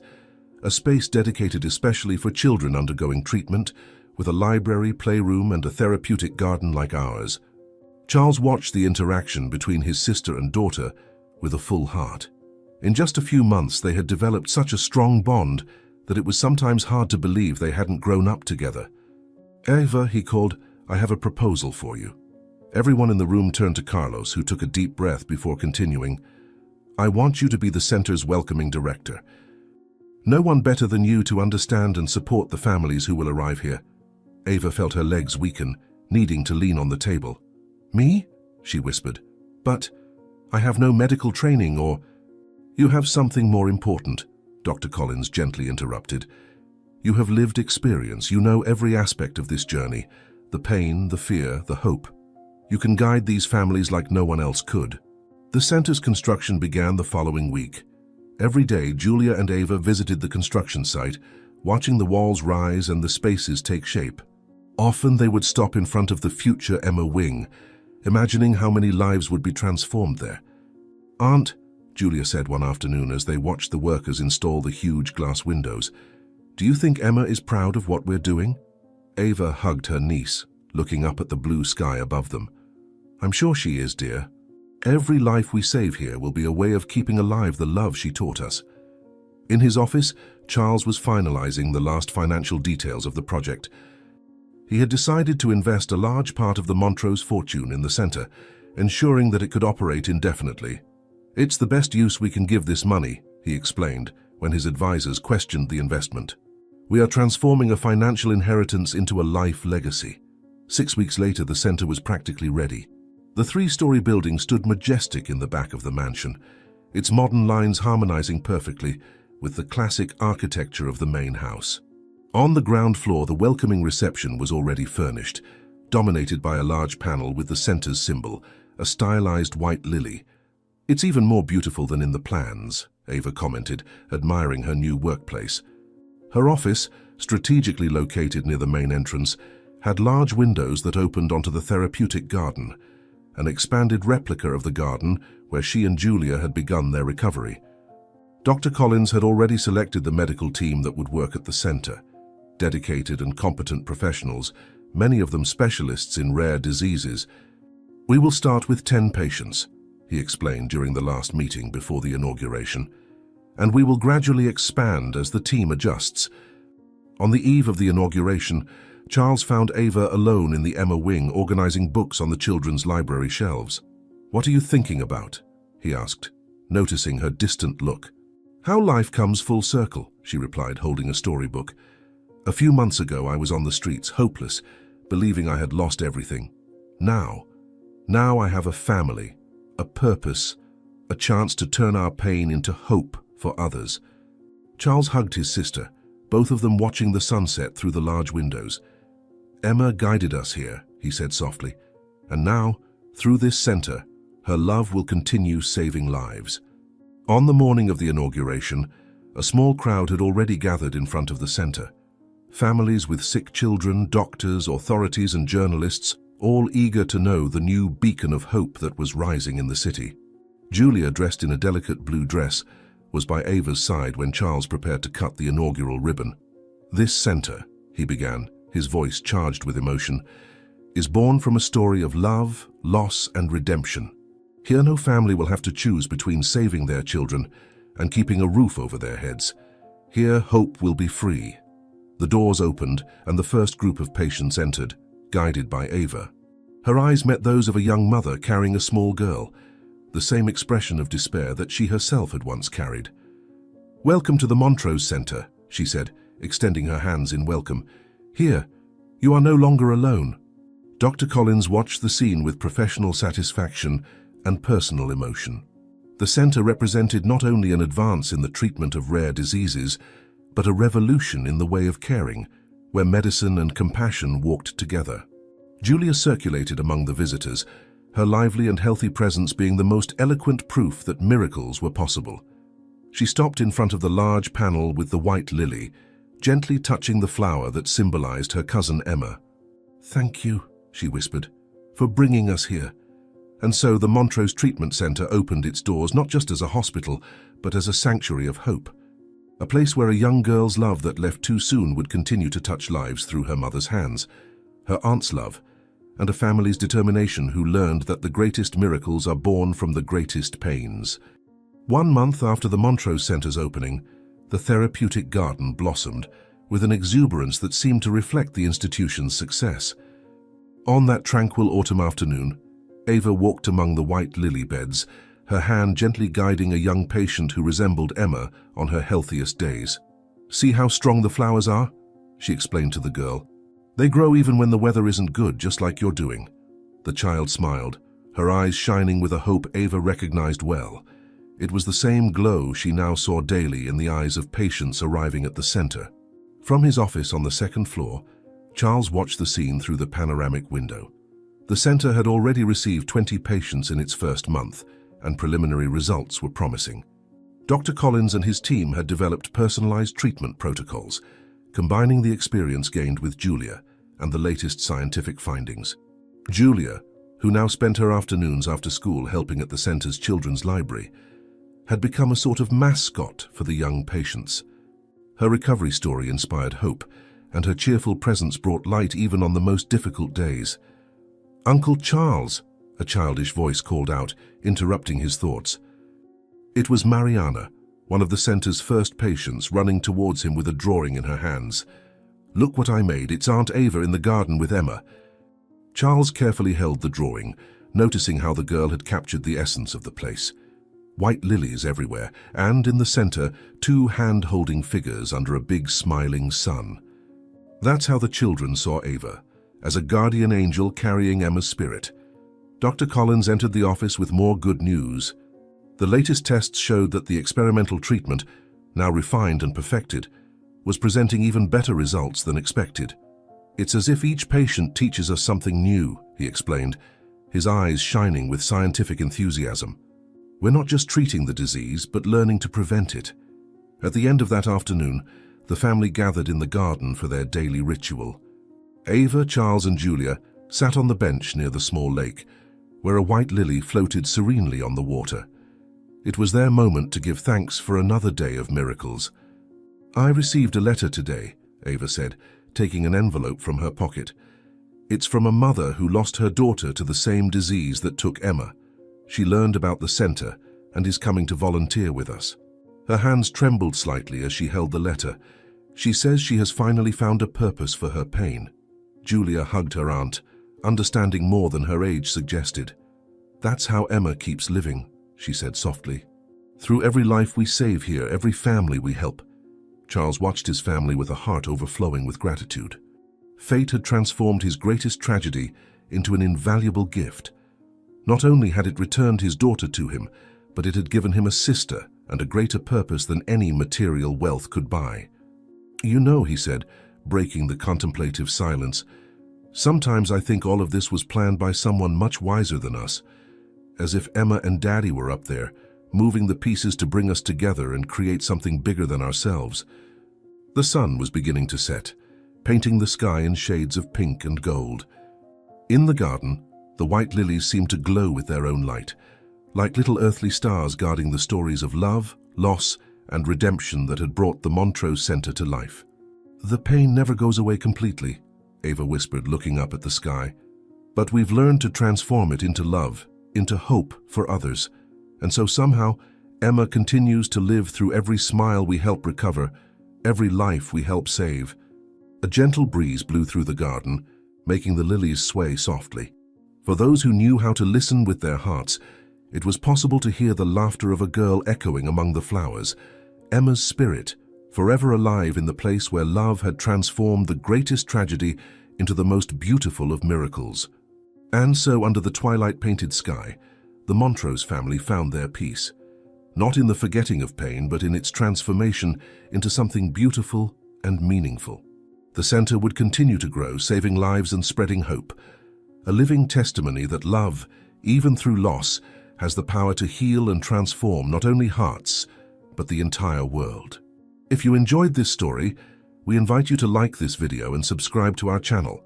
"A space dedicated especially for children undergoing treatment, with a library, playroom, and a therapeutic garden like ours." Charles watched the interaction between his sister and daughter with a full heart. In just a few months, they had developed such a strong bond that it was sometimes hard to believe they hadn't grown up together. "Ava," he called, "I have a proposal for you." Everyone in the room turned to Carlos, who took a deep breath before continuing. "I want you to be the center's welcoming director. No one better than you to understand and support the families who will arrive here." Ava felt her legs weaken, needing to lean on the table. "Me?" she whispered. "But I have no medical training or—" "You have something more important," Dr. Collins gently interrupted. "You have lived experience. You know every aspect of this journey, the pain, the fear, the hope. You can guide these families like no one else could." The center's construction began the following week. Every day, Julia and Ava visited the construction site, watching the walls rise and the spaces take shape. Often they would stop in front of the future Emma wing, imagining how many lives would be transformed there. "Aunt," Julia said one afternoon as they watched the workers install the huge glass windows, "do you think Emma is proud of what we're doing?" Ava hugged her niece, looking up at the blue sky above them. "I'm sure she is, dear. Every life we save here will be a way of keeping alive the love she taught us." In his office, Charles was finalizing the last financial details of the project. He had decided to invest a large part of the Montrose fortune in the center, ensuring that it could operate indefinitely. "It's the best use we can give this money," he explained when his advisors questioned the investment. "We are transforming a financial inheritance into a life legacy." 6 weeks later, the center was practically ready. The 3-story building stood majestic in the back of the mansion, its modern lines harmonizing perfectly with the classic architecture of the main house. On the ground floor, the welcoming reception was already furnished, dominated by a large panel with the center's symbol, a stylized white lily. "It's even more beautiful than in the plans," Ava commented, admiring her new workplace. Her office, strategically located near the main entrance, had large windows that opened onto the therapeutic garden, an expanded replica of the garden where she and Julia had begun their recovery. Dr. Collins had already selected the medical team that would work at the center. Dedicated and competent professionals, many of them specialists in rare diseases. "We will start with 10 patients," he explained during the last meeting before the inauguration, "and we will gradually expand as the team adjusts." On the eve of the inauguration, Charles found Ava alone in the Emma wing, organizing books on the children's library shelves. "What are you thinking about?" he asked, noticing her distant look. "How life comes full circle," she replied, holding a storybook. "A few months ago, I was on the streets, hopeless, believing I had lost everything. Now I have a family, a purpose, a chance to turn our pain into hope for others." Charles hugged his sister, both of them watching the sunset through the large windows. "Emma guided us here," he said softly, "and now, through this center, her love will continue saving lives." On the morning of the inauguration, a small crowd had already gathered in front of the center. Families with sick children, doctors, authorities, and journalists, all eager to know the new beacon of hope that was rising in the city. Julia, dressed in a delicate blue dress, was by Ava's side when Charles prepared to cut the inaugural ribbon. "This center," he began, his voice charged with emotion, "is born from a story of love, loss, and redemption. Here no family will have to choose between saving their children and keeping a roof over their heads. Here hope will be free." The doors opened and the first group of patients entered, guided by Ava. Her eyes met those of a young mother carrying a small girl. the same expression of despair that she herself had once carried. "Welcome to the Montrose Centre," she said, extending her hands in welcome. "Here, you are no longer alone." Dr. Collins watched the scene with professional satisfaction and personal emotion. The centre represented not only an advance in the treatment of rare diseases, but a revolution in the way of caring, where medicine and compassion walked together. Julia circulated among the visitors, her lively and healthy presence being the most eloquent proof that miracles were possible. She stopped in front of the large panel with the white lily, gently touching the flower that symbolized her cousin Emma. "Thank you," she whispered, "for bringing us here." And so the Montrose Treatment Centre opened its doors not just as a hospital, but as a sanctuary of hope. A place where a young girl's love that left too soon would continue to touch lives through her mother's hands, her aunt's love, and a family's determination who learned that the greatest miracles are born from the greatest pains. 1 month after the Montrose Centre's opening, the therapeutic garden blossomed with an exuberance that seemed to reflect the institution's success. On that tranquil autumn afternoon, Ava walked among the white lily beds, her hand gently guiding a young patient who resembled Emma on her healthiest days. "See how strong the flowers are?" she explained to the girl. "They grow even when the weather isn't good, just like you're doing." The child smiled, her eyes shining with a hope Ava recognized well. It was the same glow she now saw daily in the eyes of patients arriving at the center. From his office on the 2nd floor, Charles watched the scene through the panoramic window. The center had already received 20 patients in its first month, and preliminary results were promising. Dr. Collins and his team had developed personalized treatment protocols, combining the experience gained with Julia and the latest scientific findings. Julia, who now spent her afternoons after school helping at the center's children's library, had become a sort of mascot for the young patients. Her recovery story inspired hope, and her cheerful presence brought light even on the most difficult days. "Uncle Charles," a childish voice called out, interrupting his thoughts. It was Mariana, one of the center's first patients, running towards him with a drawing in her hands. "Look what I made. It's Aunt Ava in the garden with Emma." Charles carefully held the drawing, noticing how the girl had captured the essence of the place. White lilies everywhere, and in the center, 2 hand-holding figures under a big smiling sun. That's how the children saw Ava, as a guardian angel carrying Emma's spirit. Dr. Collins entered the office with more good news. The latest tests showed that the experimental treatment, now refined and perfected, was presenting even better results than expected. "It's as if each patient teaches us something new," he explained, his eyes shining with scientific enthusiasm. "We're not just treating the disease, but learning to prevent it." At the end of that afternoon, the family gathered in the garden for their daily ritual. Ava, Charles, and Julia sat on the bench near the small lake, where a white lily floated serenely on the water. It was their moment to give thanks for another day of miracles. "I received a letter today," Ava said, taking an envelope from her pocket. "It's from a mother who lost her daughter to the same disease that took Emma. She learned about the center and is coming to volunteer with us." Her hands trembled slightly as she held the letter. She says she has finally found a purpose for her pain. Julia hugged her aunt, understanding more than her age suggested. "That's how Emma keeps living," she said softly. "Through every life we save here, every family we help." Charles watched his family with a heart overflowing with gratitude. Fate had transformed his greatest tragedy into an invaluable gift. Not only had it returned his daughter to him, but it had given him a sister and a greater purpose than any material wealth could buy. "You know," he said, breaking the contemplative silence, "sometimes I think all of this was planned by someone much wiser than us, as if Emma and Daddy were up there, moving the pieces to bring us together and create something bigger than ourselves." The sun was beginning to set, painting the sky in shades of pink and gold. In the garden, the white lilies seemed to glow with their own light, like little earthly stars guarding the stories of love, loss, and redemption that had brought the Montrose Centre to life. "The pain never goes away completely," Ava whispered, looking up at the sky. "But we've learned to transform it into love, into hope for others. And so somehow, Emma continues to live through every smile we help recover, every life we help save." A gentle breeze blew through the garden, making the lilies sway softly. For those who knew how to listen with their hearts, It was possible to hear the laughter of a girl echoing among the flowers, Emma's spirit, forever alive in the place where love had transformed the greatest tragedy into the most beautiful of miracles. And so, under the twilight-painted sky, the Montrose family found their peace, not in the forgetting of pain, but in its transformation into something beautiful and meaningful. The center would continue to grow, saving lives and spreading hope, a living testimony that love, even through loss, has the power to heal and transform not only hearts, but the entire world. If you enjoyed this story, we invite you to like this video and subscribe to our channel.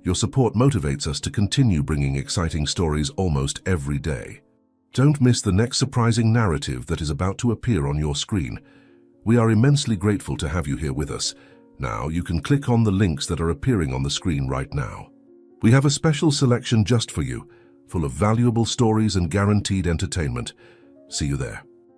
Your support motivates us to continue bringing exciting stories almost every day. Don't miss the next surprising narrative that is about to appear on your screen. We are immensely grateful to have you here with us. Now you can click on the links that are appearing on the screen right now. We have a special selection just for you, full of valuable stories and guaranteed entertainment. See you there.